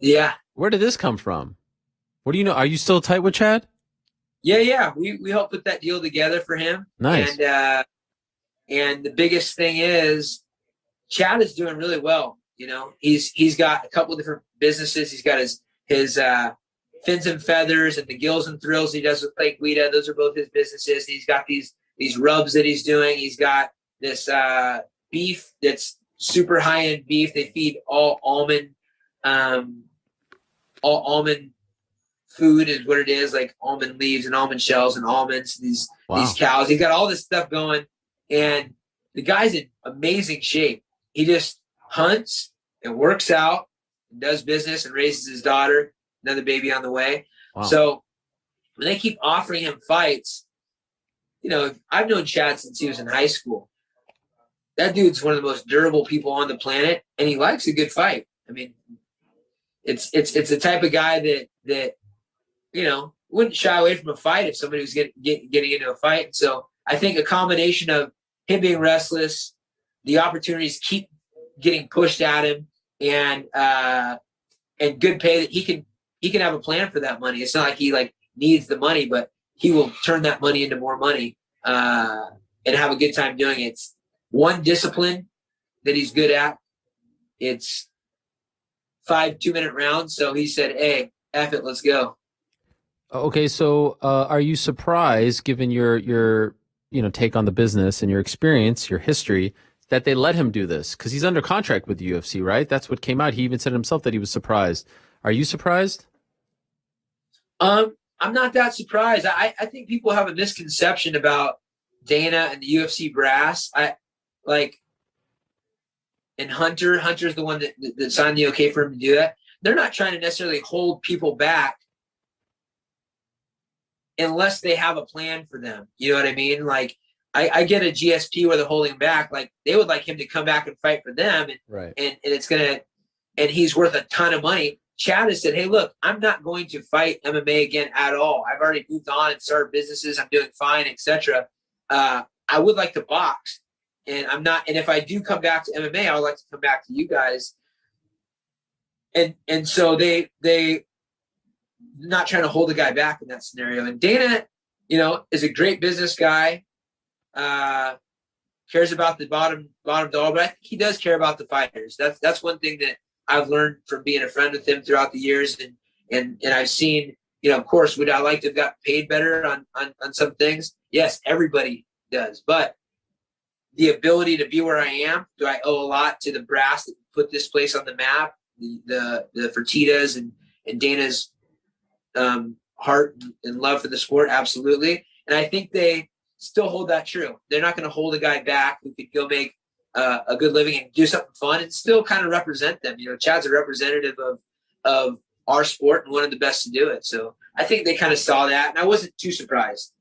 Yeah. Where did this come from? What do you know? Are you still tight with Chad? Yeah. We helped put that deal together for him. Nice. And the biggest thing is Chad is doing really well. He's got a couple of different businesses. He's got his Fins and Feathers and the Gills and Thrills he does with Clay Guida. Those are both his businesses. He's got these rubs that he's doing. He's got this beef that's super high-end beef. They feed all almond food is what it is, like almond leaves and almond shells and almonds, these cows. He's got all this stuff going. And the guy's in amazing shape. He just hunts and works out and does business and raises his daughter, another baby on the way. Wow. So when they keep offering him fights, you know, I've known Chad since he was in high school. That dude's one of the most durable people on the planet, and he likes a good fight. I mean, it's the type of guy that you know, wouldn't shy away from a fight if somebody was getting into a fight. So I think a combination of him being restless, the opportunities keep getting pushed at him, and good pay, that he can have a plan for that money. It's not like he like needs the money, but he will turn that money into more money and have a good time doing it. It's one discipline that he's good at. It's 5 2-minute rounds. So he said, "Hey, F it, let's go." Okay, so are you surprised, given your take on the business and your experience, your history, that they let him do this? Because he's under contract with the UFC, right? That's what came out. He even said himself that he was surprised. Are you surprised? I'm not that surprised. I think people have a misconception about Dana and the UFC brass. And Hunter's the one that signed the okay for him to do that. They're not trying to necessarily hold people back unless they have a plan for them. You know what I mean? Like, I get a GSP where they're holding back. Like, they would like him to come back and fight for them. And, right. And he's worth a ton of money. Chad has said, "Hey, look, I'm not going to fight MMA again at all. I've already moved on and started businesses. I'm doing fine, etc. I would like to box, and I'm not. And if I do come back to MMA, I would like to come back to you guys." And so they not trying to hold the guy back in that scenario. And Dana, is a great business guy. Cares about the bottom dollar, but I think he does care about the fighters. That's one thing that I've learned from being a friend with him throughout the years, and I've seen, of course, would I like to have got paid better on some things? Yes, everybody does. But the ability to be where I am, do I owe a lot to the brass that put this place on the map, the Fertittas and Dana's heart and love for the sport? Absolutely. And I think they still hold that true. They're not going to hold a guy back who could go make a good living and do something fun and still kind of represent them. Chad's a representative of our sport and one of the best to do it. So I think they kind of saw that, and I wasn't too surprised.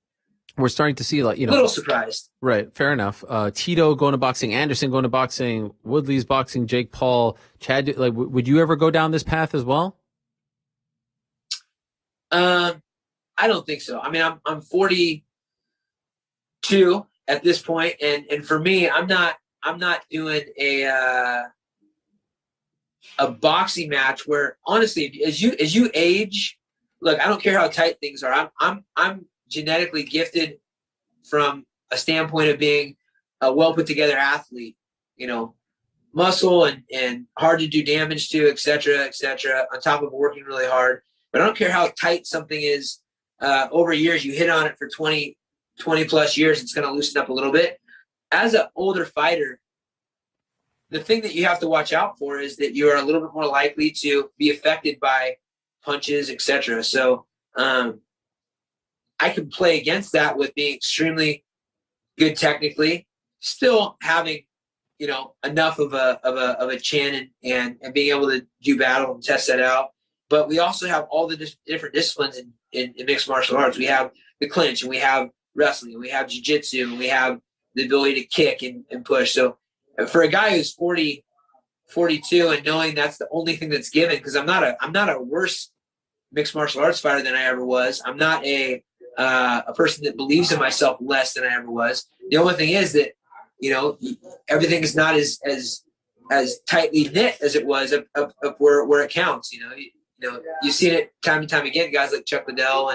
We're starting to see, a little surprised. Right. Fair enough. Tito going to boxing, Anderson going to boxing, Woodley's boxing, Jake Paul, Chad. Would you ever go down this path as well? I don't think so. I mean, I'm 42 at this point, and for me, I'm not doing a boxing match where, honestly, as you age, look, I don't care how tight things are. I'm genetically gifted from a standpoint of being a well put together athlete. Muscle and hard to do damage to, et cetera, on top of working really hard. But I don't care how tight something is. Over years, you hit on it for 20 plus years, it's going to loosen up a little bit. As an older fighter, the thing that you have to watch out for is that you are a little bit more likely to be affected by punches, etc. So I can play against that with being extremely good technically, still having enough of a chin and being able to do battle and test that out. But we also have all the different disciplines in mixed martial arts. We have the clinch, and we have wrestling, and we have jiu-jitsu, and we have the ability to kick and push. So for a guy who's 40, 42 and knowing that's the only thing that's given, because I'm not a worse mixed martial arts fighter than I ever was. I'm not a person that believes in myself less than I ever was. The only thing is that, everything is not as tightly knit as it was of where it counts. You've seen it time and time again, guys like Chuck Liddell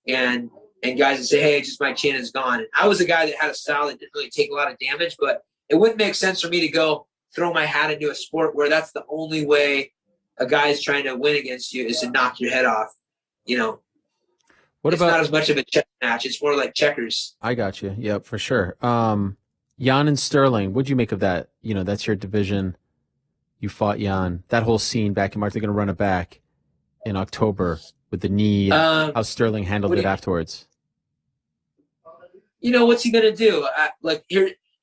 and guys that say, "Hey, just my chin is gone." And I was a guy that had a style that didn't really take a lot of damage, but it wouldn't make sense for me to go throw my hat into a sport where that's the only way a guy is trying to win against you is to knock your head off. It's not as much of a chess match. It's more like checkers. I got you. Yep, for sure. Jan and Sterling, what'd you make of that? That's your division. You fought Jan. That whole scene back in March, they're going to run it back in October with the knee, how Sterling handled it afterwards. What's he going to do?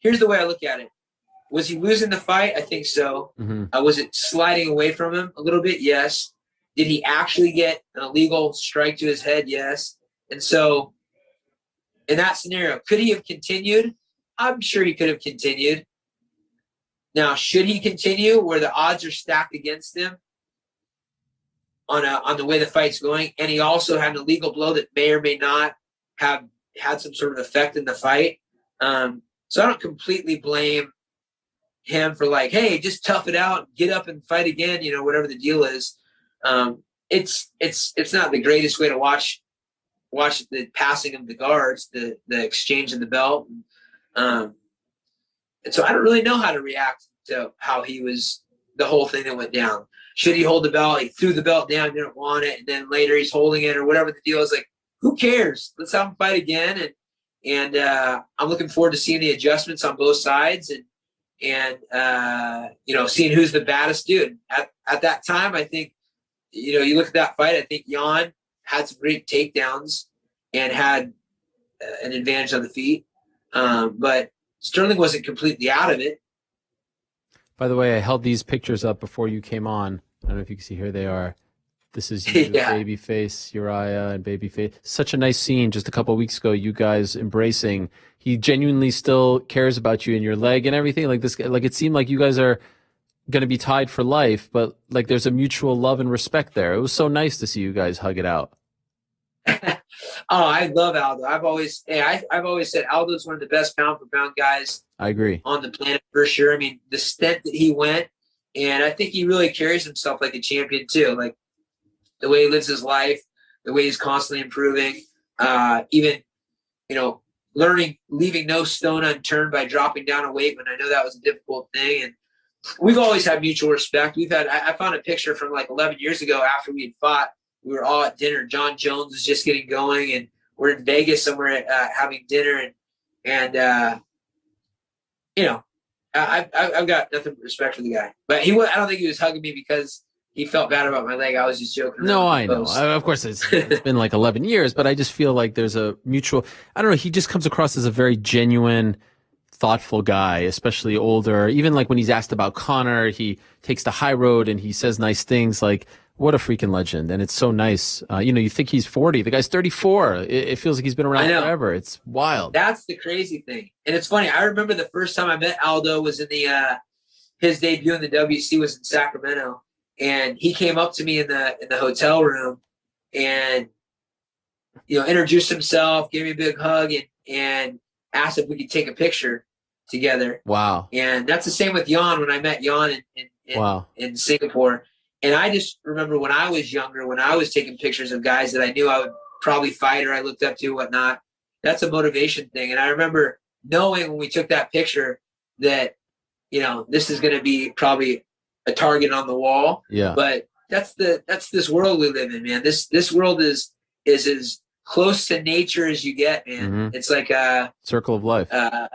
here's the way I look at it. Was he losing the fight? I think so. Was it sliding away from him a little bit? Yes. Did he actually get an illegal strike to his head? Yes. And so in that scenario, could he have continued? I'm sure he could have continued. Now, should he continue where the odds are stacked against him on the way the fight's going, and he also had an illegal blow that may or may not have had some sort of effect in the fight? So I don't completely blame him for like, hey, just tough it out, get up and fight again, whatever the deal is. It's not the greatest way to watch the passing of the guards, the exchange of the belt. And so I don't really know how to react to how he was, the whole thing that went down. Should he hold the belt? He threw the belt down, didn't want it, and then later he's holding it or whatever the deal is. Like, who cares? Let's have him fight again. And I'm looking forward to seeing the adjustments on both sides and seeing who's the baddest dude. At that time, I think, you look at that fight, I think Jan had some great takedowns and had an advantage on the feet. But Sterling wasn't completely out of it. By the way, I held these pictures up before you came on. I don't know if you can see, here they are. This is you, Babyface, Uriah, and Babyface. Such a nice scene just a couple of weeks ago, you guys embracing. He genuinely still cares about you and your leg and everything. Like this, like it seemed like you guys are going to be tied for life, but like there's a mutual love and respect there. It was so nice to see you guys hug it out. Oh, I love Aldo. I've always said Aldo's one of the best pound for pound guys. I agree. On the planet for sure. I mean, the stint that he went, and I think he really carries himself like a champion too. Like the way he lives his life, the way he's constantly improving, even, learning, leaving no stone unturned by dropping down a weight when I know that was a difficult thing. And we've always had mutual respect. I found a picture from like 11 years ago after we had fought. We were all at dinner. Jon Jones was just getting going, and we're in Vegas somewhere having dinner. And I've got nothing but respect for the guy. But I don't think he was hugging me because he felt bad about my leg. I was just joking. No, I know. Of course, it's been like 11 years, but I just feel like there's a mutual. I don't know. He just comes across as a very genuine, thoughtful guy, especially older. Even like when he's asked about Conor, he takes the high road and he says nice things. Like, what a freaking legend. And it's so nice. You think he's 40. The guy's 34. It feels like he's been around forever. It's wild. That's the crazy thing. And it's funny. I remember the first time I met Aldo was in his debut in the WC was in Sacramento. And he came up to me in the hotel room and, introduced himself, gave me a big hug and asked if we could take a picture together. Wow. And that's the same with Jan when I met Jan in Singapore. And I just remember when I was younger, when I was taking pictures of guys that I knew I would probably fight or I looked up to, whatnot, that's a motivation thing. And I remember knowing when we took that picture that, this is going to be probably a target on the wall. Yeah. But that's this world we live in, man. This world is as close to nature as you get, man. Mm-hmm. It's like a circle of life. The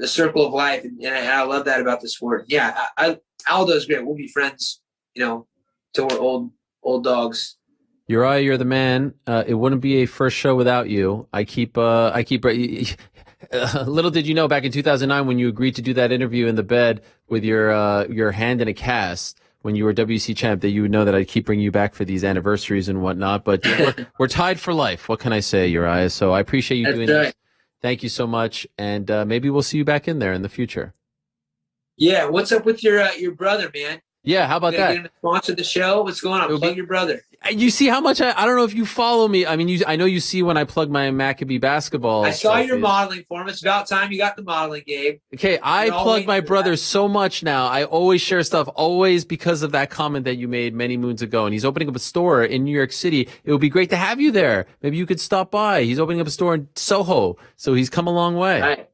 circle of life. And I love that about the sport. Yeah. Aldo's great. We'll be friends, till we're old dogs. Uriah, you're the man. It wouldn't be a first show without you. I keep little did you know, back in 2009 when you agreed to do that interview in the bed with your hand in a cast when you were WC champ, that you would know that I'd keep bringing you back for these anniversaries and whatnot. But we're tied for life. What can I say, Uriah? So I appreciate you doing this. Thank you so much, and maybe we'll see you back in there in the future. Yeah. What's up with your brother, man? Yeah, how about that? Get him to sponsor the show. What's going on? Plug your brother. You see how much I don't know if you follow me. I mean, I know you see when I plug my Maccabee basketball. I saw your modeling for him. It's about time you got the modeling, Gabe. Okay, I plug my brother so much now. I always share stuff, always because of that comment that you made many moons ago. And he's opening up a store in New York City. It would be great to have you there. Maybe you could stop by. He's opening up a store in Soho, so he's come a long way.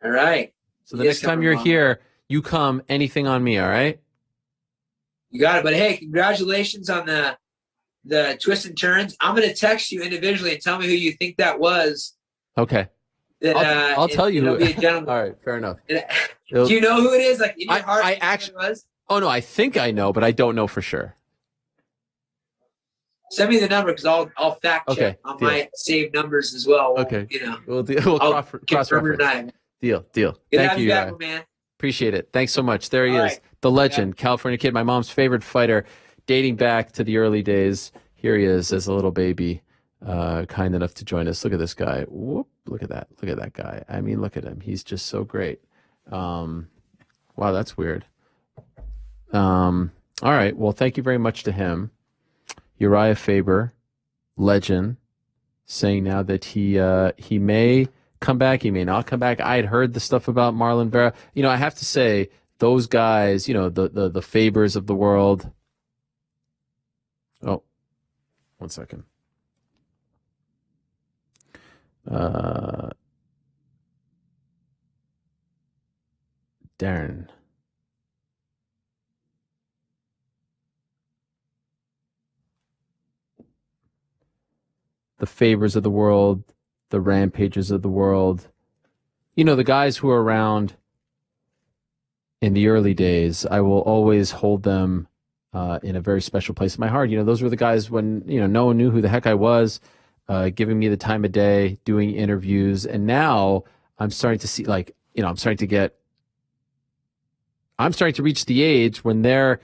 All right. So the next time you're here, you come. Anything on me, all right? You got it. But hey, congratulations on the twists and turns. I'm going to text you individually and tell me who you think that was. Okay. I'll tell you. It'll be a gentleman. All right. Fair enough. Do you know who it is? Like in your heart, I actually was? Oh no, I think I know, but I don't know for sure. Send me the number because I'll fact check on my saved numbers as well. Okay. We'll cross reference. Deal. Good to Thank have you, you back, Uriah. man. Appreciate it. Thanks so much. There he All is, right. the legend, California kid, my mom's favorite fighter, dating back to the early days. Here he is as a little baby, kind enough to join us. Look at this guy. Whoop! Look at that. Look at that guy. I mean, look at him. He's just so great. Wow, that's weird. All right. Well, thank you very much to him. Urijah Faber, legend, saying now that he may come back, he may not come back. I had heard the stuff about Marlon Vera. You know, I have to say, those guys, you know, the Fabers of the world. Oh, 1 second. Darren. The Fabers of the world, the Rampages of the world. You know, the guys who are around in the early days, I will always hold them in a very special place in my heart. You know, those were the guys when, you know, no one knew who the heck I was, giving me the time of day, doing interviews. And now I'm starting to see, like, you know, I'm starting to reach the age when they're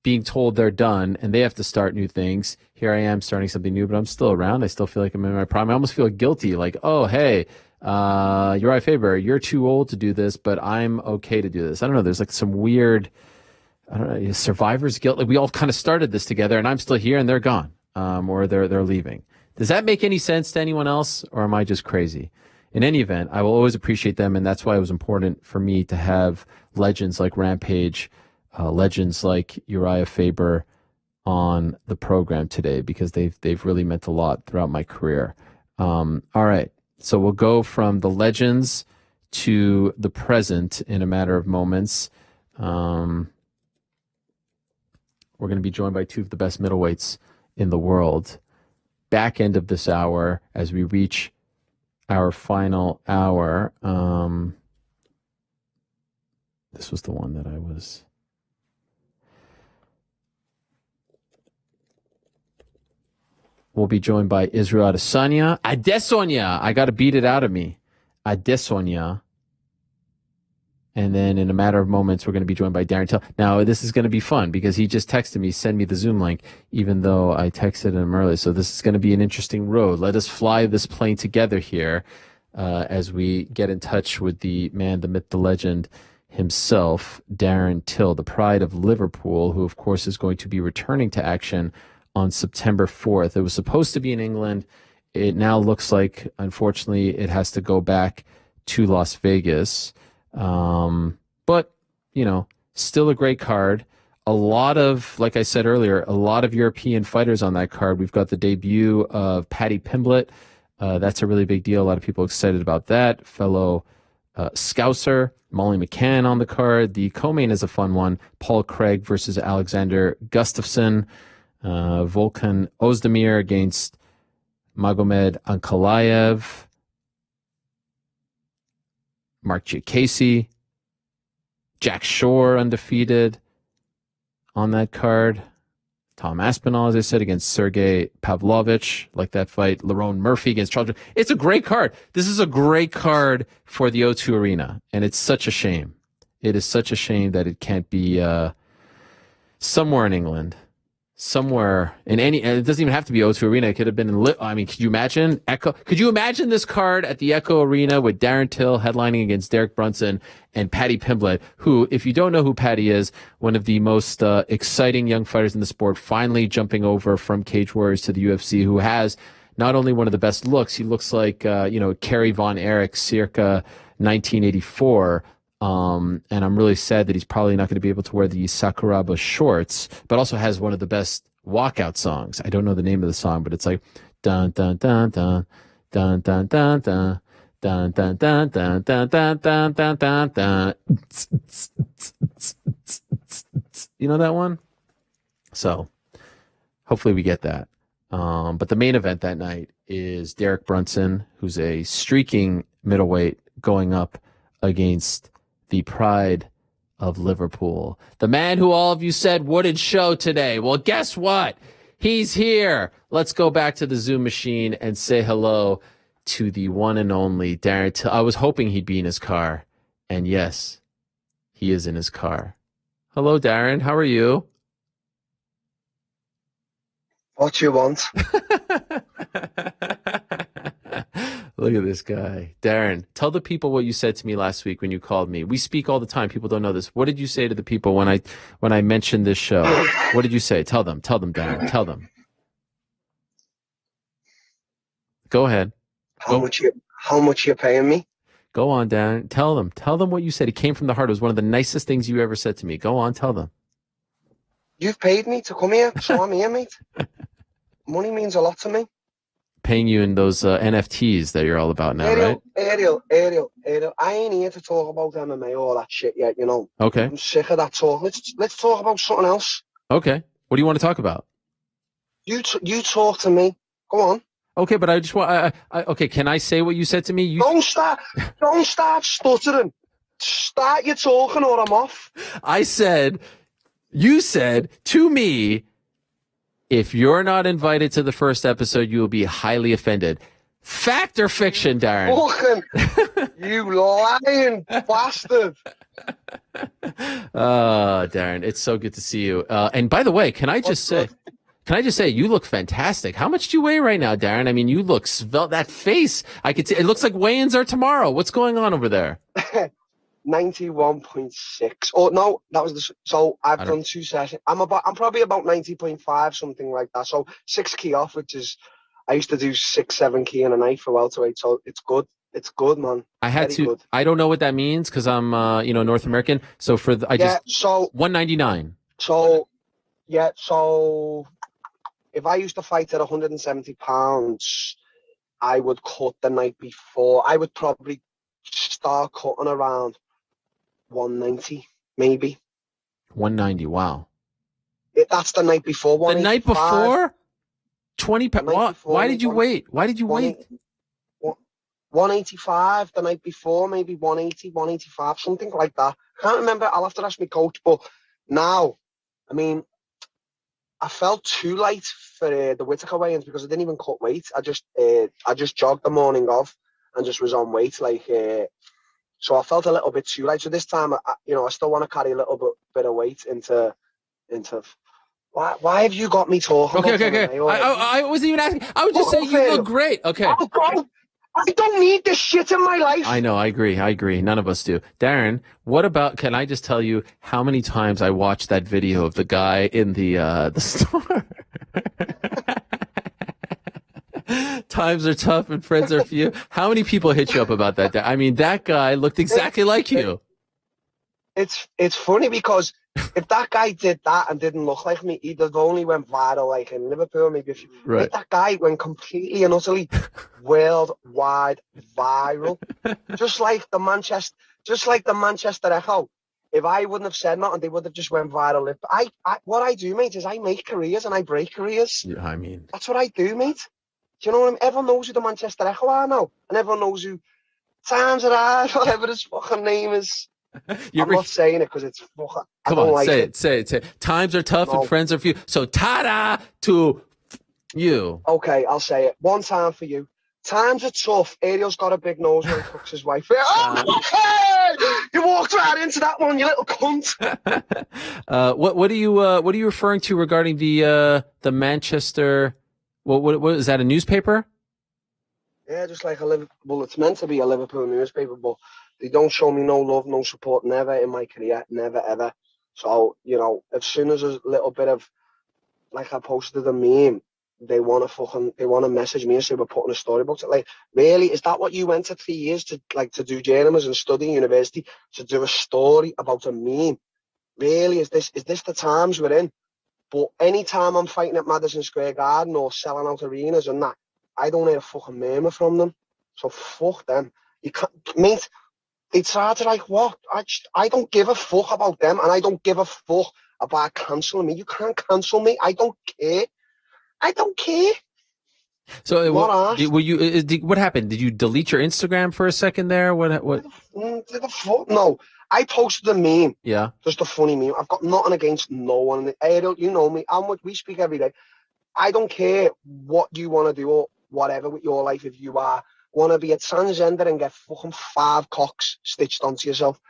being told they're done and they have to start new things. Here I am starting something new, but I'm still around. I still feel like I'm in my prime. I almost feel guilty, like, oh, hey, Urijah Faber, you're too old to do this, but I'm okay to do this. I don't know. There's like some weird, I don't know, survivor's guilt. Like we all kind of started this together and I'm still here and they're gone, or they're leaving. Does that make any sense to anyone else, or am I just crazy? In any event, I will always appreciate them, and that's why it was important for me to have legends like Rampage, legends like Urijah Faber on the program today, because they've really meant a lot throughout my career. All right, so we'll go from the legends to the present in a matter of moments. We're going to be joined by two of the best middleweights in the world. Back end of this hour, as we reach our final hour. This was the one that I was. We'll be joined by Israel Adesanya. I got to beat it out of me. Adesanya. And then in a matter of moments, we're going to be joined by Darren Till. Now, this is going to be fun because he just texted me, send me the Zoom link, even though I texted him earlier. So this is going to be an interesting road. Let us fly this plane together here as we get in touch with the man, the myth, the legend himself, Darren Till, the pride of Liverpool, who, of course, is going to be returning to action on September 4th. It was supposed to be in England. It now looks like, unfortunately, it has to go back to Las Vegas. But, you know, still a great card. A lot of, like I said earlier, a lot of European fighters on that card. We've got the debut of Paddy Pimblett. That's a really big deal. A lot of people excited about that. Fellow Scouser, Molly McCann on the card. The co-main is a fun one. Paul Craig versus Alexander Gustafsson. Volkan Ozdemir against Magomed Ankalaev. Mark Giacchese, Jack Shore undefeated on that card. Tom Aspinall, as I said, against Sergey Pavlovich, like that fight. Lerone Murphy against Charles. It's a great card. This is a great card for the O2 Arena, and it's such a shame. It is such a shame that it can't be somewhere in England. Somewhere in any, and it doesn't even have to be O2 Arena. It could have been in, I mean, could you imagine this card at the Echo Arena with Darren Till headlining against Derek Brunson and Paddy Pimblett, who, if you don't know who Paddy is, one of the most exciting young fighters in the sport, finally jumping over from Cage Warriors to the UFC, who has not only one of the best looks, he looks like, Kerry Von Erich circa 1984. And I'm really sad that he's probably not going to be able to wear the Sakuraba shorts, but also has one of the best walkout songs. I don't know the name of the song, but it's like dun dun dun dun dun dun dun dun dun dun dun dun dun dun dun dun dun dun. You know that one? So hopefully we get that. But the main event that night is Derek Brunson, who's a streaking middleweight, going up against the pride of Liverpool. The man who all of you said wouldn't show today. Well, guess what? He's here. Let's go back to the Zoom machine and say hello to the one and only Darren Till. I was hoping he'd be in his car, and yes, he is in his car. Hello, Darren. How are you? What you want? Look at this guy. Darren, tell the people what you said to me last week when you called me. We speak all the time. People don't know this. What did you say to the people when I mentioned this show? What did you say? Tell them, Darren. Tell them. Go ahead. How much you paying me? Go on, Darren. Tell them what you said. It came from the heart. It was one of the nicest things you ever said to me. Go on, tell them. You've paid me to come here, so I'm here, mate. Money means a lot to me. Paying you in those NFTs that you're all about now, right? Ariel, I ain't here to talk about MMA or that shit yet, you know. Okay. I'm sick of that talk. Let's talk about something else. Okay. What do you want to talk about? You talk to me. Go on. Okay, but I just want. Okay, can I say what you said to me? Don't start stuttering. Start your talking, or I'm off. You said to me, if you're not invited to the first episode, you will be highly offended. Fact or fiction, Darren? Fucking, you lying bastard. Darren, it's so good to see you. And by the way, can I just say, you look fantastic. How much do you weigh right now, Darren? I mean, you look svelte. That face, I could see. It looks like weigh-ins are tomorrow. What's going on over there? 91.6. Oh no, that was so I've done 2 sessions. I'm probably about 90.5, something like that. So 6 key off, which is I used to do 6-7 key in a night for welterweight. So it's good. It's good, man. Good. I don't know what that means because I'm North American. So so 199. So if I used to fight at 170 pounds, I would cut the night before. I would probably start cutting around 190, maybe. 190, wow. That's the night before. The night before? 20 pounds. Why did you wait? 185 the night before, maybe 180, 185, something like that. Can't remember. I'll have to ask my coach. But now, I mean, I felt too light for the Whittaker weigh-ins because I didn't even cut weight. I just jogged the morning of and just was on weight, so I felt a little bit too light. So this time, I still want to carry a little bit of weight into. Why have you got me talking? Okay. I wasn't even asking. I was just saying you look great. Okay. I don't need this shit in my life. I know. I agree. None of us do. Darren, what about? Can I just tell you how many times I watched that video of the guy in the store? Times are tough and friends are few. How many people hit you up about that? I mean, that guy looked exactly like you. It's funny because if that guy did that and didn't look like me, he'd have only went viral like in Liverpool, maybe. Right. That guy went completely and utterly worldwide viral, just like the Manchester Echo. If I wouldn't have said nothing, they would have just went viral. What I do, mate, is I make careers and I break careers. Yeah, I mean, that's what I do, mate. Do you know what I mean? Everyone knows who the Manchester Echo are now, and everyone knows who Times Are, whatever his fucking name is. I'm not saying it because it's fucking. Come on, say it. Times are tough and friends are few. So ta-da to you. Okay, I'll say it. One time for you. Times are tough. Ariel's got a big nose when he fucks his wife. Oh, you walked right into that one, you little cunt. What are you referring to regarding the Manchester? What is that? A newspaper? Yeah, just like well, it's meant to be a Liverpool newspaper, but they don't show me no love, no support, never in my career, never ever. So as soon as there's a little bit of, like I posted a meme, they want to message me and say we're putting a story about it. Like, really, is that what you went to 3 years to do journalism and study in university to do a story about a meme? Really, is this the times we're in? But any time I'm fighting at Madison Square Garden or selling out arenas and that, I don't hear a fucking murmur from them. So fuck them. You can't, mate. They try to what? I don't give a fuck about them, and I don't give a fuck about cancelling me. You can't cancel me. I don't care. So what happened? Did you delete your Instagram for a second there? What? No, I posted a meme. Yeah. Just a funny meme. I've got nothing against no one. Ariel, you know me. We speak every day. I don't care what you want to do or whatever with your life. If you are want to be a transgender and get fucking 5 cocks stitched onto yourself.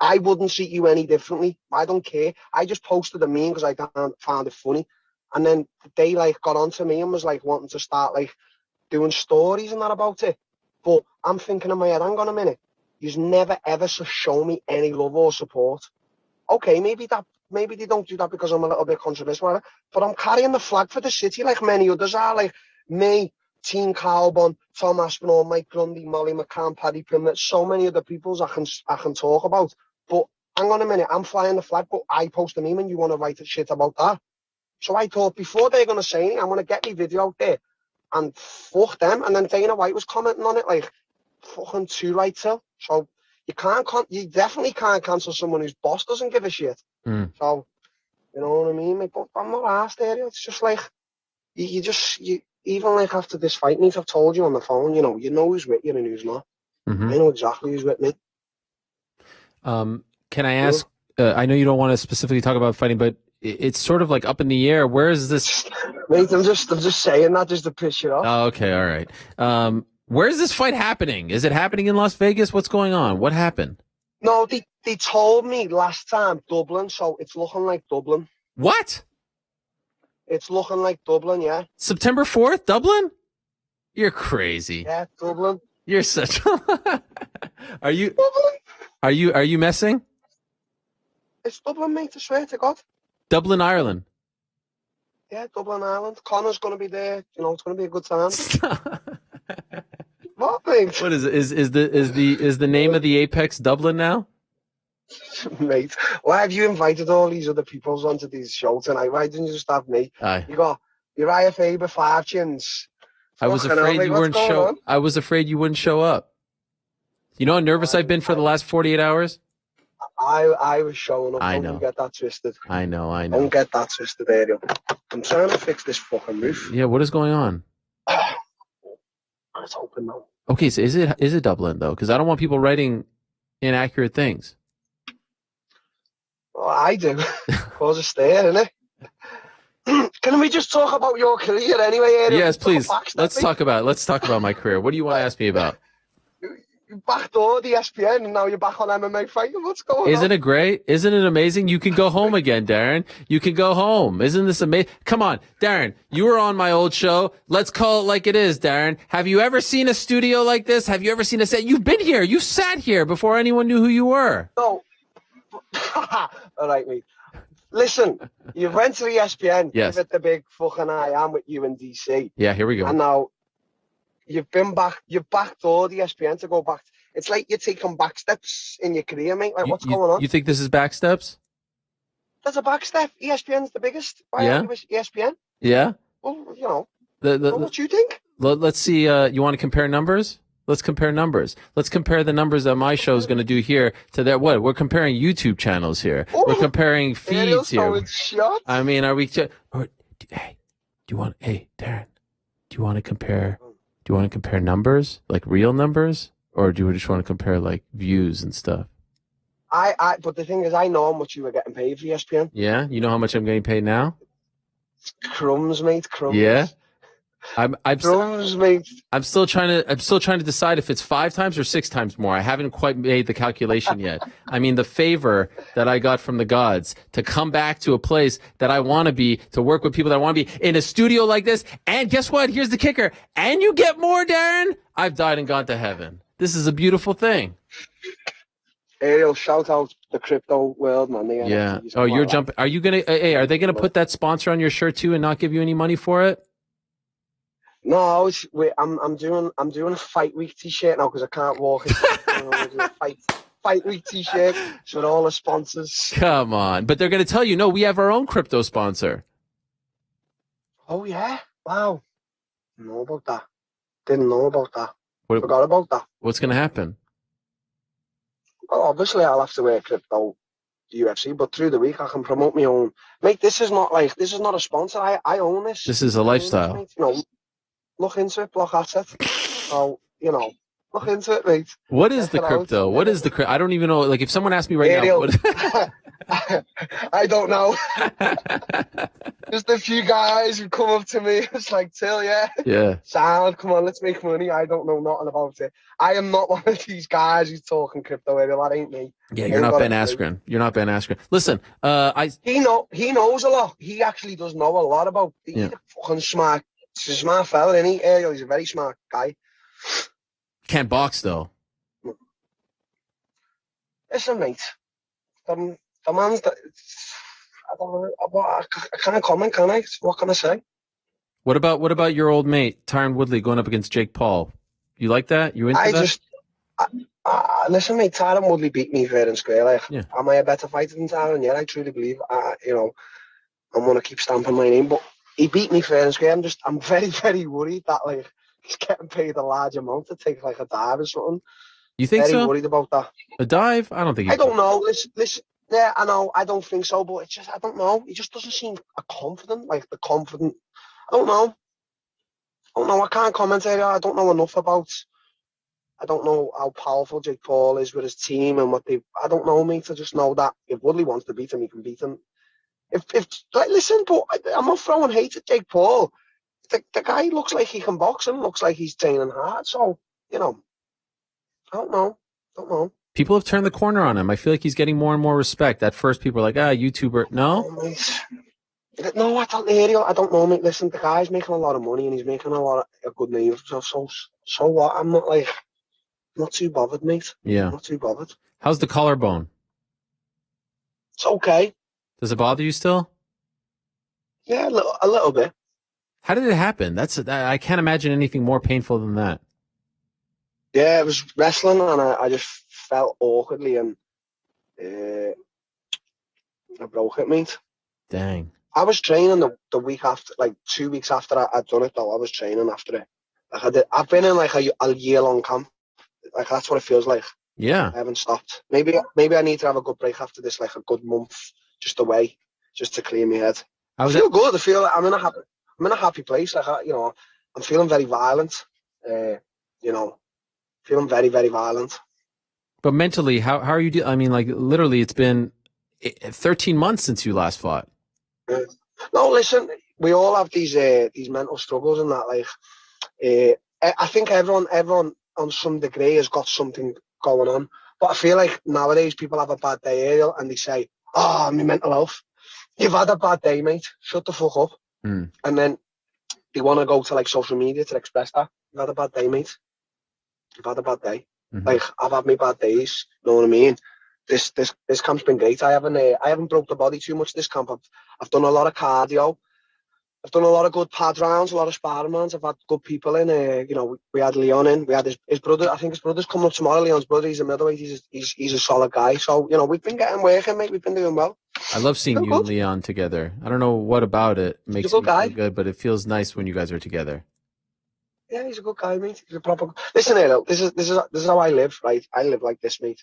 I wouldn't treat you any differently. I don't care. I just posted a meme because I found it funny. And then they like got onto me and was like wanting to start like doing stories and that about it. But I'm thinking in my head, hang on a minute. You've never ever shown me any love or support. Okay, maybe they don't do that because I'm a little bit controversial, but I'm carrying the flag for the city like many others are, like me, Team Carbon, Tom Aspinall, Mike Grundy, Molly McCann, Paddy Pimlet, so many other peoples I can talk about. But hang on a minute, I'm flying the flag, but I post a meme and you want to write shit about that. So I thought before they're going to say anything, I'm going to get my video out there and fuck them. And then Dana White was commenting on it like, fucking too right, Till. So you definitely can't cancel someone whose boss doesn't give a shit. So, you know what I mean? But I'm not asked there. It's just like, you even like after this fight, mate, I've told you on the phone, you know who's with you and who's not. I know exactly who's with me. Can I ask, I know you don't want to specifically talk about fighting, but it's sort of like up in the air. Where is this? Mate, I'm just saying that just to piss you off. Oh, okay, all right. Where's this fight happening? Is it happening in Las Vegas? What's going on? What happened? No, they told me last time Dublin, so it's looking like Dublin. What? It's looking like Dublin, yeah. September 4th, Dublin? You're crazy. Yeah, Dublin. You're such Are you Dublin? Are you messing? It's Dublin, mate, I swear to God. Dublin, Ireland. Yeah, Dublin, Ireland. Connor's gonna be there, it's gonna be a good time. What, mate? What is it? Is the name of the Apex Dublin now? Mate, why have you invited all these other peoples onto these shows tonight? Why didn't you just have me? Aye. You got Urijah Faber, 5 chins. I was afraid you weren't I was afraid you wouldn't show up. You know how nervous I've been for the last 48 hours? I was showing up. I know. Don't get that twisted. I know. Don't get that twisted, Ariel. I'm trying to fix this fucking roof. Yeah, what is going on? It's open now. Okay, so is it Dublin though? Because I don't want people writing inaccurate things. Well, I do. Cause a stare, innit? Can we just talk about your career anyway, Ariel? Yes, please. Let's talk about my career. What do you want to ask me about? You backdoored the ESPN and now you're back on MMA fighting. What's going on? Isn't it great? Isn't it amazing? You can go home again, Darren. You can go home. Isn't this amazing? Come on, Darren. You were on my old show. Let's call it like it is, Darren. Have you ever seen a studio like this? Have you ever seen a set? You've been here. You sat here before anyone knew who you were. No. All right, mate. Listen, you went to the ESPN. Yes. Give it the big fucking I am with you in DC. Yeah, here we go. And now you've backdoored the ESPN to go back. It's like you're taking back steps in your career, mate. Like, what's going on? You think this is back steps? There's a back step. ESPN's the biggest. Why Yeah. are you with ESPN? Yeah. Well, The what do you think? let's see. You want to compare numbers? Let's compare numbers. Let's compare the numbers that my show is going to do here to that. What? We're comparing YouTube channels here. Ooh, we're comparing feeds here. Shot. I mean, are we? Hey, Darren, do you want to compare? Do you want to compare numbers, like real numbers, or do you just want to compare like views and stuff? But the thing is, I know how much you were getting paid for ESPN. Yeah, you know how much I'm getting paid now? Crumbs, mate. Crumbs. Yeah. Crumbs, mate. I'm still trying to decide if it's 5 times or 6 times more. I haven't quite made the calculation yet. I mean, the favor that I got from the gods to come back to a place that I want to be, to work with people that I want to be in a studio like this. And guess what? Here's the kicker. And you get more, Darren. I've died and gone to heaven. This is a beautiful thing. Ariel, shout out the crypto world, man. Yeah. Oh, you're jumping. Are you gonna? Hey, are they gonna put that sponsor on your shirt too and not give you any money for it? No, I'm doing a fight week t-shirt now because I can't walk. Fight week t-shirt with all the sponsors. Come on, but they're gonna tell you, no, we have our own crypto sponsor. Oh yeah, wow. Didn't know about that. Forgot about that. What's gonna happen? Well, obviously I'll have to wear crypto UFC, but through the week I can promote my own. Mate, this is not a sponsor. I own this. This is a lifestyle. Look into it, block asset. So, look into it, mate. What is the crypto? What is the crypto? I don't even know. Like, if someone asked me right now, I don't know. Just a few guys who come up to me. It's like, Till, Yeah. sound, come on, let's make money. I don't know nothing about it. I am not one of these guys who's talking crypto. That ain't me. Yeah, you're not Ben Askren. You're not Ben Askren. Listen, He knows a lot. He actually does know a lot about. He's a fucking smart fella, isn't he? Ariel, he's a very smart guy. Can't box though. Listen, mate. The man's. I don't know. I can't comment, can I? What can I say? What about your old mate Tyron Woodley going up against Jake Paul? You like that? You into that? Listen, mate. Tyron Woodley beat me fair and square. Like, am I a better fighter than Tyron? Yeah, I truly believe. I'm gonna keep stamping my name, but he beat me fair and square. I'm very, very worried that like he's getting paid a large amount to take like a dive or something. You think very so? Worried about that. A dive? I don't think. I don't know. Listen. Yeah, I know. I don't think so, but it's just I don't know. He just doesn't seem confident. Like the confident. I don't know. I can't comment here. I don't know enough about. I don't know how powerful Jake Paul is with his team and what they. I don't know, mate. I just know that if Woodley wants to beat him, he can beat him. If like, listen, but I'm not throwing hate at Jake Paul. The guy looks like he can box and looks like he's training hard. So I don't know. People have turned the corner on him. I feel like he's getting more and more respect. At first, people were like, YouTuber. No? No, I don't know, mate. Listen, the guy's making a lot of money and he's making a lot of good name for himself. So what? I'm not too bothered, mate. Yeah. I'm not too bothered. How's the collarbone? It's okay. Does it bother you still? Yeah, a little bit. How did it happen? I can't imagine anything more painful than that. Yeah, it was wrestling and I just felt awkwardly and I broke it, mate. Dang. I was training the week after, like 2 weeks after I'd done it, though. I was training after it. Like I've been in like a year-long camp. Like that's what it feels like. Yeah. I haven't stopped. Maybe I need to have a good break after this, like a good month, just away, just to clear my head. I feel good. I feel like I'm in a happy place. Like I'm feeling very violent. Feeling very, very violent. But mentally, how are you? I mean, like literally, it's been 13 months since you last fought. No, listen, we all have these mental struggles and that. Like, I think everyone on some degree has got something going on. But I feel like nowadays people have a bad day, Ariel, and they say, "Oh, my mental health. You've had a bad day, mate. Shut the fuck up." And then they want to go to like social media to express that. You've had a bad day, mate. You've had a bad day. Like I've had my bad days. You know what I mean? This camp's been great. I haven't broke the body too much this camp. I've done a lot of cardio. I've done a lot of good pad rounds, a lot of sparring rounds. I've had good people in. We had Leon in. We had his brother. I think his brother's coming up tomorrow. Leon's brother. He's a middleweight. He's a solid guy. So we've been getting working, mate. We've been doing well. I love seeing you and Leon together. I don't know what about it makes me feel good, but it feels nice when you guys are together. Yeah, he's a good guy, mate. He's a proper. Listen, Ariel, this is how I live, right? I live like this, mate.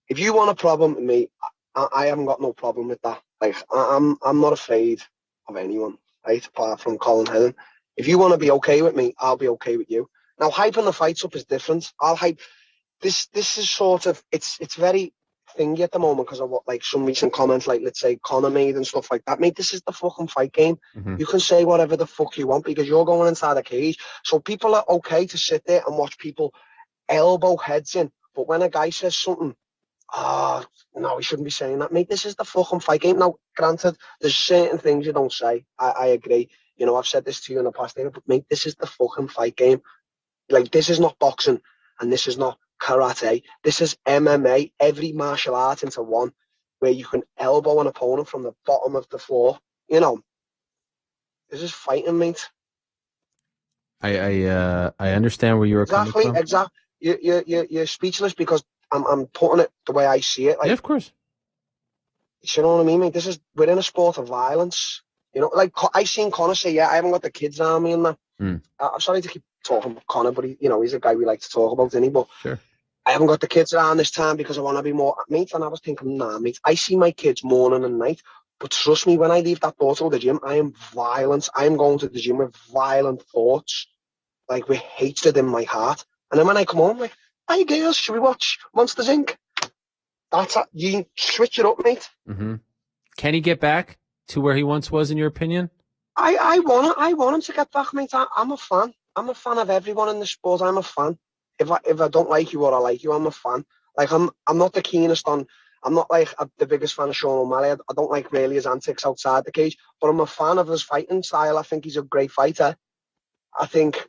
If you want a problem with me, I haven't got no problem with that. Like I'm not afraid of anyone, right? Apart from Colin Heron. If you want to be okay with me, I'll be okay with you. Now, hyping the fights up is different. I'll hype. This is sort of it's very thingy at the moment because of what like some recent comments, like let's say Conor made and stuff like that. Mate, this is the fucking fight game. You can say whatever the fuck you want because you're going inside a cage. So people are okay to sit there and watch people elbow heads in. But when a guy says something, no, he shouldn't be saying that, mate. This is the fucking fight game. Now, granted, there's certain things you don't say. I agree. I've said this to you in the past, but mate, this is the fucking fight game. Like, this is not boxing and this is not karate. This is MMA, every martial art into one, where you can elbow an opponent from the bottom of the floor. This is fighting, mate. I understand where you were coming from. Exactly. You're speechless because I'm putting it the way I see it. Like, yeah, of course. You know what I mean, mate? We're in a sport of violence. Like I seen Conor say, I haven't got the kids around me and that. I'm sorry to keep talking about Conor, but he's a guy we like to talk about, isn't he? But sure. I haven't got the kids around this time because I want to be more, mate. And I was thinking, nah, mate, I see my kids morning and night. But trust me, when I leave that door to the gym, I am violent. I am going to the gym with violent thoughts, like with hatred in my heart. And then when I come home, like, hey girls, should we watch Monsters Inc? you switch it up, mate. Mm-hmm. Can he get back to where he once was, in your opinion? I want him to get back, mate. I'm a fan. I'm a fan of everyone in the sport. I'm a fan. If I don't like you or I like you, I'm a fan. Like I'm not the keenest on. I'm not like the biggest fan of Sean O'Malley. I don't like really his antics outside the cage, but I'm a fan of his fighting style. I think he's a great fighter. I think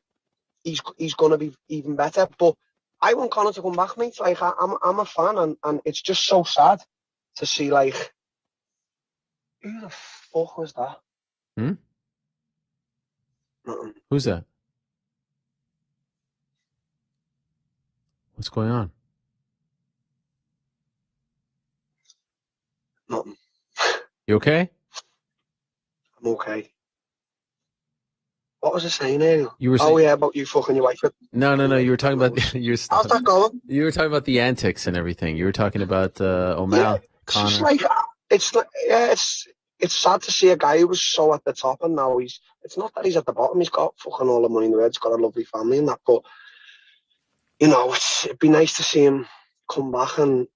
he's gonna be even better. But I want Conor to come back, mate. Like I'm a fan, and it's just so sad to see like who the fuck was that? Hmm? Nothing. Who's that? What's going on? Nothing. You okay? I'm okay. What was I saying, Ariel? You were saying, yeah, about you fucking your wife. No. You were talking about How's that going? You were talking about the antics and everything. You were talking about O'Malley, It's just Conor. like it's sad to see a guy who was so at the top and now it's not that he's at the bottom. He's got fucking all the money in the world. He's got a lovely family and that, but you know, it'd be nice to see him come back and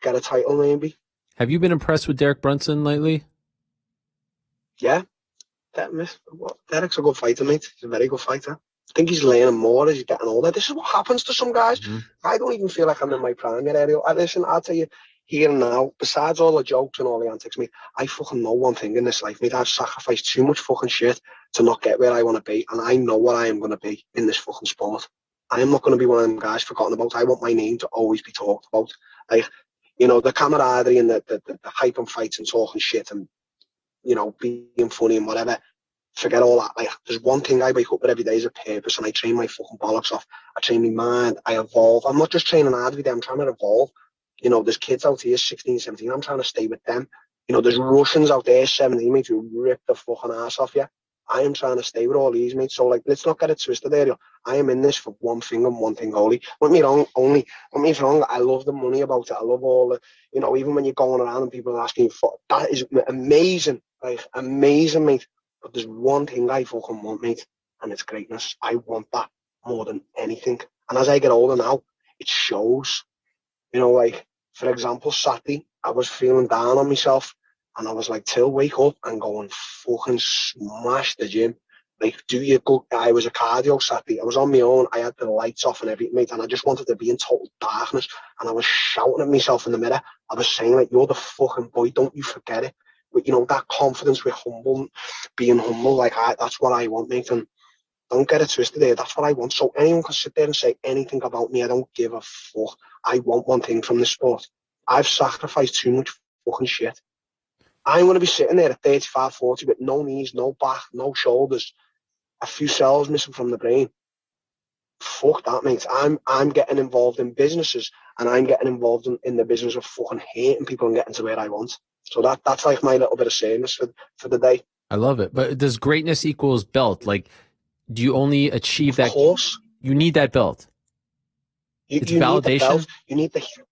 get a title maybe. Have you been impressed with Derek Brunson lately? Yeah. Derek's a good fighter, mate. He's a very good fighter. I think he's learning more as he's getting older. This is what happens to some guys. Mm-hmm. I don't even feel like I'm in my prime yet, Ariel. I'll tell you, here and now, besides all the jokes and all the antics, mate, I fucking know one thing in this life, mate. I've sacrificed too much fucking shit to not get where I want to be, and I know what I am going to be in this fucking sport. I am not going to be one of them guys forgotten about. I want my name to always be talked about. Like, you know, the camaraderie and the hype and fights and talking shit and, you know, being funny and whatever. Forget all that. Like, there's one thing I wake up with every day is a purpose, and I train my fucking bollocks off. I train my mind. I evolve. I'm not just training hard every day. I'm trying to evolve. You know, there's kids out here, 16, 17. I'm trying to stay with them. You know, there's Russians out there, 17, mate, who rip the fucking ass off you. I am trying to stay with all these, mate. So, like, let's not get it twisted there. I am in this for one thing and one thing only. Don't me wrong, I love the money about it. I love all the, you know, even when you're going around and people are asking you for, that is amazing. Like, amazing, mate. But there's one thing I fucking want, mate, and it's greatness. I want that more than anything. And as I get older now, it shows. You know, like, for example, Saturday, I was feeling down on myself, and I was like, Till, wake up and go and fucking smash the gym. Like, do your good. I was a cardio Saturday. I was on my own. I had the lights off and everything, mate, and I just wanted to be in total darkness. And I was shouting at myself in the mirror. I was saying, like, you're the fucking boy. Don't you forget it. With, you know, that confidence with being humble, like, that's what I want, mate. And don't get it twisted there. That's what I want. So anyone can sit there and say anything about me. I don't give a fuck. I want one thing from this sport. I've sacrificed too much fucking shit. I'm going to be sitting there at 35, 40 with no knees, no back, no shoulders, a few cells missing from the brain. Fuck that, mate. I'm getting involved in businesses, and I'm getting involved in the business of fucking hating people and getting to where I want. So that's like my little bit of saying for the day. I love it. But does greatness equals belt? Like, do you only achieve that? Of course. You need that belt. It's validation. Need the belt.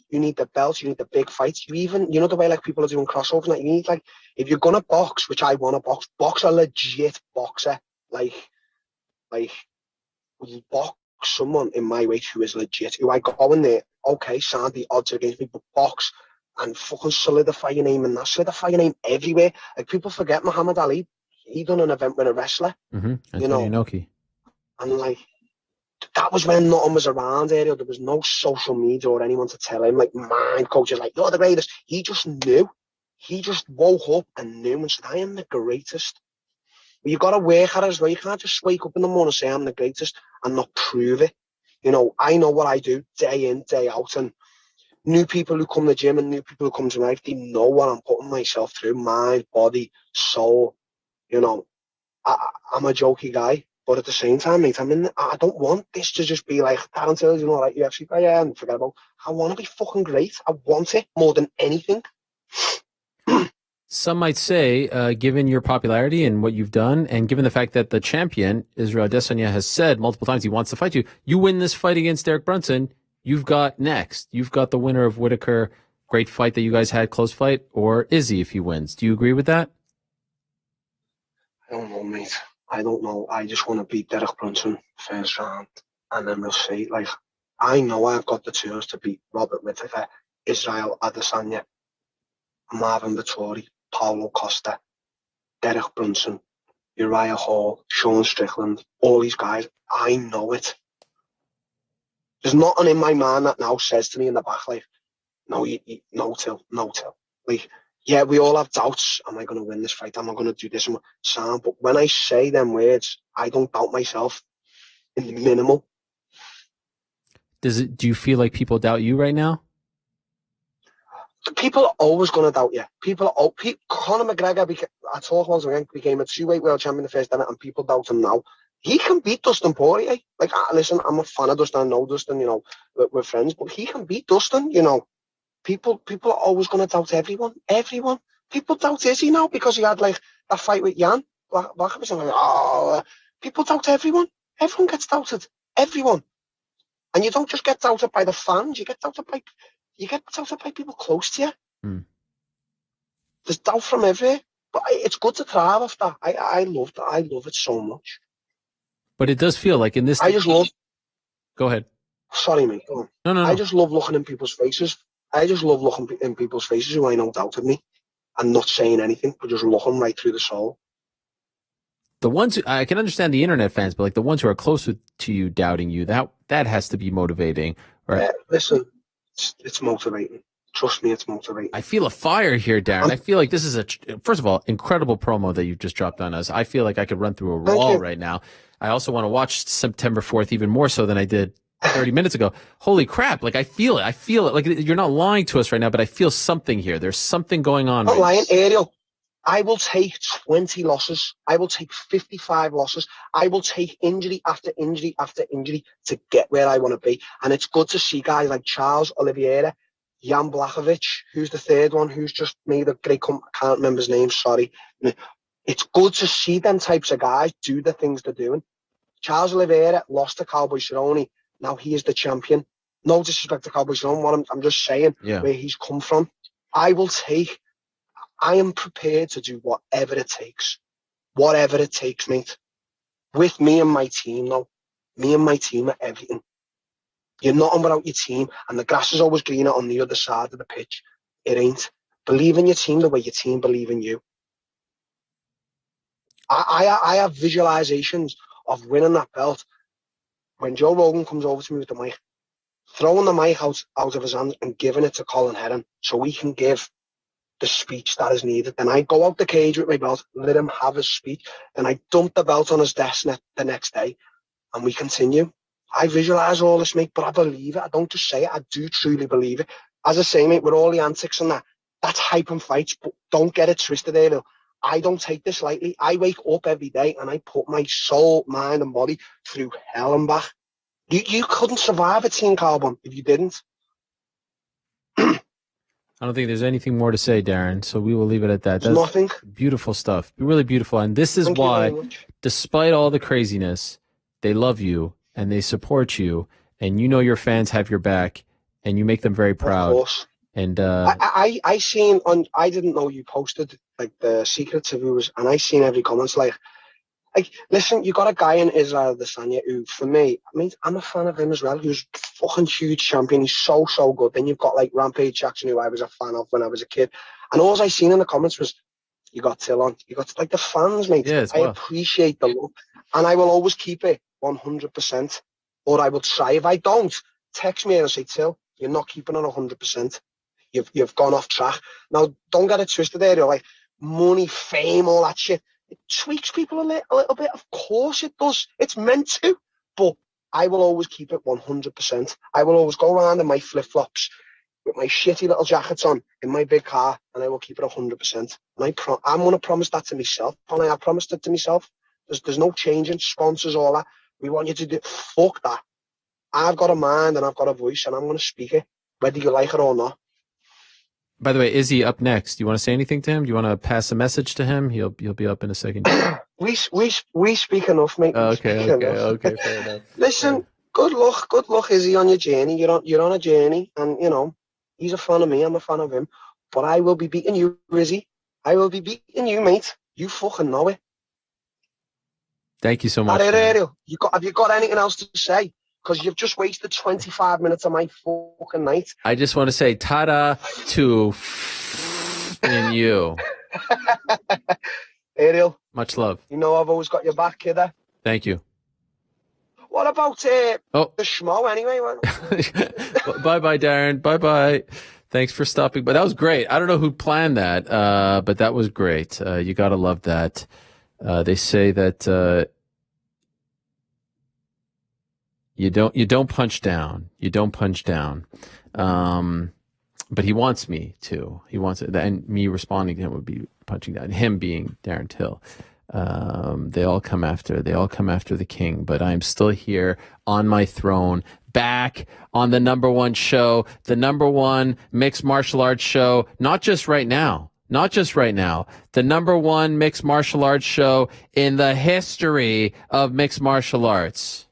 You need the belts. You need the big fights. You know the way like people are doing crossovers. Like, you need, like, if you're gonna box, which I want to box a legit boxer. Like box someone in my weight who is legit. Who I go in there. Okay, sound the odds against me, but box and fucking solidify your name, and that solidify your name everywhere. Like, people forget Muhammad Ali. He done an event with a wrestler. Mm-hmm. You know, Inoki. And like, that was when nothing was around, Ariel. There was no social media or anyone to tell him, like, mind coaches, like, you're the greatest. He just knew. He just woke up and knew and said, I am the greatest. But you got to work at it as well. You can't just wake up in the morning and say I'm the greatest and not prove it. You know, I know what I do day in, day out. And new people who come to the gym and new people who come to life, they know what I'm putting myself through. Mind, body, soul. You know, I'm a jokey guy. But at the same time, mate, I don't want this to just be like Darren Till, you know, like UFC player and forget about. I want to be fucking great. I want it more than anything. Some might say, given your popularity and what you've done, and given the fact that the champion, Israel Adesanya, has said multiple times he wants to fight you, you win this fight against Derek Brunson, you've got next. You've got the winner of Whittaker, great fight that you guys had, close fight, or Izzy if he wins. Do you agree with that? I don't know, mate. I don't know. I just want to beat Derek Brunson first round, and then we'll see. Like, I know I've got the tools to beat Robert Whittaker Israel Adesanya, Marvin Vettori, Paulo Costa, Derek Brunson, Uriah Hall, Sean Strickland, all these guys, I know it. There's nothing in my mind that now says to me in the back, like, no, no, Till. Like, yeah, we all have doubts. Am I going to win this fight? Am I going to do this? Sam, but when I say them words, I don't doubt myself in the minimal. Do you feel like people doubt you right now? People are always going to doubt you. Conor McGregor, I talk once again, became a 2-weight world champion in the first minute, and people doubt him now. He can beat Dustin Poirier. Like, listen, I'm a fan of Dustin. I know Dustin, we're friends, but he can beat Dustin, People are always going to doubt everyone. People doubt Izzy now because he had, like, that fight with Jan. People doubt everyone. Everyone gets doubted. Everyone. And you don't just get doubted by the fans. You get doubted by people close to you. There's doubt from everywhere. But it's good to thrive off that. I love that. I love it so much. But it does feel like in this... Go ahead. Sorry, mate. Go on. No. I just love looking in people's faces. I just love looking in people's faces who I know doubted me and not saying anything, but just looking right through the soul. The ones who, I can understand the internet fans, but like the ones who are closer to you doubting you, that has to be motivating, right? Listen, it's motivating. Trust me, it's motivating. I feel a fire here, Darren. I feel like this is first of all, incredible promo that you've just dropped on us. I feel like I could run through a wall right now. I also want to watch September 4th even more so than I did 30 minutes ago. Holy crap. Like, I feel it. Like, you're not lying to us right now, but I feel something here. There's something going on. I'm not lying, Ariel. I will take 20 losses. I will take 55 losses. I will take injury after injury after injury to get where I want to be. And it's good to see guys like Charles Oliveira, Jan Blachowicz, who's the third one, who's just made a great I can't remember his name, sorry. It's good to see them types of guys do the things they're doing. Charles Oliveira lost to Cowboy Cerrone. Now he is the champion. No disrespect to Cowboy Cerrone. I'm just saying where he's come from. I am prepared to do whatever it takes. Whatever it takes, mate. With me and my team, though. Me and my team are everything. You're nothing without your team, and the grass is always greener on the other side of the pitch. It ain't. Believe in your team the way your team believe in you. I have visualizations of winning that belt when Joe Rogan comes over to me with the mic, throwing the mic out of his hand and giving it to Colin Heron so he can give the speech that is needed. Then I go out the cage with my belt, let him have his speech, then I dump the belt on his desk the next day, and we continue. I visualize all this, mate, but I believe it. I don't just say it. I do truly believe it. As I say, mate, with all the antics and that's hype and fights, but don't get it twisted, Ariel. I don't take this lightly. I wake up every day and I put my soul, mind, and body through hell and back. You couldn't survive a Team Carbon if you didn't. I don't think there's anything more to say, Darren, so we will leave it at that. That's nothing. Beautiful stuff. Really beautiful. And this is why, despite all the craziness, they love you and they support you, and you know your fans have your back, and you make them very proud. Of course. And I didn't know you posted like the secret to viewers, and I seen every comment like listen, you got a guy in Israel Adesanya who, for me, I mean, I'm a fan of him as well. He was a fucking huge champion. He's so good. Then you've got like Rampage Jackson, who I was a fan of when I was a kid. And all I seen in the comments was, you got Till on. You got like the fans, mate. Yeah, I appreciate the love, and I will always keep it 100%, or I will try. If I don't, text me and say, Till, you're not keeping on 100%. You've gone off track. Now, don't get it twisted there. You're like money, fame, all that shit. It tweaks people a little bit. Of course it does. It's meant to. But I will always keep it 100%. I will always go around in my flip-flops with my shitty little jackets on in my big car, and I will keep it 100%. And I'm going to promise that to myself. And I have promised it to myself. There's no changing. Sponsors, all that. We want you to do. Fuck that. I've got a mind and I've got a voice, and I'm going to speak it, whether you like it or not. By the way, Izzy up next. Do you want to say anything to him? Do you want to pass a message to him? He'll be up in a second. we speak enough, mate. Okay, fair enough. Listen, good luck, Izzy, on your journey. You're on a journey, and he's a fan of me. I'm a fan of him. But I will be beating you, Izzy. I will be beating you, mate. You fucking know it. Thank you so much. Ariel, have you got anything else to say? because you've just wasted 25 minutes of my fucking night. I just want to say ta-da to in you. Ariel. Much love. You know I've always got your back, kidder. Thank you. What about the schmo anyway? Bye-bye, Darren. Bye-bye. Thanks for stopping. But that was great. I don't know who planned that, but that was great. You got to love that. They say that you don't punch down. You don't punch down. But he wants me to. He wants it, and me responding to him would be punching down. Him being Darren Till. They all come after the king, but I'm still here on my throne, back on the #1 show, the #1 mixed martial arts show, not just right now, the #1 mixed martial arts show in the history of mixed martial arts.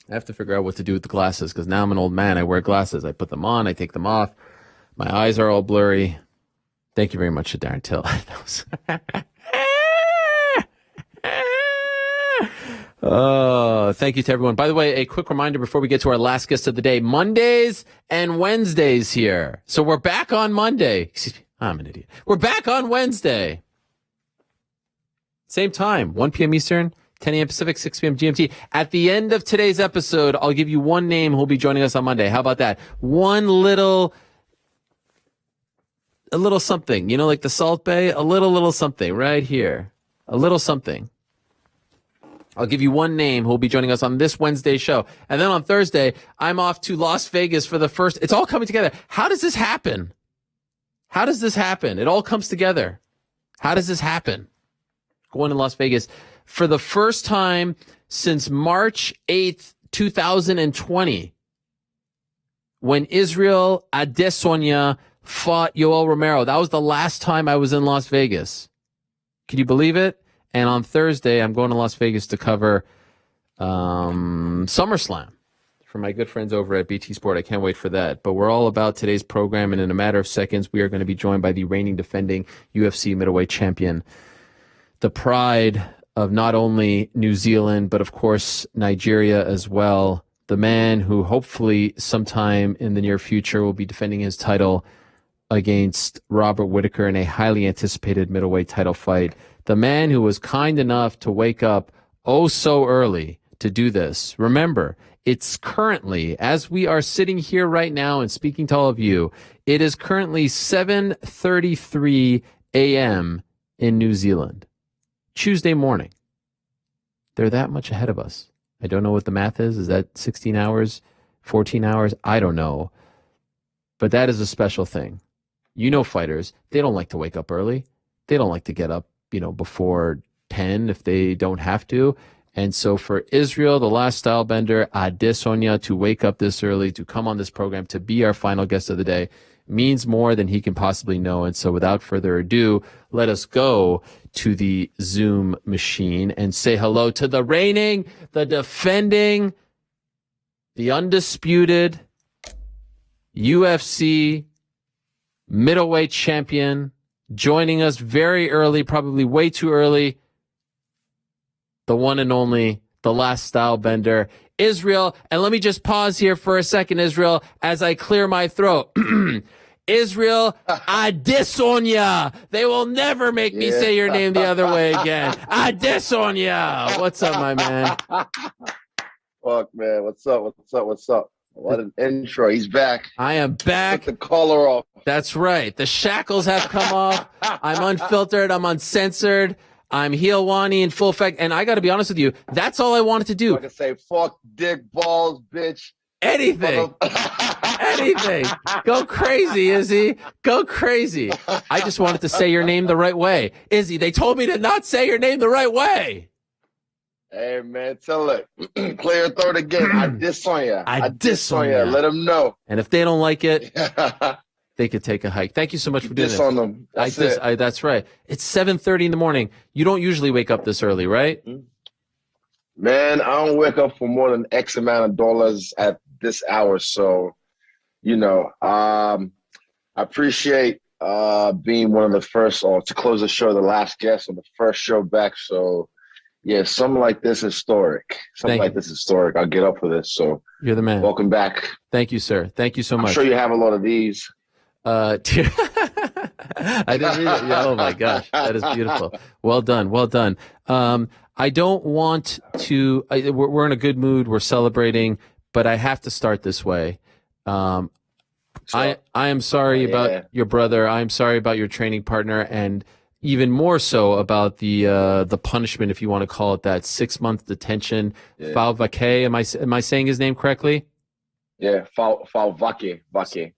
I have to figure out what to do with the glasses, because now I'm an old man. I wear glasses. I put them on, I take them off. My eyes are all blurry. Thank you very much to Darren Till. Oh, thank you to everyone. By the way, a quick reminder before we get to our last guest of the day. Mondays and Wednesdays here. So we're back on Monday. Excuse me, I'm an idiot. We're back on Wednesday. Same time, 1 p.m. Eastern, 10 a.m. Pacific, 6 p.m. GMT. At the end of today's episode, I'll give you one name who'll be joining us on Monday. How about that? A little something, like the Salt Bay, a little something right here. A little something. I'll give you one name who'll be joining us on this Wednesday show. And then on Thursday, I'm off to Las Vegas for the first. It's all coming together. How does this happen? It all comes together. How does this happen? Going to Las Vegas for the first time since March 8th, 2020, when Israel Adesanya fought Yoel Romero. That was the last time I was in Las Vegas. Can you believe it? And on Thursday, I'm going to Las Vegas to cover SummerSlam for my good friends over at BT Sport. I can't wait for that. But we're all about today's program, and in a matter of seconds, we are going to be joined by the reigning defending UFC middleweight champion, the pride of not only New Zealand, but of course Nigeria as well, the man who hopefully sometime in the near future will be defending his title against Robert Whittaker in a highly anticipated middleweight title fight. The man who was kind enough to wake up oh so early to do this. Remember, it's currently, as we are sitting here right now and speaking to all of you, it is currently 7:33 a.m. in New Zealand. Tuesday morning. They're that much ahead of us. I don't know what the math is. Is that 16 hours, 14 hours? I don't know. But that is a special thing. Fighters, they don't like to wake up early. They don't like to get up, before 10 if they don't have to. And so for Israel, the last stylebender, Adesanya, to wake up this early, to come on this program, to be our final guest of the day, means more than he can possibly know. And so without further ado, let us go to the Zoom machine and say hello to the reigning, the defending, the undisputed UFC middleweight champion, joining us very early, probably way too early, the one and only, the last style bender, Israel. And let me just pause here for a second, Israel, as I clear my throat. Israel Adesanya. They will never make me say your name the other way again. Adesanya. What's up, my man? Fuck, man. What's up? What an intro. He's back. I am back. Took the collar off. That's right. The shackles have come off. I'm unfiltered. I'm uncensored. I'm Helwani in full effect. And I got to be honest with you, that's all I wanted to do. I can say, fuck, dick, balls, bitch. Anything. Anything. Go crazy, Izzy. Go crazy. I just wanted to say your name the right way. Izzy, they told me to not say your name the right way. Hey, man, tell it. Clear throat again. Adesanya. Adesanya. Let them know. And if they don't like it, they could take a hike. Thank you so much for doing this. On them. That's right. It's 7:30 in the morning. You don't usually wake up this early, right? Man, I don't wake up for more than X amount of dollars at this hour. So, I appreciate being one of the first, or to close the show, the last guest on the first show back. So, Yeah, something like this historic. Something Thank like you. this historic. I'll get up for this. So You're the man. welcome back. Thank you, sir. Thank you so I'm much. sure you have a lot of these. I didn't read it. Yeah, oh my gosh, that is beautiful. Well done. Well done. I don't want to. We're in a good mood. We're celebrating, but I have to start this way. I am sorry about your brother. I am sorry about your training partner, and even more so about the punishment, if you want to call it that, 6-month detention. Yeah. Falvake, am I saying his name correctly? Yeah, Vake.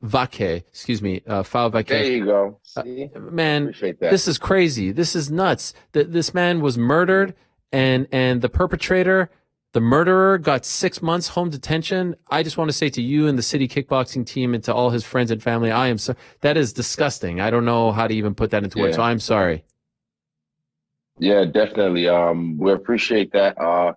Vake, excuse me, Falvake. There you go. See? Man, Appreciate that. this is crazy. This is nuts. This man was murdered, and the perpetrator, the murderer, got 6 months home detention. I just want to say to you and the city kickboxing team and to all his friends and family, that is disgusting. I don't know how to even put that into words, so I'm sorry. Yeah, definitely. We appreciate that.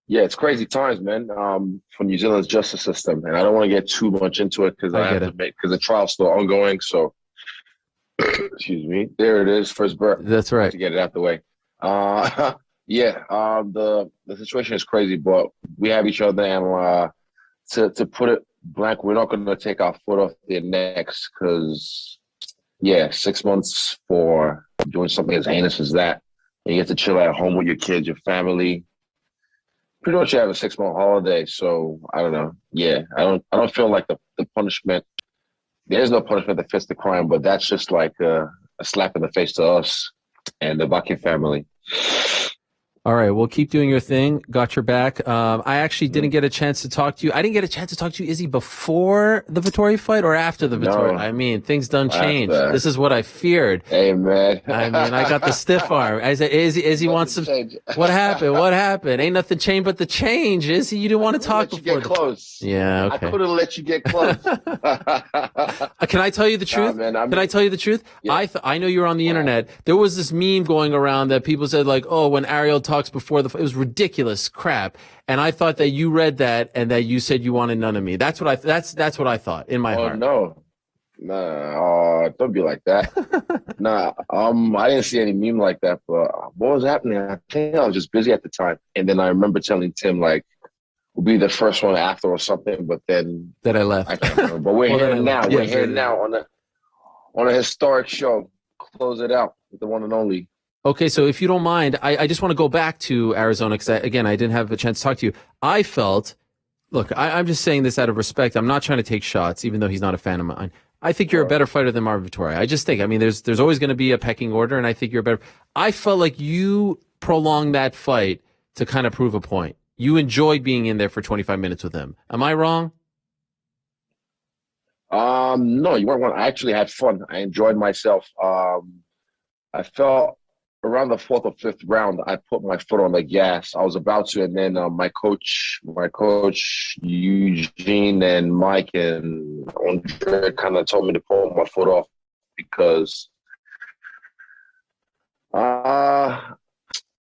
Yeah, it's crazy times, man, for New Zealand's justice system. And I don't want to get too much into it because because the trial's still ongoing. So, excuse me. There it is. First birth. That's right. To get it out the way. Yeah, the situation is crazy, but we have each other. And to put it blank, we're not going to take our foot off their necks because, 6 months for doing something as heinous as that. And you get to chill at home with your kids, your family. Pretty much you have a 6-month holiday, so I don't know. Yeah, I don't feel like the punishment. There's no punishment that fits the crime, but that's just like a slap in the face to us and the Bucky family. All right, well, keep doing your thing. Got your back. I actually didn't get a chance to talk to you. I didn't get a chance to talk to you, Izzy, before the Vittori fight or after the Vittori? No. I mean, things done change. This is what I feared. Hey, man. I mean, I got the stiff arm. I said, Izzy wants some. What happened? What happened? Ain't nothing changed but the change, Izzy. You didn't want to talk before. Get close. Yeah, okay. I could have let you get close. Can I tell you the truth? Man, Can I tell you the truth? Yeah. I know you're on the internet. There was this meme going around that people said like, oh, when Ariel talks before it was ridiculous crap. And I thought that you read that and that you said you wanted none of me. That's what I thought in my heart. No. Nah, don't be like that. Nah, I didn't see any meme like that, but what was happening? I think I was just busy at the time. And then I remember telling Tim, like, we'll be the first one after or something, but then that I left. I can't remember. But we're here now. Yeah, we're here now on a historic show. Close it out with the one and only. Okay, so if you don't mind, I just want to go back to Arizona because, again, I didn't have a chance to talk to you. I felt, look, I'm just saying this out of respect. I'm not trying to take shots, even though he's not a fan of mine. I think you're a better fighter than Marvin Vettori. I just think, I mean, there's always going to be a pecking order, and I think you're better. I felt like you prolonged that fight to kind of prove a point. You enjoyed being in there for 25 minutes with him. Am I wrong? No, you weren't wrong. I actually had fun. I enjoyed myself. I felt around the 4th or 5th round, I put my foot on the gas. I was about to, and then my coach Eugene and Mike and Andre kind of told me to pull my foot off because I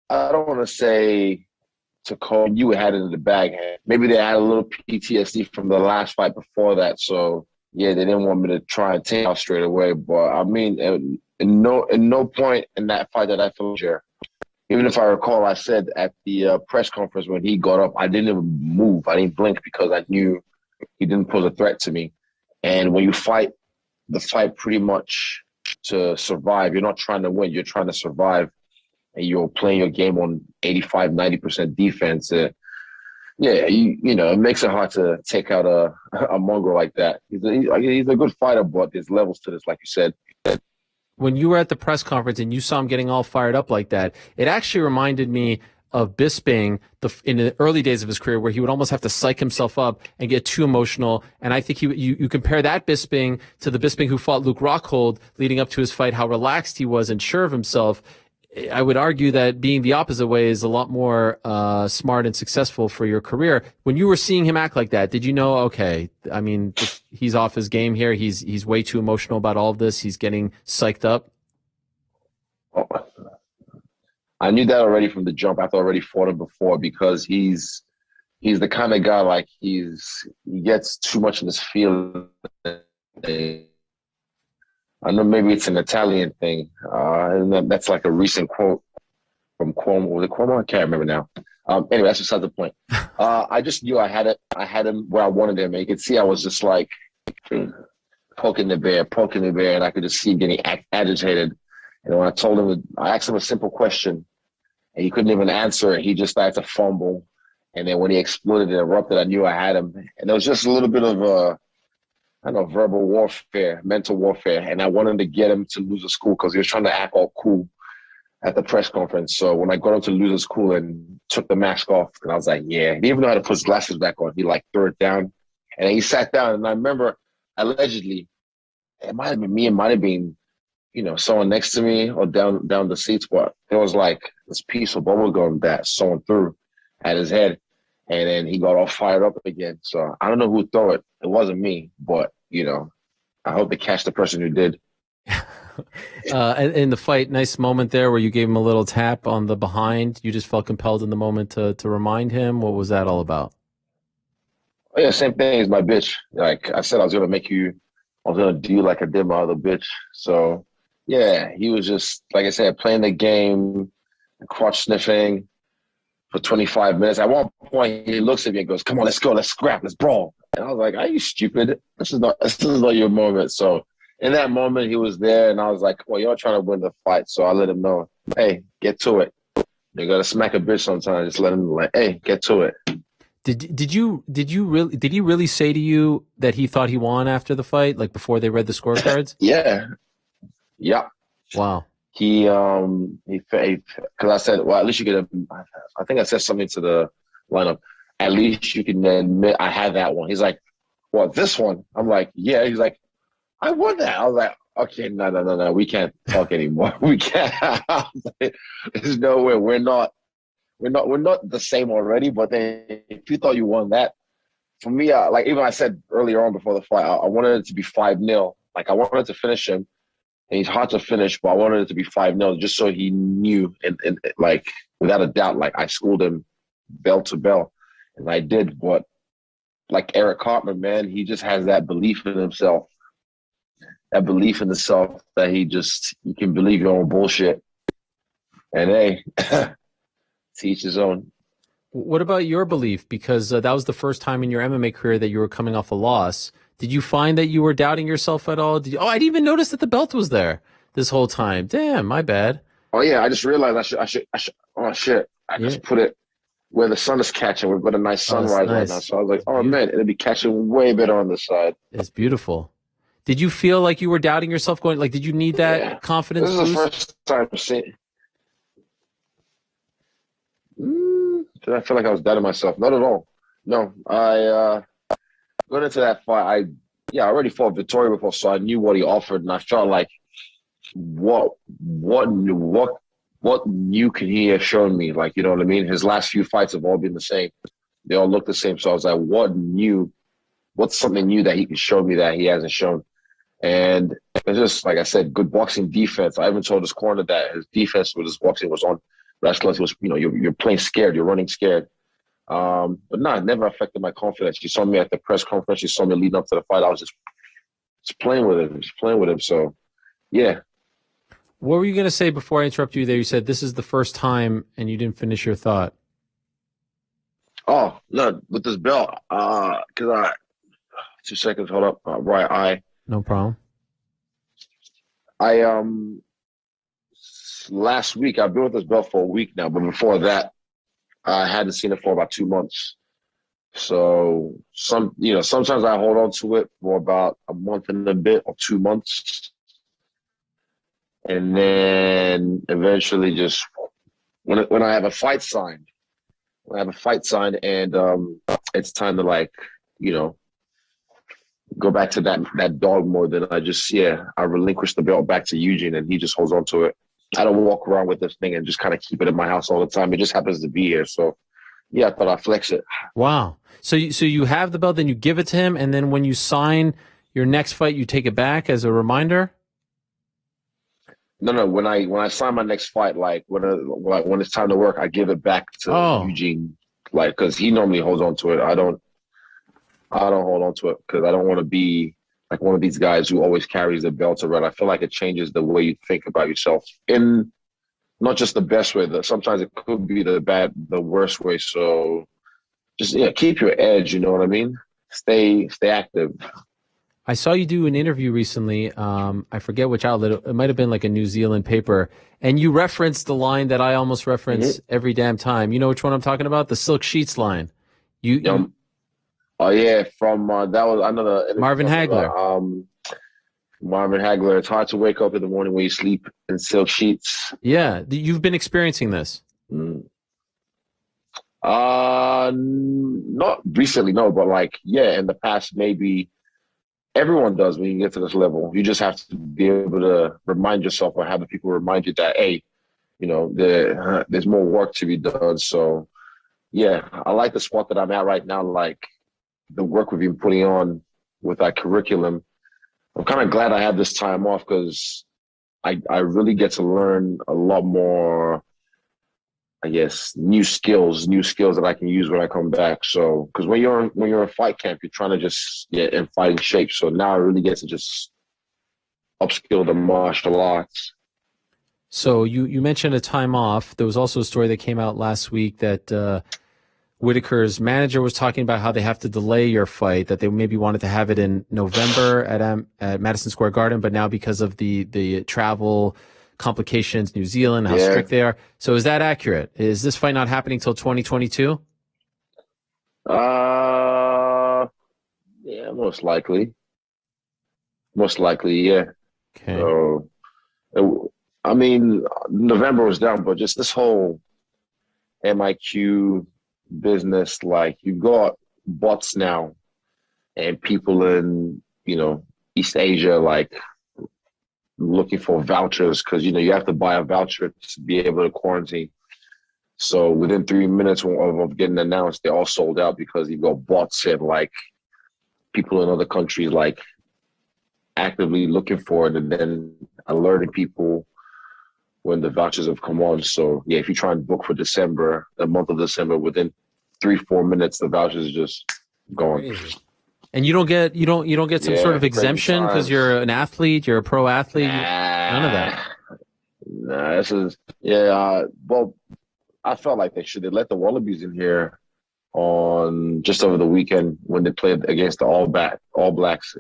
don't want to say to call you had it in the bag. Maybe they had a little PTSD from the last fight before that, so yeah, they didn't want me to try and take out straight away. But I mean, in no point in that fight that I felt sure. Even if I recall, I said at the press conference when he got up, I didn't even move. I didn't blink because I knew he didn't pose a threat to me. And when you fight the fight pretty much to survive, you're not trying to win. You're trying to survive. And you're playing your game on 85, 90% defense. Yeah, you know, it makes it hard to take out a mongrel like that. He's a good fighter, but there's levels to this, like you said. When you were at the press conference and you saw him getting all fired up like that, it actually reminded me of Bisping in the early days of his career, where he would almost have to psych himself up and get too emotional. And I think you compare that Bisping to the Bisping who fought Luke Rockhold leading up to his fight, how relaxed he was and sure of himself. I would argue that being the opposite way is a lot more smart and successful for your career. When you were seeing him act like that, did you know, okay, I mean, he's off his game here. He's way too emotional about all of this. He's getting psyched up. Oh, I knew that already from the jump. I've already fought him before because he's the kind of guy like he gets too much in his feelings. I know maybe it's an Italian thing, and that's like a recent quote from Cuomo. Was it Cuomo? I can't remember now. Anyway, that's beside the point. I just knew I had it. I had him where I wanted him. And you could see I was just like poking the bear, and I could just see him getting agitated. And when I asked him a simple question, and he couldn't even answer it. He just started to fumble. And then when he exploded and erupted, I knew I had him. And there was just a little bit of verbal warfare, mental warfare. And I wanted to get him to lose his cool because he was trying to act all cool at the press conference. So when I got him to lose his cool and took the mask off, and I was like, yeah. He didn't even know how to put his glasses back on. He like threw it down. And then he sat down. And I remember, allegedly, it might have been me, it might have been, someone next to me or down the seats, but it was like this piece of bubble gum that someone threw at his head. And then he got all fired up again. So I don't know who threw it. It wasn't me, but, I hope they catch the person who did. In the fight, nice moment there where you gave him a little tap on the behind. You just felt compelled in the moment to remind him. What was that all about? Oh, yeah, same thing as my bitch. Like I said, I was going to do you like I did my other bitch. So, yeah, he was just, like I said, playing the game, crotch sniffing for 25 minutes. At one point, he looks at me and goes, come on, let's go, let's scrap, let's brawl. And I was like, are you stupid? This is not your moment. So in that moment, he was there, and I was like, well, you're trying to win the fight. So I let him know, hey, get to it. You got to smack a bitch sometimes. Just let him like, hey, get to it. Did he really say to you that he thought he won after the fight, like before they read the scorecards? Yeah. Wow. He because I said, well, at least you can. I think I said something to the lineup. At least you can admit I had that one. He's like, well, this one. I'm like, yeah. He's like, I won that. I was like, okay, no. We can't talk anymore. We can't. I was like, there's no way. We're not the same already. But then if you thought you won that, for me, like even I said earlier on before the fight, I wanted it to be 5-0. Like I wanted to finish him. And he's hard to finish, but I wanted it to be 5-0 just so he knew and like without a doubt, like I schooled him bell to bell. And I did, but like Eric Hartman, man, he just has that belief in himself. That belief in himself that you can believe your own bullshit. And hey, to each his own. What about your belief? Because that was the first time in your MMA career that you were coming off a loss. Did you find that you were doubting yourself at all? I didn't even notice that the belt was there this whole time. Damn, my bad. Oh yeah, I just realized I should. Oh shit, I just put it where the sun is catching. We've got a nice sunrise right now, so I was like, oh man, it'll be catching way better on the side. It's beautiful. Did you feel like you were doubting yourself going? Like, did you need that confidence? This is the first time seeing. Did I feel like I was doubting myself? Not at all. No, going into that fight, I already fought Vittoria before, so I knew what he offered, and I felt like, what new can he have shown me? Like, you know what I mean? His last few fights have all been the same. They all look the same. So I was like, what's something new that he can show me that he hasn't shown? And it's just, like I said, good boxing defense. I even told his corner that his defense with his boxing was on. That's because it was, you're playing scared, you're running scared. But no, it never affected my confidence. You saw me at the press conference. You saw me leading up to the fight. I was just playing with him. So, yeah. What were you going to say before I interrupt you there? You said this is the first time and you didn't finish your thought. Oh, no, with this belt. Because 2 seconds, hold up. Right, no problem. Last week, I've been with this belt for a week now, but before that, I hadn't seen it for about 2 months. So sometimes I hold on to it for about a month and a bit or 2 months. And then eventually just when I have a fight signed, and it's time to go back to that dog mode, then I relinquish the belt back to Eugene and he just holds on to it. I don't walk around with this thing and just kind of keep it in my house all the time. It just happens to be here. So, yeah, I thought I'd flex it. Wow. So you have the belt, then you give it to him, and then when you sign your next fight, you take it back as a reminder? No. When I sign my next fight, like when it's time to work, I give it back to Eugene, because he normally holds on to it. I don't hold on to it because I don't want to be like one of these guys who always carries the belt around. I feel like it changes the way you think about yourself in not just the best way. Sometimes it could be the worst way. So just keep your edge. You know what I mean? Stay active. I saw you do an interview recently. I forget which outlet. It might have been like a New Zealand paper. And you referenced the line that I almost reference every damn time. You know which one I'm talking about? The Silk Sheets line. Oh, yeah. From that was another Marvin Hagler. Marvin Hagler. It's hard to wake up in the morning when you sleep in silk sheets. Yeah. You've been experiencing this. Not recently, no. But in the past, maybe. Everyone does when you get to this level. You just have to be able to remind yourself or have the people remind you that, hey, there's more work to be done. So, yeah, I like the spot that I'm at right now, like the work we've been putting on with our curriculum. I'm kind of glad I have this time off because I really get to learn a lot more, I guess, new skills that I can use when I come back. So, because when you're in fight camp, you're trying to just get in fighting shape. So now I really get to just upskill the martial arts. So you mentioned a time off. There was also a story that came out last week that Whittaker's manager was talking about how they have to delay your fight, that they maybe wanted to have it in November at Madison Square Garden, but now because of the travel complications, New Zealand, how strict they are. So is that accurate? Is this fight not happening till 2022? Yeah, most likely. Most likely, yeah. Okay. So, November was down, but just this whole MIQ business, you've got bots now and people in, East Asia, looking for vouchers because you have to buy a voucher to be able to quarantine. So within 3 minutes of getting announced, they're all sold out because you've got bots and people in other countries actively looking for it and then alerting people when the vouchers have come on. So yeah, if you try and book for December, the month of December, within 3-4 minutes, the vouchers are just gone. Crazy. And you don't get some sort of exemption because you're an athlete, you're a pro athlete. None of that. Nah, this is well, I felt like they should. They let the Wallabies in here on just over the weekend when they played against the All Blacks.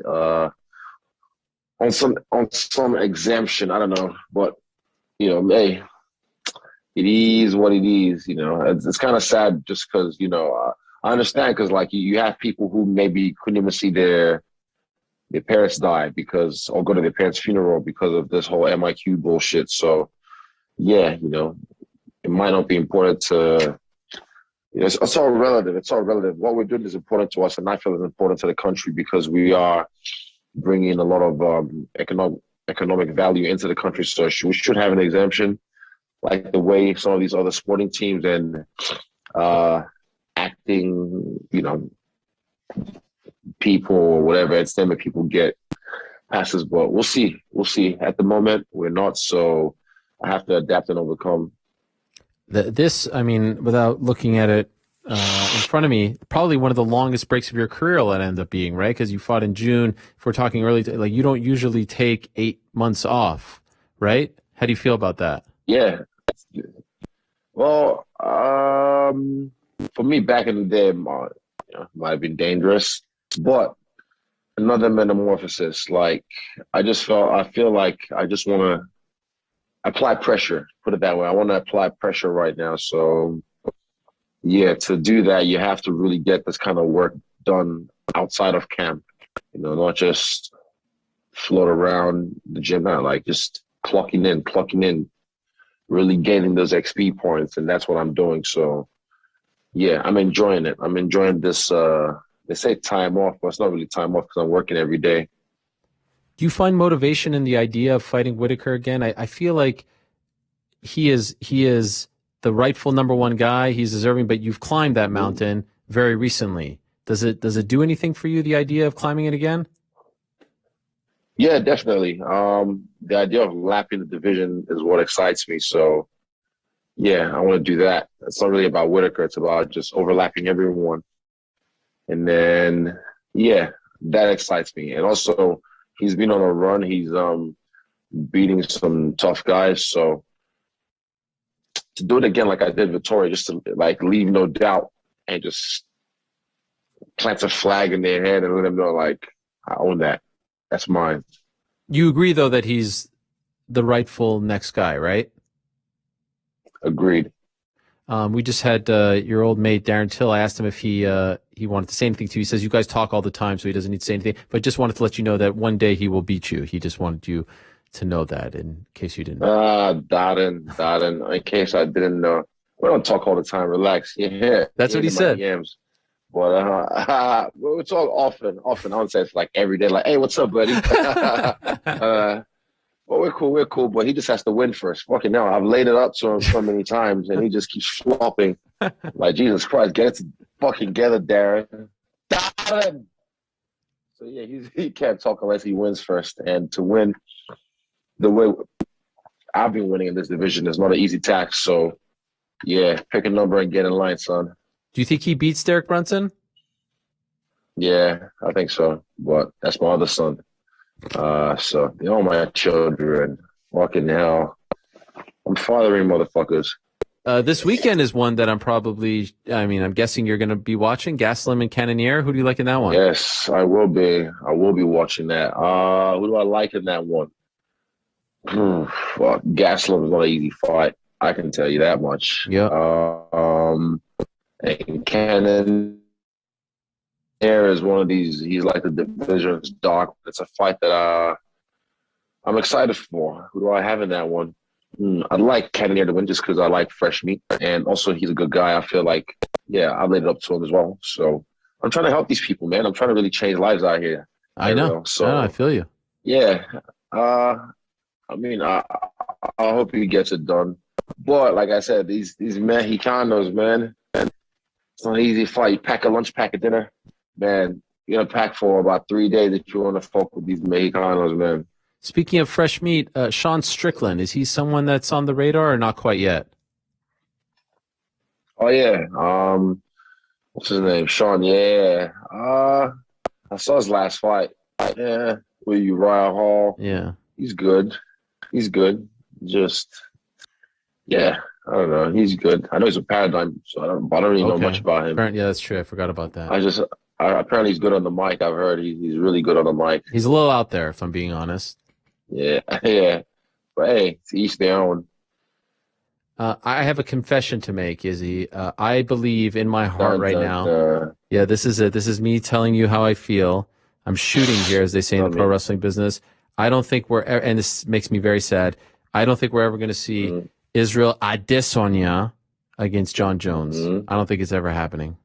On some exemption, I don't know, but hey, it is what it is. It's kind of sad just because I understand because you have people who maybe couldn't even see their parents die or go to their parents' funeral because of this whole MIQ bullshit. So yeah, it might not be important to. It's all relative. It's all relative. What we're doing is important to us, and I feel it's important to the country because we are bringing a lot of economic value into the country. So we should have an exemption, like the way some of these other sporting teams and acting, people or whatever entertainment people get passes. But we'll see. At the moment, we're not. So I have to adapt and overcome. Without looking at it in front of me, probably one of the longest breaks of your career will end up being, right? Because you fought in June. If we're talking early, you don't usually take 8 months off, right? How do you feel about that? Yeah. Well, for me back in the day, might have been dangerous, but another metamorphosis. I feel like I just want to apply pressure, put it that way. I want to apply pressure right now. So yeah, to do that, you have to really get this kind of work done outside of camp, not just float around the gym now, just clocking in, really gaining those XP points. And that's what I'm doing. So yeah, I'm enjoying it. I'm enjoying this, they say time off, but it's not really time off because I'm working every day. Do you find motivation in the idea of fighting Whittaker again? I feel like he is the rightful number one guy. He's deserving, but you've climbed that mountain very recently. Does it do anything for you, the idea of climbing it again? Yeah, definitely. The idea of lapping the division is what excites me. So yeah, I want to do that. It's not really about Whittaker. It's about just overlapping everyone. And then, yeah, that excites me. And also, he's been on a run. He's beating some tough guys. So, to do it again like I did Vittoria, just to like leave no doubt and just plant a flag in their head and let them know, like, I own that. That's mine. You agree, though, that he's the rightful next guy, right? Agreed. We just had your old mate, Darren Till. I asked him if he wanted to say anything to you. He says you guys talk all the time, so he doesn't need to say anything. But just wanted to let you know that one day he will beat you. He just wanted you to know that in case you didn't know. Darren, in case I didn't know. We don't talk all the time. Relax. Yeah. That's what he said. DMs. But we talk often. I don't say it's like every day, like, hey, what's up, buddy? Well, we're cool, but he just has to win first. Fucking hell, I've laid it up to him so many times, and he just keeps flopping. Like, Jesus Christ, get it to fucking together, Darren. Darren! So, yeah, he can't talk unless he wins first. And to win the way I've been winning in this division is not an easy task. So, yeah, pick a number and get in line, son. Do you think he beats Derek Brunson? Yeah, I think so. But that's my other son. So, my children, fucking hell. I'm fathering motherfuckers. This weekend is one that I'm guessing you're going to be watching. Gaslam and Cannonier. Who do you like in that one? Yes, I will be. I will be watching that. Who do I like in that one? Fuck, Gaslam is not an easy fight. I can tell you that much. Yeah. And Cannonier is one of these. He's like the division's dog. It's a fight that I'm excited for. Who do I have in that one? I'd like Cannonier to win just because I like fresh meat, and also he's a good guy. I feel like, I laid it up to him as well. So I'm trying to help these people, man. I'm trying to really change lives out here. I know. So I feel you. Yeah. I hope he gets it done. But like I said, these Mexicanos, man, it's not an easy fight. You pack a lunch, pack a dinner, man. You're gonna pack for about 3 days if you want to fuck with these Mexicanos, man. Speaking of fresh meat, Sean Strickland, is he someone that's on the radar or not quite yet? Oh yeah. What's his name? Sean. Yeah. I saw his last fight. Yeah, with Uriah Hall. Yeah. He's good. Just, yeah, I don't know. He's good. I know he's a Paradigm, so I don't really know much about him. Yeah, that's true. I forgot about that. Apparently he's good on the mic. I've heard he's really good on the mic. He's a little out there, if I'm being honest. Yeah. But hey, to each their own. I have a confession to make, Izzy. I believe in my heart now. Yeah, this is it. This is me telling you how I feel. I'm shooting here, as they say in the pro wrestling business. I don't think and this makes me very sad, I don't think we're ever going to see Israel Adesanya against Jon Jones. I don't think it's ever happening.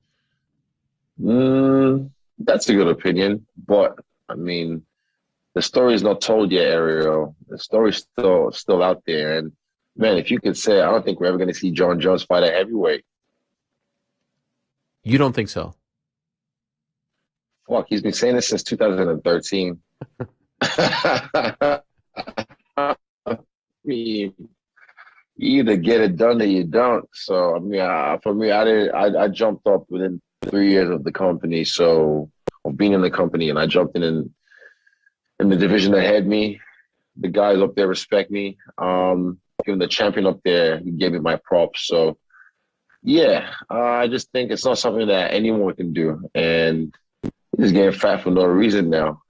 That's a good opinion, but I mean, the story is not told yet, Ariel. The story's still out there, and man, if you could say, I don't think we're ever going to see Jon Jones fight at heavyweight. You don't think so? Fuck, he's been saying this since 2013. I mean, you either get it done or you don't. So I mean, for me, I jumped up within 3 years of the company, of being in the company, and I jumped in the division that had me. The guys up there respect me. Even the champion up there, he gave me my props. So yeah, I just think it's not something that anyone can do, and he's getting fat for no reason now.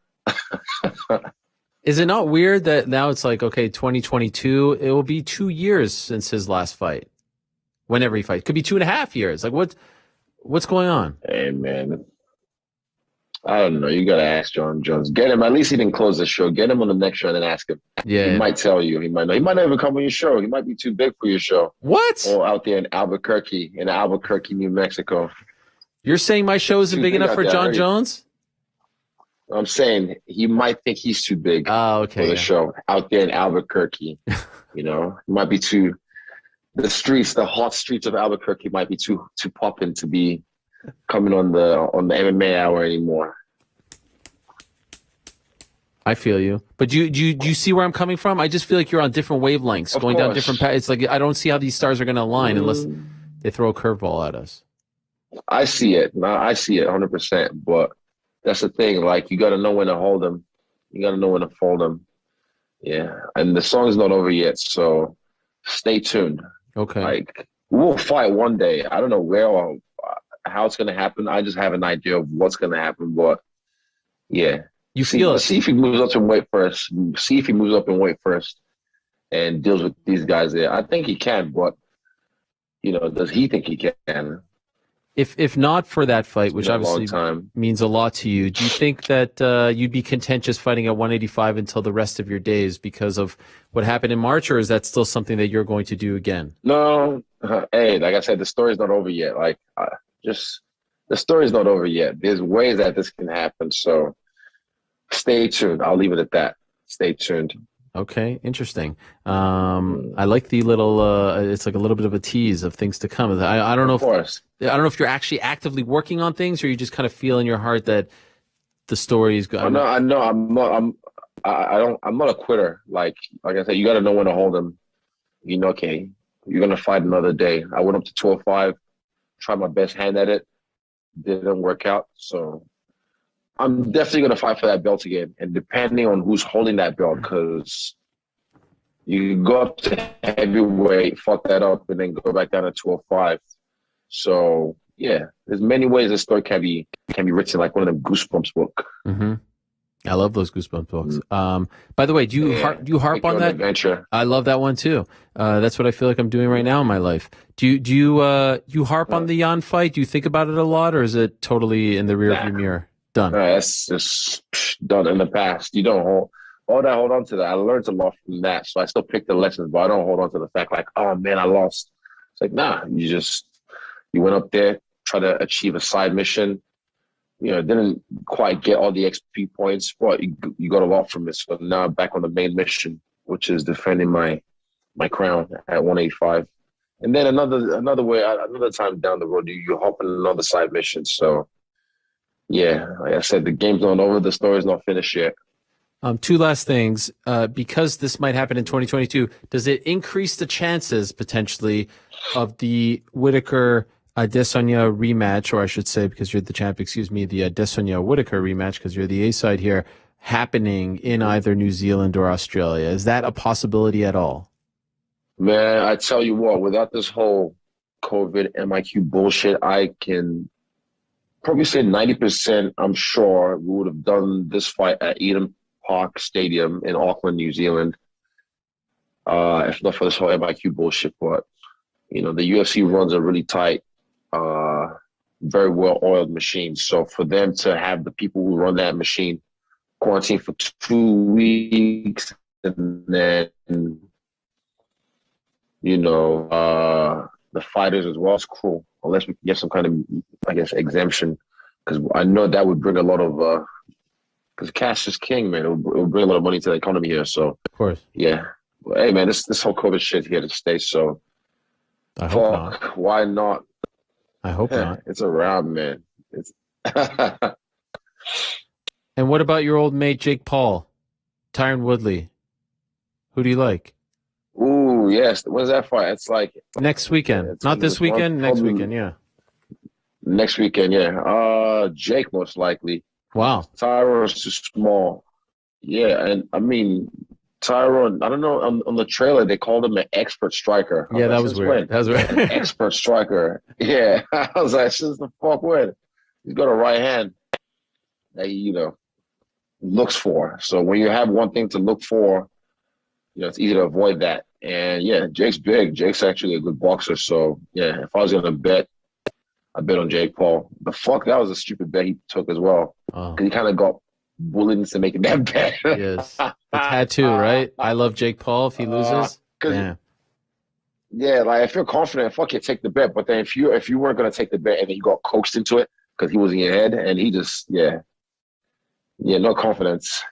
Is it not weird that now it's like, okay, 2022, it will be 2 years since his last fight? Whenever he fights. Could be 2.5 years. Like, what's going on? Hey, man. I don't know. You got to ask Jon Jones. Get him. At least he didn't close the show. Get him on the next show and then ask him. Yeah. He might tell you. He might know. He might not even come on your show. He might be too big for your show. What? Or out there in Albuquerque, New Mexico. You're saying my show isn't big enough for Jon Jones? I'm saying he might think he's too big for the show out there in Albuquerque. You know, it might be too. The hot streets of Albuquerque might be too popping to be coming on the MMA Hour anymore. I feel you, but do you see where I'm coming from? I just feel like you're on different wavelengths, going down different paths. It's like I don't see how these stars are going to align unless they throw a curveball at us. I see it. No, I see it 100%. But that's the thing. Like, you got to know when to hold them. You got to know when to fold them. Yeah. And the song's not over yet, so stay tuned. Okay. Like, we'll fight one day. I don't know where or how it's gonna happen. I just have an idea of what's gonna happen. But yeah, You feel let's it. see if he moves up in weight first. See if he moves up in weight first and deals with these guys there. I think he can, but does he think he can? If not for that fight, It's which been a long obviously time. means a lot to you, do you think that you'd be content just fighting at 185 until the rest of your days because of what happened in March, or is that still something that you're going to do again? No, hey, like I said, the story's not over yet. Like, just the story's not over yet. There's ways that this can happen. So stay tuned. I'll leave it at that. Stay tuned. Okay, interesting. I like the little. It's like a little bit of a tease of things to come. I don't know. Of course. I don't know if you're actually actively working on things, or you just kind of feel in your heart that the story is going. I know. I'm not a quitter. Like I said, you got to know when to hold them. Okay, you're gonna fight another day. I went up to 205, tried my best hand at it, didn't work out. So I'm definitely gonna fight for that belt again. And depending on who's holding that belt, because you go up to heavyweight, fuck that up, and then go back down to 205. So yeah, there's many ways this story can be written, like one of them Goosebumps book. Mm-hmm. I love those Goosebumps books. By the way, do you harp on that? Adventure. I love that one too. That's what I feel like I'm doing right now in my life. Do you harp on the Jan fight? Do you think about it a lot, or is it totally in the rear view mirror? Done. That's just done in the past. You don't hold on to that. I learned a lot from that, so I still pick the lessons, but I don't hold on to the fact like, oh man, I lost. It's like, nah, you went up there, try to achieve a side mission. Didn't quite get all the XP points, but you got a lot from it. So now I'm back on the main mission, which is defending my crown at 185. And then another time down the road, you hop on another side mission. So yeah, like I said, the game's not over. The story's not finished yet. Two last things. Because this might happen in 2022, does it increase the chances potentially of the Whittaker Adesanya rematch, or I should say, because you're the champ, the Adesanya Whittaker rematch, because you're the A side here, happening in either New Zealand or Australia? Is that a possibility at all? Man, I tell you what, without this whole COVID MIQ bullshit, I can probably say 90%, I'm sure we would have done this fight at Eden Park Stadium in Auckland, New Zealand, if not for this whole MIQ bullshit. But, the UFC runs a really tight, very well-oiled machine. So for them to have the people who run that machine quarantine for 2 weeks and then, the fighters as well, is cruel. Unless we get some kind of, I guess, exemption. Because I know that would bring a lot of, because cash is king, man. It would bring a lot of money to the economy here. So, of course. Yeah. But, hey, man, this whole COVID shit here to stay. So, I hope not. Why not? I hope not. It's around, man. It's And what about your old mate, Jake Paul? Tyron Woodley? Who do you like? Ooh, yes. When's that fight? It's like next weekend. Not this weekend, next weekend, yeah. Next weekend, yeah. Jake most likely. Wow. Tyron's too small. Yeah, and I mean Tyron, I don't know, on the trailer they called him an expert striker. Yeah, that was weird. That was weird. Expert striker. Yeah. I was like, since the fuck when? He's got a right hand that he, looks for. So when you have one thing to look for, it's easy to avoid that. And yeah, Jake's big. Jake's actually a good boxer. So yeah, if I was gonna bet, I bet on Jake Paul. The fuck, that was a stupid bet he took as well. Because he kind of got bullied into making that bet. Yes. The tattoo, right? I love Jake Paul if he loses. Yeah. Yeah, like if you're confident, fuck it, take the bet. But then if you weren't gonna take the bet and then you got coaxed into it because he was in your head and he just no confidence.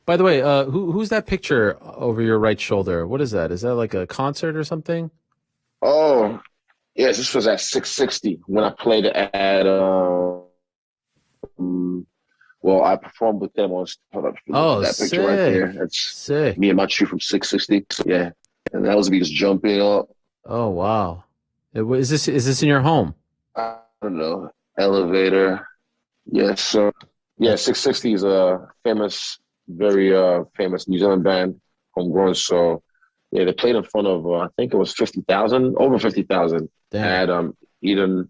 By the way, who's that picture over your right shoulder? What is that? Is that like a concert or something? Oh, yes, this was at 660 when I played at I performed with them on that sick. picture right there. That's sick. Me and my shoe from 660. Yeah. And that was me just jumping up. Oh wow. Is this in your home? I don't know. Elevator. Yes, so yeah, 660 is a famous, very famous New Zealand band, homegrown. So Yeah, they played in front of I think it was 50,000, over 50,000 at Eden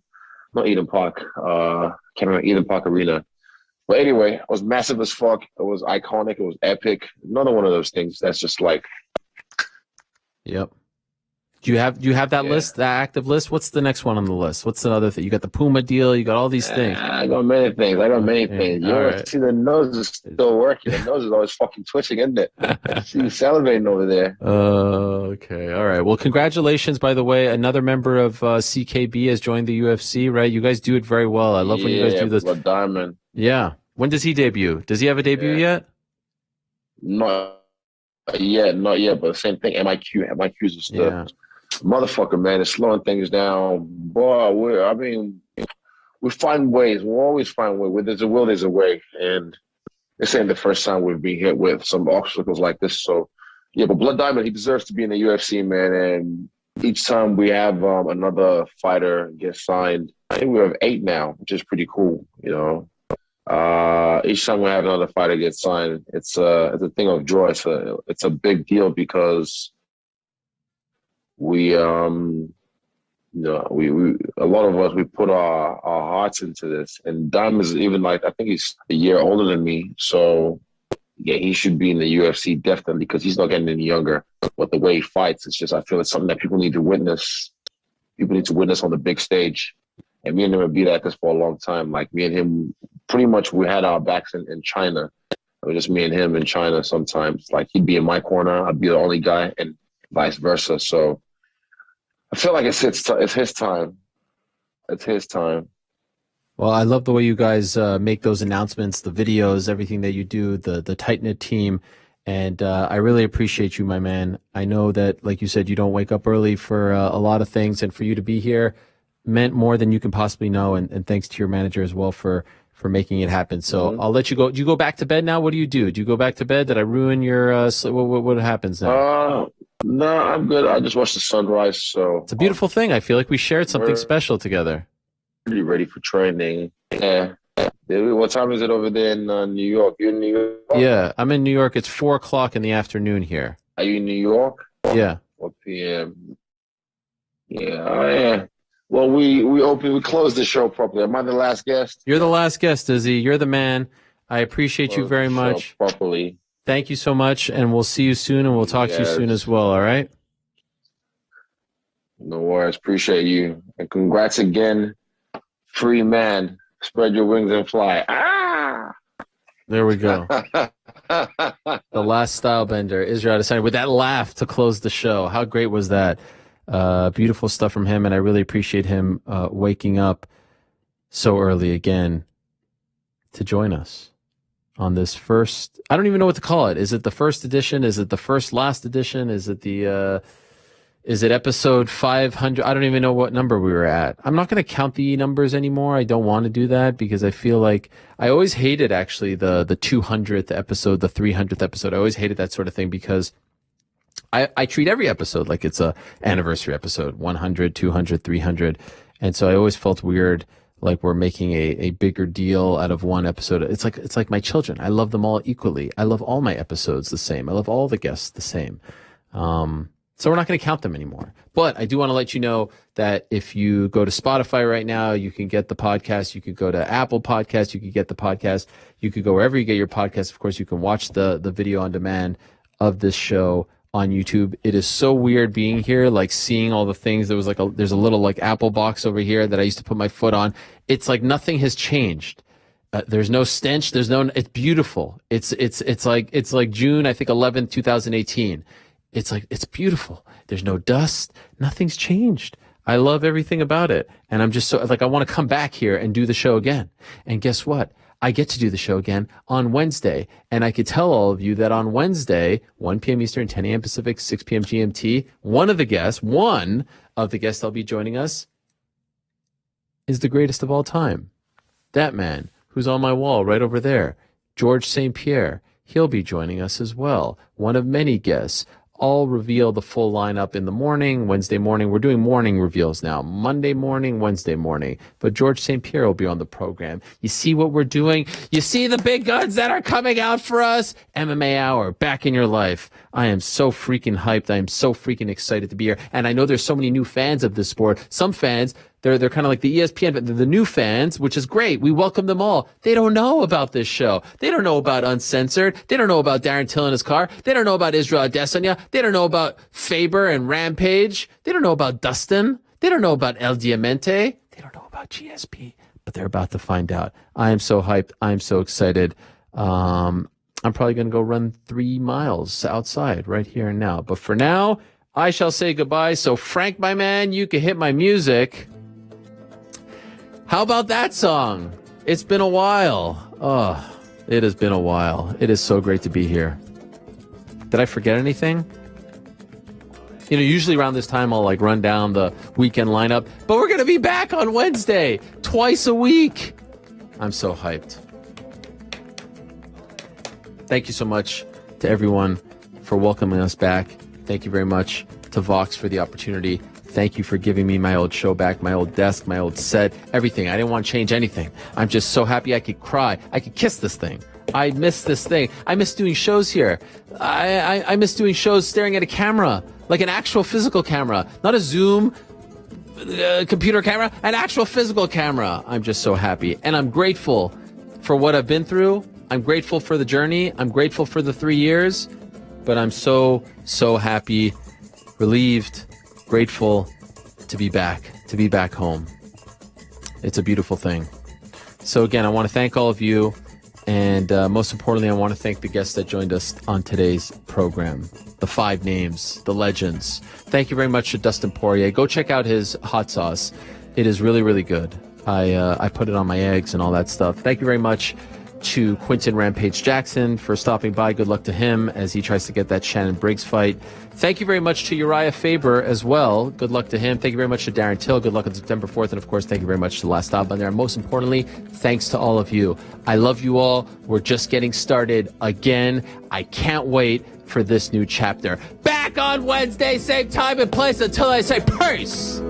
Park. Can't remember, Eden Park Arena. But anyway, it was massive as fuck. It was iconic. It was epic. Another one of those things that's just like. Yep. Do you have that list, that active list? What's the next one on the list? What's another thing? You got the Puma deal. You got all these things. I got many things. You right. see the nose is still working. The nose is always fucking twitching, isn't it? See you salivating over there. Okay. All right. Well, congratulations, by the way. Another member of CKB has joined the UFC, right? You guys do it very well. I love when you guys do this. Diamond. Yeah. When does he debut? Does he have a debut yet? Not yet, but same thing. MIQ's just the motherfucker, man. It's slowing things down. Boy, we find ways. We'll always find ways. Where there's a will, there's a way. And this ain't the first time we've been hit with some obstacles like this. So, yeah, but Blood Diamond, he deserves to be in the UFC, man. And each time we have another fighter get signed, I think we have 8 now, which is pretty cool, you know. Each time we have another fighter get signed, it's a thing of joy. It's a big deal because we a lot of us, we put our hearts into this. And Dime is even like, I think he's a year older than me, so yeah, he should be in the UFC definitely because he's not getting any younger. But the way he fights, it's just, I feel it's something that people need to witness. People need to witness on the big stage. And me and him have been at this for a long time. Like me and him, pretty much we had our backs in China. It was just me and him in China sometimes. Like he'd be in my corner, I'd be the only guy, and vice versa. So I feel like it's his time. It's his time. Well, I love the way you guys make those announcements, the videos, everything that you do, the tight-knit team. And I really appreciate you, my man. I know that, like you said, you don't wake up early for a lot of things, and for you to be here meant more than you can possibly know. And thanks to your manager as well for making it happen. So I'll let you go. Do you go back to bed now? What do you do? Do you go back to bed? Did I ruin your what happens now? No, I'm good. I just watched the sunrise. So it's a beautiful thing. I feel like we shared something special together. Pretty ready for training. Yeah. What time is it over there in New York? You in New York? Yeah, I'm in New York. It's 4:00 in the afternoon here. Are you in New York? Yeah. 4 p.m. Yeah. Well, we closed the show properly. Am I the last guest? You're the last guest, Izzy. You're the man. I appreciate you very much. Properly. Thank you so much, and we'll see you soon, and we'll talk to you soon as well, all right? No worries. Appreciate you. And congrats again. Free man. Spread your wings and fly. Ah! There we go. The last style bender, Israel Adesanya, with that laugh to close the show. How great was that? Beautiful stuff from him, and I really appreciate him waking up so early again to join us on this first. I don't even know what to call it. Is it the first edition? Is it the first last edition? Is it the is it episode 500? I don't even know what number we were at. I'm not going to count the numbers anymore. I don't want to do that because I feel like I always hated actually the 200th episode, the 300th episode. I always hated that sort of thing because I treat every episode like it's a anniversary episode, 100, 200, 300. And so I always felt weird, like we're making a bigger deal out of one episode. It's like my children. I love them all equally. I love all my episodes the same. I love all the guests the same. So we're not going to count them anymore. But I do want to let you know that if you go to Spotify right now, you can get the podcast. You could go to Apple Podcasts. You could get the podcast. You could go wherever you get your podcast. Of course, you can watch the video on demand of this show on YouTube. It is so weird being here, like seeing all the things. There's a little like Apple box over here that I used to put my foot on. It's like nothing has changed. There's no stench. It's beautiful. It's like June, I think 11th, 2018. It's beautiful. There's no dust. Nothing's changed. I love everything about it. And I'm just so I want to come back here and do the show again. And guess what? I get to do the show again on Wednesday. And I could tell all of you that on Wednesday, 1 p.m. Eastern, 10 a.m. Pacific, 6 p.m. GMT, one of the guests that'll be joining us is the greatest of all time. That man who's on my wall right over there, George St. Pierre. He'll be joining us as well. One of many guests. I'll reveal the full lineup in the morning, Wednesday morning. We're doing morning reveals now, Monday morning, Wednesday morning. But George St. Pierre will be on the program. You see what we're doing? You see the big guns that are coming out for us? MMA Hour, back in your life. I am so freaking hyped. I am so freaking excited to be here. And I know there's so many new fans of this sport. Some fans, they're kind of like the ESPN, but the new fans, which is great. We welcome them all. They don't know about this show. They don't know about Uncensored. They don't know about Darren Till in his car. They don't know about Israel Adesanya. They don't know about Faber and Rampage. They don't know about Dustin. They don't know about El Diamante. They don't know about GSP, but they're about to find out. I am so hyped. I'm so excited. I'm probably going to go run 3 miles outside right here and now. But for now, I shall say goodbye. So Frank, my man, you can hit my music. How about that song? It's been a while. Oh, it has been a while. It is so great to be here. Did I forget anything? You know, usually around this time, I'll like run down the weekend lineup, but we're going to be back on Wednesday, twice a week. I'm so hyped. Thank you so much to everyone for welcoming us back. Thank you very much to Vox for the opportunity. Thank you for giving me my old show back, my old desk, my old set, everything. I didn't want to change anything. I'm just so happy I could cry. I could kiss this thing. I miss this thing. I miss doing shows here. I miss doing shows staring at a camera, like an actual physical camera, not a Zoom computer camera, an actual physical camera. I'm just so happy. And I'm grateful for what I've been through. I'm grateful for the journey. I'm grateful for the 3 years. But I'm so happy, relieved, grateful to be back home. It's a beautiful thing. So again, I want to thank all of you. And most importantly, I want to thank the guests that joined us on today's program. The 5 names, the legends. Thank you very much to Dustin Poirier. Go check out his hot sauce. It is really, really good. I put it on my eggs and all that stuff. Thank you very much to Quinton Rampage Jackson for stopping by. Good luck to him as he tries to get that Shannon Briggs fight. Thank you very much to Urijah Faber as well. Good luck to him. Thank you very much to Darren Till. Good luck on September 4th. And of course, thank you very much to the last stop on there. And most importantly, thanks to all of you. I love you all. We're just getting started again. I can't wait for this new chapter. Back on Wednesday, same time and place until I say peace.